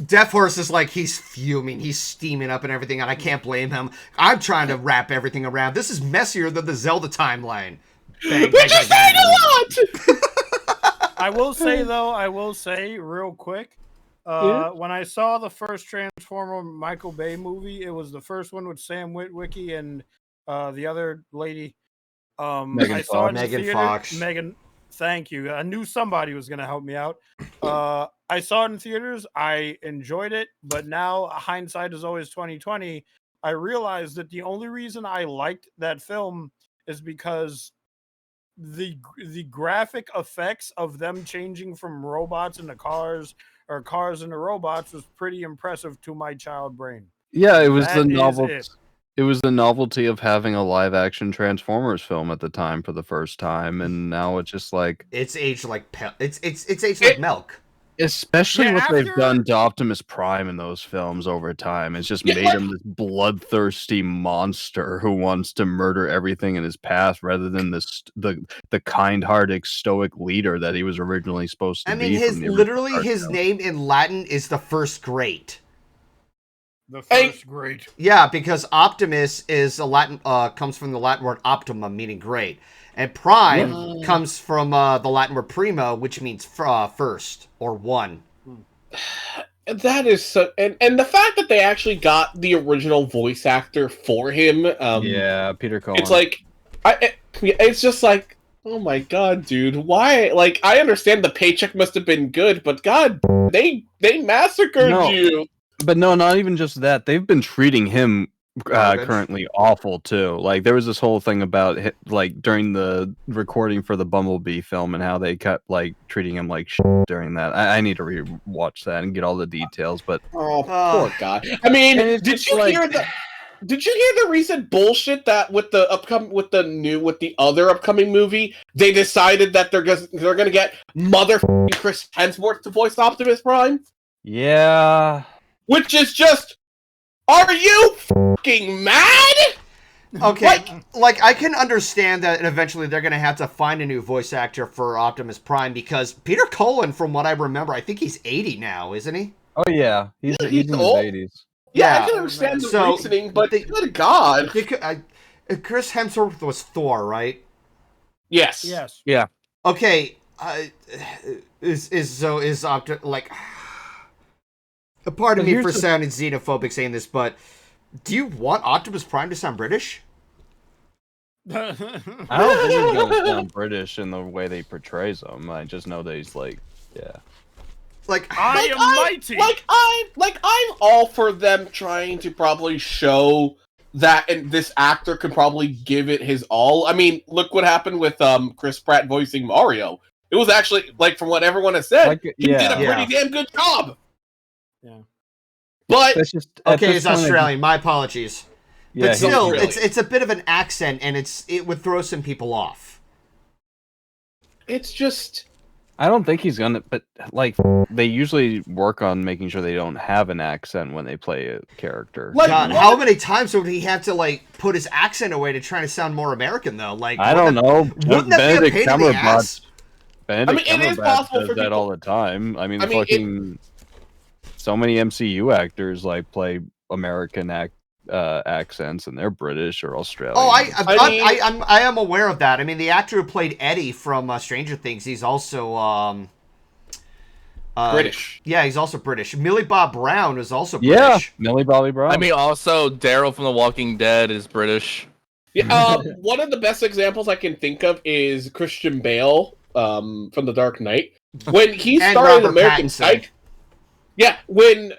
Deafhorse is he's fuming, he's steaming up and everything, and I can't blame him. I'm trying to wrap everything around. This is messier than the Zelda timeline. Bang, Which is saying a lot! I will say real quick, when I saw the first Transformer Michael Bay movie, it was the first one with Sam Witwicky and the other lady. Megan Fox. Megan, thank you. I knew somebody was going to help me out. I saw it in theaters. I enjoyed it, but now hindsight is always 20/20. I realized that the only reason I liked that film is because the graphic effects of them changing from robots into cars or cars into robots was pretty impressive to my child brain. Yeah, it was the novelty. It was the novelty of having a live-action Transformers film at the time for the first time, and now it's just like it's aged like it's aged like milk. Especially what they've done to Optimus Prime in those films over time. It's just made him this bloodthirsty monster who wants to murder everything in his path rather than the kind-hearted, stoic leader that he was originally supposed to be. I mean, his name in Latin is the First Great. The First Great. Yeah, because Optimus is comes from the Latin word optima, meaning great. And Prime comes from the Latin word primo, which means first or one. That is so, and the fact that they actually got the original voice actor for him. Peter Cullen. It's like, it's just like, oh my god, dude, why? Like, I understand the paycheck must have been good, but god, they massacred you. But no, not even just that. They've been treating him currently awful too. Like there was this whole thing about during the recording for the Bumblebee film and how they kept treating him like shit during that. I need to rewatch that and get all the details. But poor guy. I mean, did you hear Did you hear the recent bullshit that with the other upcoming movie, they decided that they're gonna get motherfucking Chris Hemsworth to voice Optimus Prime? Yeah. Which is just, are you fucking mad? Okay, like I can understand that eventually they're gonna have to find a new voice actor for Optimus Prime because Peter Cullen, from what I remember, I think he's 80 now, isn't he? Oh yeah, he's in his old. 80s. Yeah, Yeah. I can understand the So, reasoning, but they- good God. Chris Hemsworth was Thor, right? Yes. Yes. Yeah. Okay, is like. Pardon But me here's for the- sounding xenophobic saying this, but do you want Optimus Prime to sound British? I don't think he's gonna sound British in the way they portrays him. I just know that he's like, yeah. Like, I am mighty. I'm all for them trying to probably show that and this actor can probably give it his all. I mean, look what happened with Chris Pratt voicing Mario. It was actually, like, from what everyone has said, Like, he yeah. did a pretty damn good job. Yeah. But That's just at okay, this it's point, Australian. My apologies. Yeah, But still, really. it's a bit of an accent, and it would throw some people off. it's just, I don't think he's gonna. But like, they usually work on making sure they don't have an accent when they play a character. like, God, what- how many times would he have to like put his accent away to try to sound more American though? Like, I don't know. Wouldn't that be a pain in the ass? Benedict I mean, it is Cumberbatch possible does for that people- all the time. I mean, I mean, fucking so many MCU actors like play American accents, and they're British or Australian. Oh, mean- I am aware of that. I mean, the actor who played Eddie from Stranger Things, he's also British. Yeah, he's also British. Millie Bob Brown is also Yeah, British. Millie Bobby Brown. I mean, also Daryl from The Walking Dead is British. Yeah, one of the best examples I can think of is Christian Bale from The Dark Knight. When he And starred in Robert American Pattinson. Psycho. Yeah, when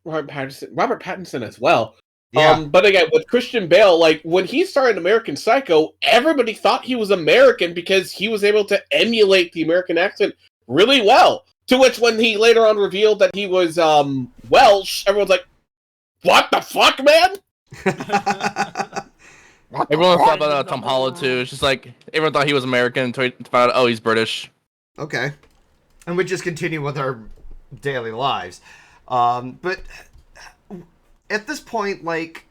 Robert Pattinson as well. Yeah. But again, with Christian Bale, like when he started American Psycho, everybody thought he was American because he was able to emulate the American accent really well. To which, when he later on revealed that he was Welsh, everyone's like, "What the fuck, man?" Everyone thought about Tom Holland too. It's just like everyone thought he was American until he found out, oh, he's British. Okay. And we just continue with our daily lives. But at this point, like,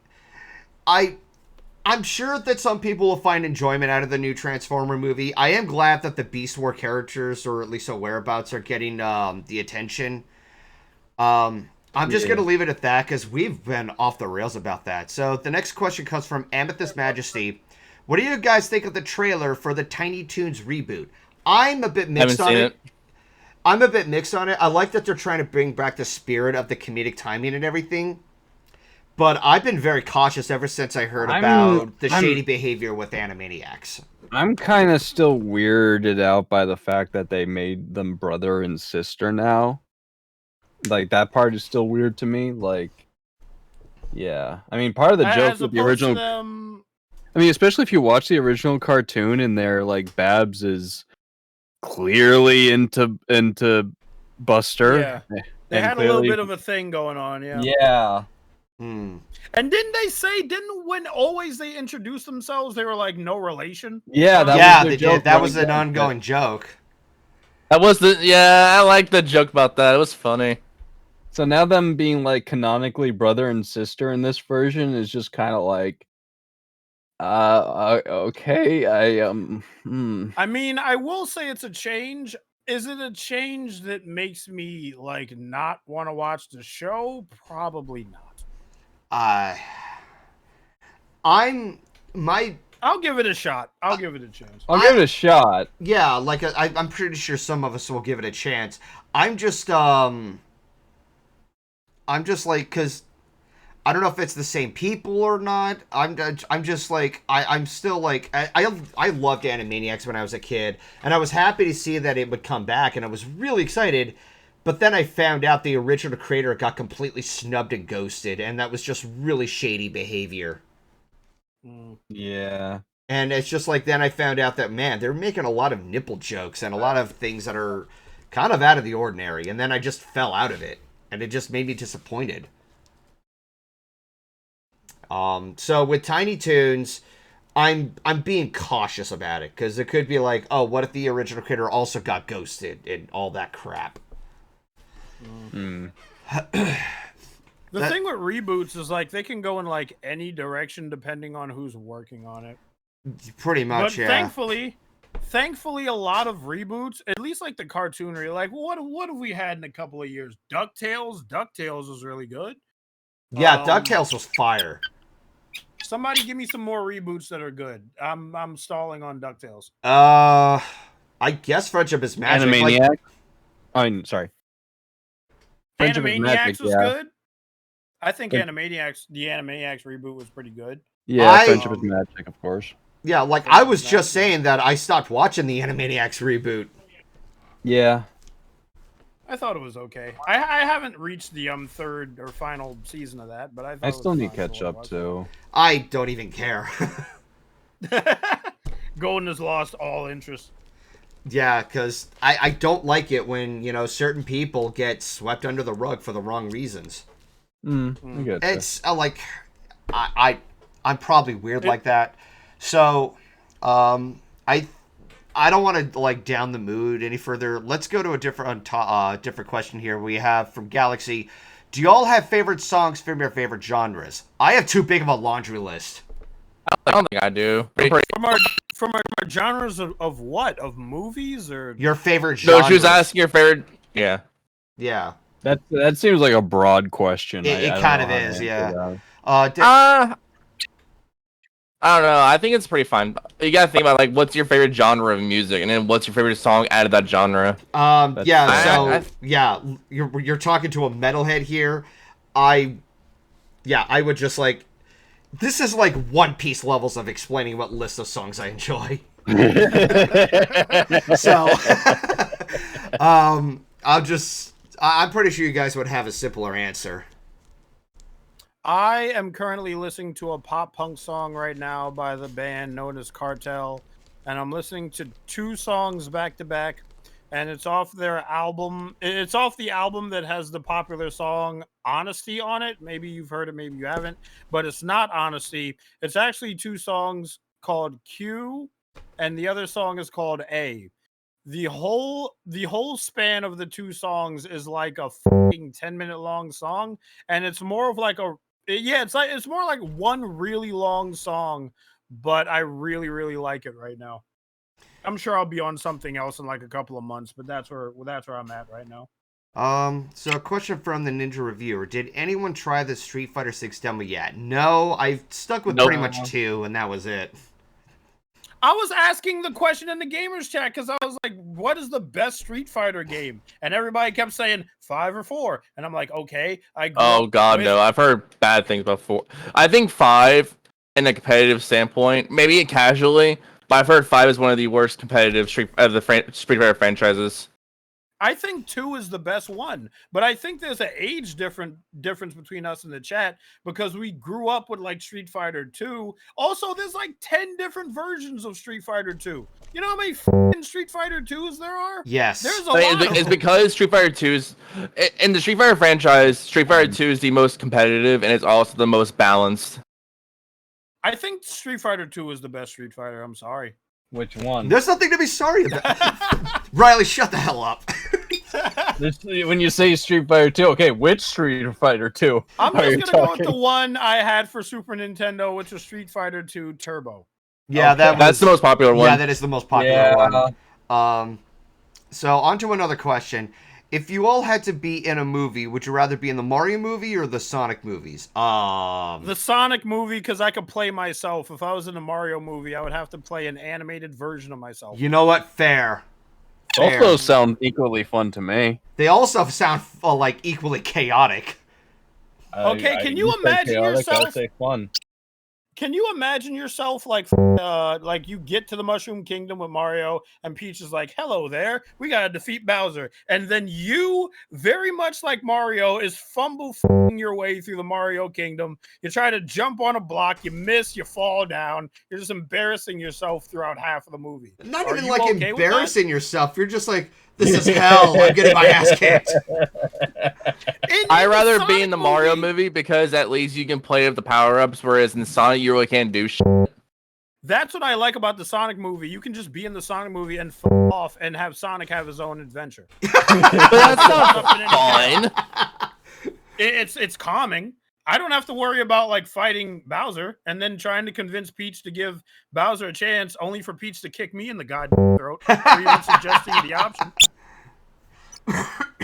I'm sure that some people will find enjoyment out of the new Transformer movie. I am glad that the Beast War characters, or at least their whereabouts, are getting the attention. I'm just going to leave it at that because we've been off the rails about that. So the next question comes from Amethyst Majesty. What do you guys think of the trailer for the Tiny Toons reboot? I'm a bit mixed on it. I'm a bit mixed on it. I like that they're trying to bring back the spirit of the comedic timing and everything. But I've been very cautious ever since I heard about the shady behavior with Animaniacs. I'm kind of still weirded out by the fact that they made them brother and sister now. Like, that part is still weird to me. Like, yeah. I mean, part of the joke As with the opposed to original... them- I mean, especially if you watch the original cartoon and they're like, Babs is clearly into Buster. Yeah. They and had a little clearly- bit of a thing going on, yeah. Yeah. Hmm. And didn't they say, when always they introduced themselves, they were like, no relation? Yeah, that Yeah, was their they joke did. That going was an back. ongoing joke. That was I like the joke about that. It was funny. So now them being like canonically brother and sister in this version is just kind of like, okay, I mean, I will say it's a change. Is it a change that makes me like not want to watch the show? Probably not. I'll give it a shot. I'll give it a chance. I'll give it a shot. Yeah, like I'm pretty sure some of us will give it a chance. I'm just like, because I don't know if it's the same people or not. I'm just like, I'm still like, I loved Animaniacs when I was a kid, and I was happy to see that it would come back, and I was really excited. But then I found out the original creator got completely snubbed and ghosted, and that was just really shady behavior. Yeah. And it's just like, then I found out that, man, they're making a lot of nipple jokes and a lot of things that are kind of out of the ordinary. And then I just fell out of it. And it just made me disappointed. So with Tiny Toons, I'm being cautious about it because it could be like, oh, what if the original creator also got ghosted and all that crap? The thing with reboots is like they can go in like any direction depending on who's working on it. Pretty much, But yeah. thankfully, a lot of reboots, at least like the cartoonry, like what have we had in a couple of years? DuckTales was really good. Yeah, DuckTales was fire. Somebody give me some more reboots that are good. I'm stalling on DuckTales. I guess Friendship is Magic. Animaniacs. I'm sorry. Friendship is Animaniacs Magic, was yeah. good. I think But- the Animaniacs reboot was pretty good. Yeah, Friendship is Magic, of course. Yeah, like I was just saying that I stopped watching the Animaniacs reboot. Yeah. I thought it was okay. I haven't reached the third or final season of that, but I still need to catch up too. I don't even care. Golden has lost all interest. Yeah, because I don't like it when, certain people get swept under the rug for the wrong reasons. I get It's like, I'm probably weird like that. So, I don't want to like down the mood any further. Let's go to a different question here. We have from Galaxy. Do y'all have favorite songs from your favorite genres? I have too big of a laundry list. I don't think I do. From our genres of what? Of movies or your favorite genre? No, she was asking your favorite. Yeah. Yeah. That seems like a broad question. It kind of is, yeah. I don't know. I think it's pretty fun. You gotta think about like what's your favorite genre of music, and then what's your favorite song out of that genre. You're talking to a metalhead here. I would just like. This is like One Piece levels of explaining what list of songs I enjoy. So, I'm pretty sure you guys would have a simpler answer. I am currently listening to a pop punk song right now by the band known as Cartel, and I'm listening to two songs back to back, and it's off their album. It's off the album that has the popular song Honesty on it. Maybe you've heard it, maybe you haven't, but it's not Honesty. It's actually two songs called Q, and the other song is called A. The whole span of the two songs is like a fucking 10-minute long song, and it's more of like it's more like one really long song, but I really, really like it right now. I'm sure I'll be on something else in like a couple of months, but that's where I'm at right now. So a question from the Ninja Reviewer. Did anyone try the Street Fighter 6 demo yet? No, I stuck with pretty much 2, and that was it. I was asking the question in the gamers chat because I was like, what is the best Street Fighter game? And everybody kept saying 5 or 4. And I'm like, okay. Oh, God, no. I've heard bad things about 4. I think 5, in a competitive standpoint, maybe casually, but I've heard 5 is one of the worst competitive Street Fighter franchises. I think 2 is the best one, but I think there's an age difference between us in the chat because we grew up with like Street Fighter 2. Also, there's like 10 different versions of Street Fighter 2. You know how many Street Fighter 2s there are? Yes. There's a lot. It's because Street Fighter 2's in the Street Fighter franchise, Street Fighter 2 is the most competitive and it's also the most balanced. I think Street Fighter 2 is the best Street Fighter. I'm sorry. Which one? There's nothing to be sorry about. Ryley, shut the hell up. When you say Street Fighter 2, okay, which Street Fighter 2? I'm just gonna go with the one I had for Super Nintendo, which was Street Fighter 2 Turbo. Yeah, that's the most popular one. Yeah, that is the most popular one. So on to another question. If you all had to be in a movie, would you rather be in the Mario movie or the Sonic movies? The Sonic movie, because I could play myself. If I was in a Mario movie, I would have to play an animated version of myself. You know what? Fair. Also sound equally fun to me. They also sound like equally chaotic. Okay, can you imagine yourself? I say fun. Can you imagine yourself like you get to the Mushroom Kingdom with Mario and Peach is like, hello there, we gotta defeat Bowser. And then you, very much like Mario, is fumble your way through the Mario Kingdom. You try to jump on a block, you miss, you fall down. You're just embarrassing yourself throughout half of the movie. Not Are even you like okay embarrassing yourself. You're just like, this is hell. I'm getting my ass kicked. I'd rather be in the Mario movie because at least you can play with the power-ups, whereas in Sonic you really can't do shit. That's what I like about the Sonic movie. You can just be in the Sonic movie and f off and have Sonic have his own adventure. But that's not fun. It's calming. I don't have to worry about like fighting Bowser and then trying to convince Peach to give Bowser a chance, only for Peach to kick me in the goddamn throat, or even suggesting the option.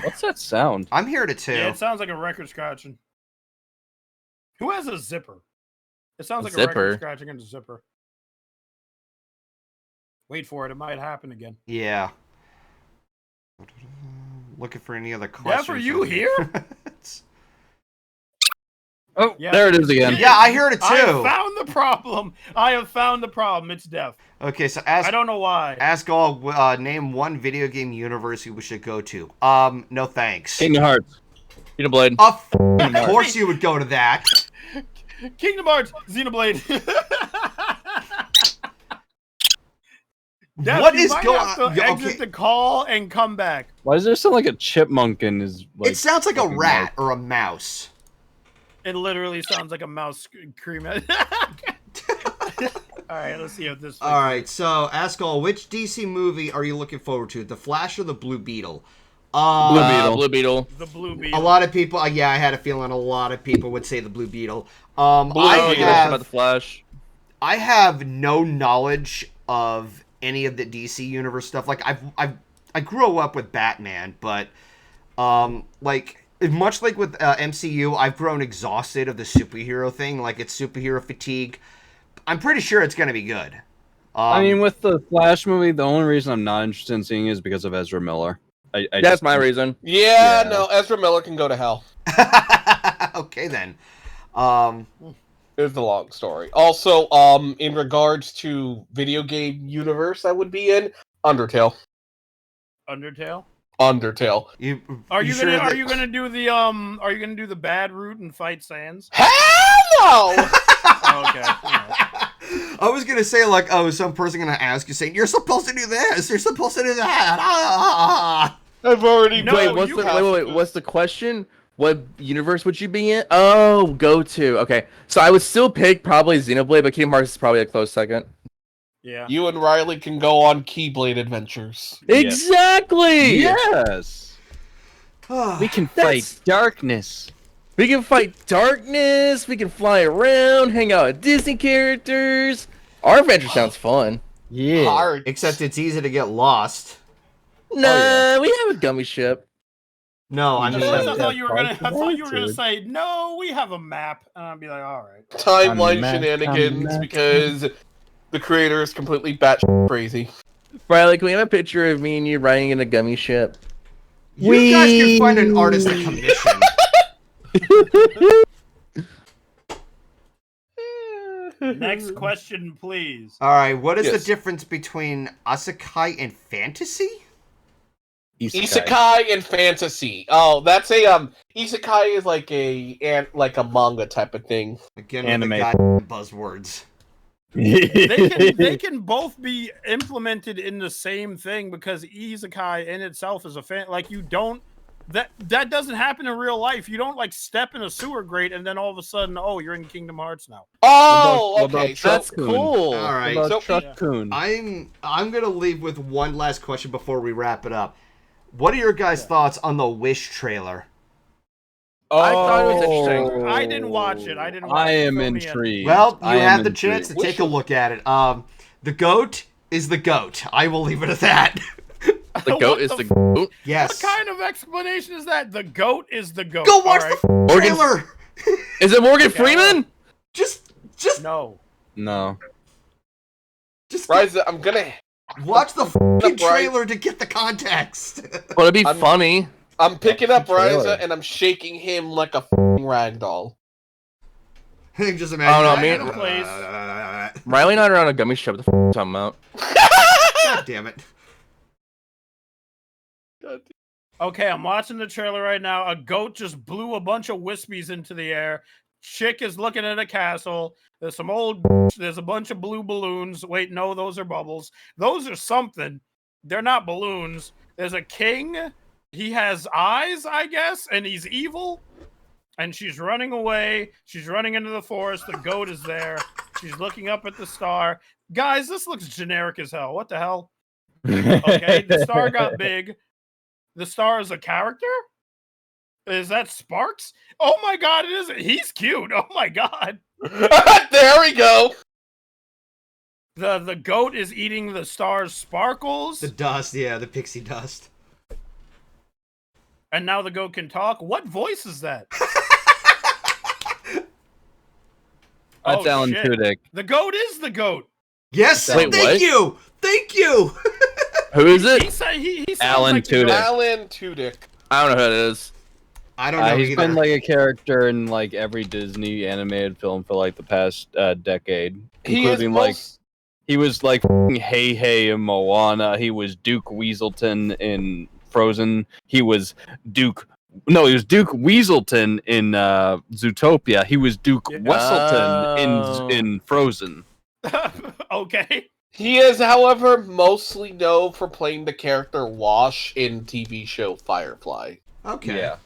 What's that sound? I'm here to too. Yeah, it sounds like a record scratching. Who has a zipper? It sounds like a zipper? record scratching and a zipper. Wait for it. It might happen again. Yeah. Looking for any other questions. Deaf, are you here? Oh, Yeah. there it is again. Yeah, I heard it too. I have found the problem. I have found the problem. It's Deaf. Okay, so I don't know why. ask all. Name one video game universe we should go to. No thanks. Kingdom Hearts. Xenoblade. Of course you would go to that. Kingdom Hearts, Xenoblade. Deaf, What you is might going have to on? Yeah, exit okay. the call and come back. Why does there sound like a chipmunk in his? Like, It sounds like a fucking rat or a mouse. It literally sounds like a mouse scream. All right, let's see if this. All right, so ask all. Which DC movie are you looking forward to? The Flash or the Blue Beetle? Blue Beetle. Blue Beetle. The Blue A Beetle. lot of people. Yeah, I had a feeling a lot of people would say the Blue Beetle. Oh, I you know about the Flash. have no knowledge of any of the DC universe stuff. Like I grew up with Batman, but like much like with MCU, I've grown exhausted of the superhero thing. Like it's superhero fatigue. I'm pretty sure it's gonna be good. I mean, with the Flash movie, the only reason I'm not interested in seeing it is because of Ezra Miller. That's my reason. Yeah, Yeah. no, Ezra Miller can go to hell. Okay then. Is the long story. Also, in regards to video game universe, I would be in Undertale. Undertale. Undertale. Are you sure gonna that- Are you gonna do the Are you gonna do the bad route and fight Sans? Hell no! Oh, okay. All right. I was gonna say like, oh, is some person gonna ask you saying you're supposed to do this, you're supposed to do that. Ah. I've already No, Wait, what's you the have wait? What's the question? What universe would you be in? Oh, go to. Okay, so I would still pick probably Xenoblade, but Kingdom Hearts is probably a close second. Yeah. You and Ryley can go on Keyblade adventures. Exactly. Yes. We can fight darkness. We can fight darkness. We can fly around, hang out with Disney characters. Our adventure sounds fun. Yeah. Hard. Except it's easy to get lost. Nah, we have a gummy ship. No, I At mean, first, I Yeah, thought you were gonna. I thought you were gonna Dude. say no. We have a map, and I'd be like, all right. Timeline I'm mad, shenanigans I'm mad. because the creator is completely batshit crazy. Riley, can we have a picture of me and you riding in a gummy ship? you guys can find an artist to commission. Next question, please. All right, what is the Yes. difference between isekai and fantasy? Isekai and fantasy. Oh, that's a isekai is like a manga type of thing. Again, Anime. with the goddamn buzzwords. They can both be implemented in the same thing because isekai in itself is a fan. Like you don't that doesn't happen in real life. You don't like step in a sewer grate and then all of a sudden, oh, you're in Kingdom Hearts now. Oh, What about okay. So That's cool. All right, What about So- Truck Coon? I'm gonna leave with one last question before we wrap it up. What are your guys' thoughts on the Wish trailer? I thought it was interesting. I didn't watch it. I didn't. Watch I it. am Fill me in. intrigued. Well, you I am have the intrigued. chance to take a look at it. The goat is the goat. I will leave it at that. The What goat is the goat. Yes. What kind of explanation is that? The goat is the goat. Go watch All right. the Morgan- trailer. Is it Morgan Okay, Freeman? Just No. No. Raiza, I'm gonna. watch the fucking Right. trailer to get the context. But it'd be I'm- funny. I'm picking up trailer. Raiza and I'm shaking him like a rag doll. Just I imagine. don't know, man. Riley and I are on a gummy ship. What the f talking about? God damn it. Okay, I'm watching the trailer right now. A goat just blew a bunch of wispies into the air. Chick is looking at a castle. There's some old. There's a bunch of blue balloons. Wait, no, those are bubbles. Those are something. They're not balloons. There's a king he has eyes, I guess, and he's evil. And she's running away. She's running into the forest. The goat is there. She's looking up at the star. Guys, this looks generic as hell. What the hell? Okay, the star got big. The star is a character? Is that Sparks? Oh my god, it is. He's cute. Oh my god. There we go. The goat is eating the star's sparkles. The dust, yeah, the pixie dust. And now the goat can talk. What voice is that? That's Alan shit. Tudyk. The goat is the goat. Yes, Wait, thank what? you! Thank you! Who is it? He sounds Alan like the goat. Tudyk. Alan Tudyk. I don't know who it is. I don't know He's either. been like a character in like every Disney animated film for like the past decade, He is including like most... he was like Hey Hey in Moana. He was Duke Weaselton in Frozen. He was Duke Weaselton in Zootopia. He was Duke Yeah. Weselton in Frozen. Okay. He is, however, mostly known for playing the character Wash in TV show Firefly. Okay. Yeah.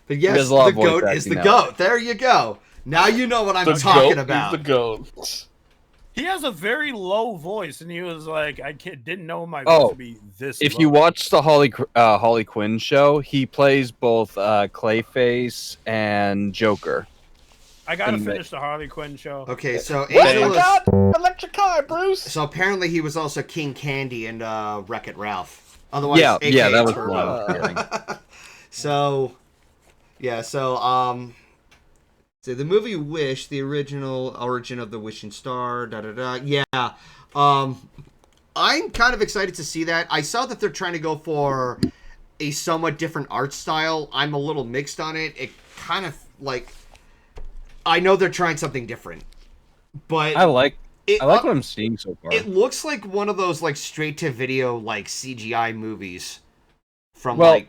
But He yes, does a lot the of voice goat is the acting now. goat. There you go. Now you know what I'm The talking goat about. is the goat. He has a very low voice, and he was like, didn't know my Oh, voice would be this If low. you watch the Harley Quinn show, he plays both Clayface and Joker. I gotta in the- finish the Harley Quinn show. Okay, so What Angel you is... got? Electric car, Bruce. So apparently he was also King Candy and Wreck-It Ralph. Otherwise, Yeah, AKA that was Turbo. what I was hearing. So, yeah, so the movie Wish, the original origin of the wishing star, yeah. I'm kind of excited to see that. I saw that they're trying to go for a somewhat different art style. I'm a little mixed on it. It kind of like, I know they're trying something different, but I like it, what I'm seeing so far. it looks like one of those like straight to video like CGI movies from Well, like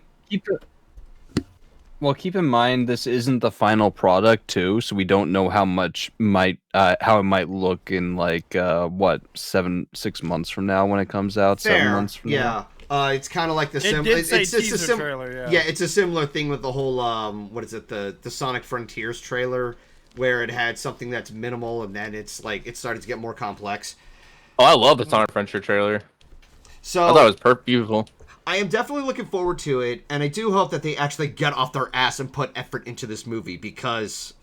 keep in mind this isn't the final product too, so we don't know how it might look in like 6 months from now when it comes out. fair. 7 months from now. It's kind of like the It similar. did say It's a teaser trailer, yeah. Yeah, it's a similar thing with the whole what is it, the Sonic Frontiers trailer, where it had something that's minimal and then it's like it started to get more complex. Oh, I love the Sonic Frontier trailer. So I thought it was beautiful. I am definitely looking forward to it, and I do hope that they actually get off their ass and put effort into this movie because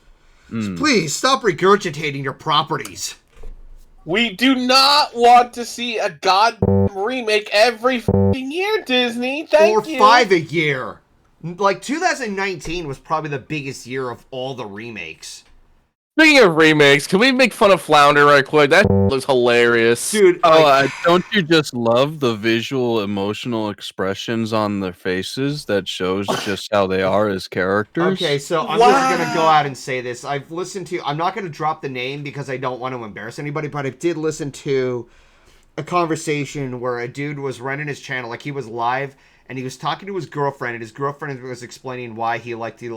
please stop regurgitating your properties. We do not want to see a goddamn remake every f***ing year, Disney. Thank you. 5 a year. Like 2019 was probably the biggest year of all the remakes. Speaking of remakes, can we make fun of Flounder right quick? That looks hilarious. Dude, Oh, like, don't you just love the visual emotional expressions on their faces that shows just how they are as characters? okay, so I'm just going to go out and say this. I've listened to, I'm not going to drop the name because I don't want to embarrass anybody, but I did listen to a conversation where a dude was running his channel, like he was live, and he was talking to his girlfriend, and his girlfriend was explaining why he liked to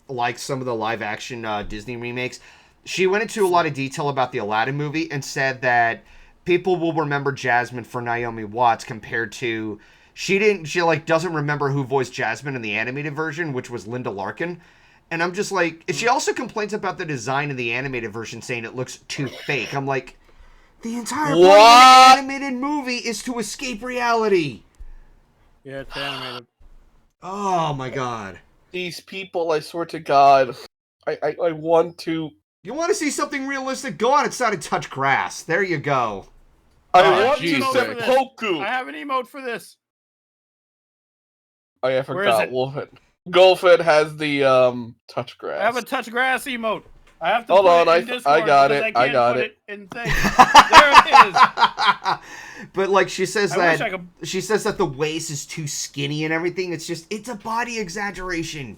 like some of the live action Disney remakes. She went into a lot of detail about the Aladdin movie and said that people will remember Jasmine for Naomi Watts compared to she doesn't remember who voiced Jasmine in the animated version, which was Linda Larkin. And I'm just like, and she also complains about the design in the animated version, saying it looks too fake. I'm like, the entire point of an animated movie is to escape reality. Yeah, it's animated. Oh my god. These people, I swear to God, I want to. You want to see something realistic? Go on outside and touch grass. There you go. I want to Jesus. seppuku. I have an emote for this. Oh, yeah, I Where is forgot. it? Golfit has the touch grass. I have a touch grass emote. I have to Hold put on, it I in Discord got because it, I I can't got put it. in thing. There it is. But like she says I wish that I could- she says that the waist is too skinny and everything. It's a body exaggeration.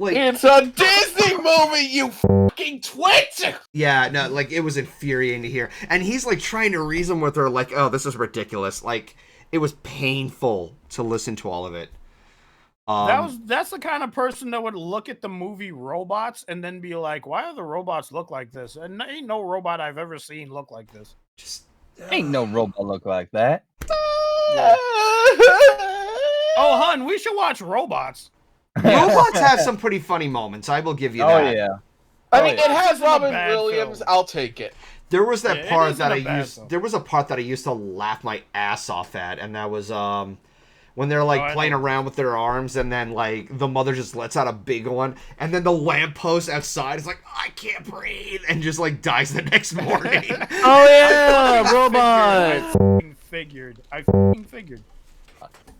Like It's a Disney movie, you fucking twit! yeah, no, like it was infuriating to hear. And he's like trying to reason with her, like, oh, this is ridiculous. Like it was painful to listen to all of it. That's the kind of person that would look at the movie Robots and then be like, why do the robots look like this? And ain't no robot I've ever seen look like this. just Ain't no robot look like that. Oh, hun, we should watch Robots. Robots have some pretty funny moments. I will give you that. Oh yeah. I mean, it has Isn't a Robin bad Williams. film. I'll take it. There was that Yeah, it part isn't that a I bad used. film. There was a part that I used to laugh my ass off at, and that was when they're like Oh, I playing know. around with their arms, and then like the mother just lets out a big one, and then the lamppost outside is like, I can't breathe, and just like dies the next morning. Oh yeah, robots. I fucking figured.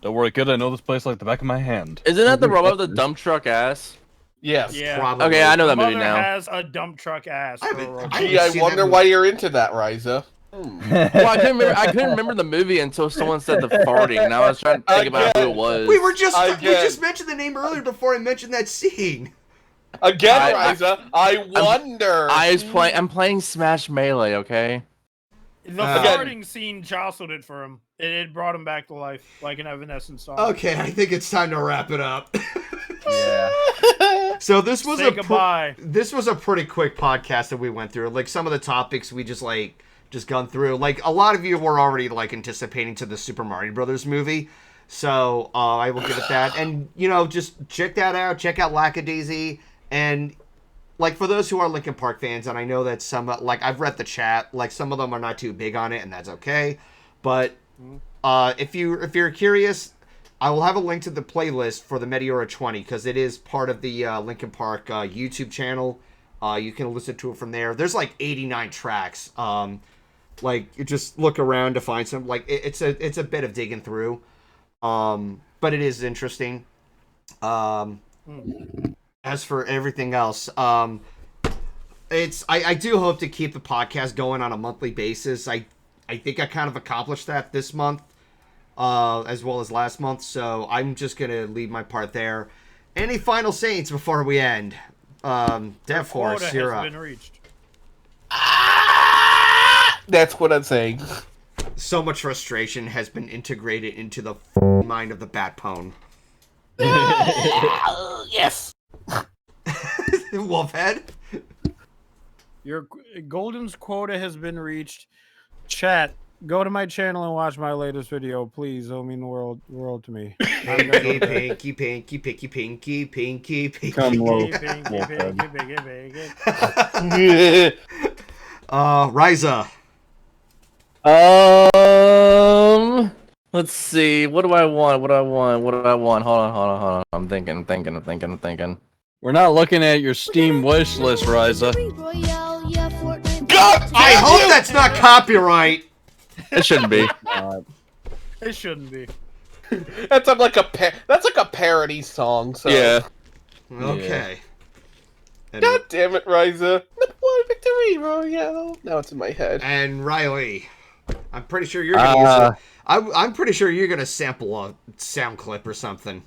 Don't worry, kid. I know this place like the back of my hand. Isn't that the robot with the dump truck ass? Yes. Yeah. Probably. Okay, I know that Mother movie now. has a dump truck ass. I for a haven't- robot. I Gee, I seen wonder that why you're into that, Raiza. Well, I couldn't remember the movie until someone said the farting, and I was trying to think about who it was. We just Again. mentioned the name earlier before I mentioned that scene. Again, I- Raiza, I wonder. I'm playing Smash Melee, okay? The Again. farting scene jostled it for him. It brought him back to life, like an Evanescence song. Okay, I think it's time to wrap it up. Yeah. So this was Say goodbye. this was a pretty quick podcast that we went through. Like some of the topics we just gone through. Like a lot of you were already like anticipating to the Super Mario Brothers movie. So I will give it that. And just check that out. Check out Lackadaisy. And like for those who are Linkin Park fans, and I know that some like I've read the chat, like some of them are not too big on it, and that's okay. But if you're curious, I will have a link to the playlist for the Meteora 20 because it is part of the Linkin Park YouTube channel. You can listen to it from there. There's like 89 tracks. Like you just look around to find some. Like it's a bit of digging through, but it is interesting. As for everything else, I do hope to keep the podcast going on a monthly basis. I think I kind of accomplished that this month, as well as last month. So I'm just gonna leave my part there. Any final sayings before we end? Deafhorse, Quota you're has up. been reached. That's what I'm saying. So much frustration has been integrated into the mind of the Batpone. Yes. Wolfhead? Your Golden's quota has been reached. Chat, go to my channel and watch my latest video, please. It'll mean the world to me. Pinky, pinky, pinky, pinky, pinky, pinky, pinky. Come low. Pinky, pinky, pinky, pinky. Raiza. Let's see. What do I want? Hold on. I'm thinking. We're not looking at your Steam wish list, Raiza. God, I hope that's not copyright. It shouldn't be. It shouldn't be. that's like a parody song. So. Yeah. Okay. And, God damn it, Raiza. Number one victory royale. Now it's in my head. and Ryley. I'm pretty sure you're gonna use it. I'm pretty sure you're gonna sample a sound clip or something.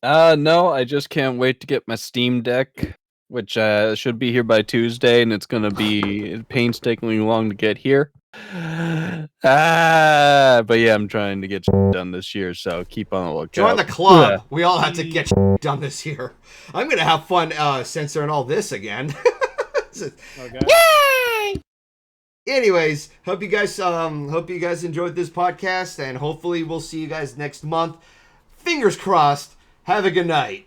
No, I just can't wait to get my Steam Deck, which should be here by Tuesday, and it's gonna be painstakingly long to get here. But yeah, I'm trying to get done this year, so keep on the lookout. Join the club. We all have to get done this year. I'm gonna have fun censoring all this again. Okay. Anyways, hope you guys enjoyed this podcast, and hopefully we'll see you guys next month. Fingers crossed. Have a good night.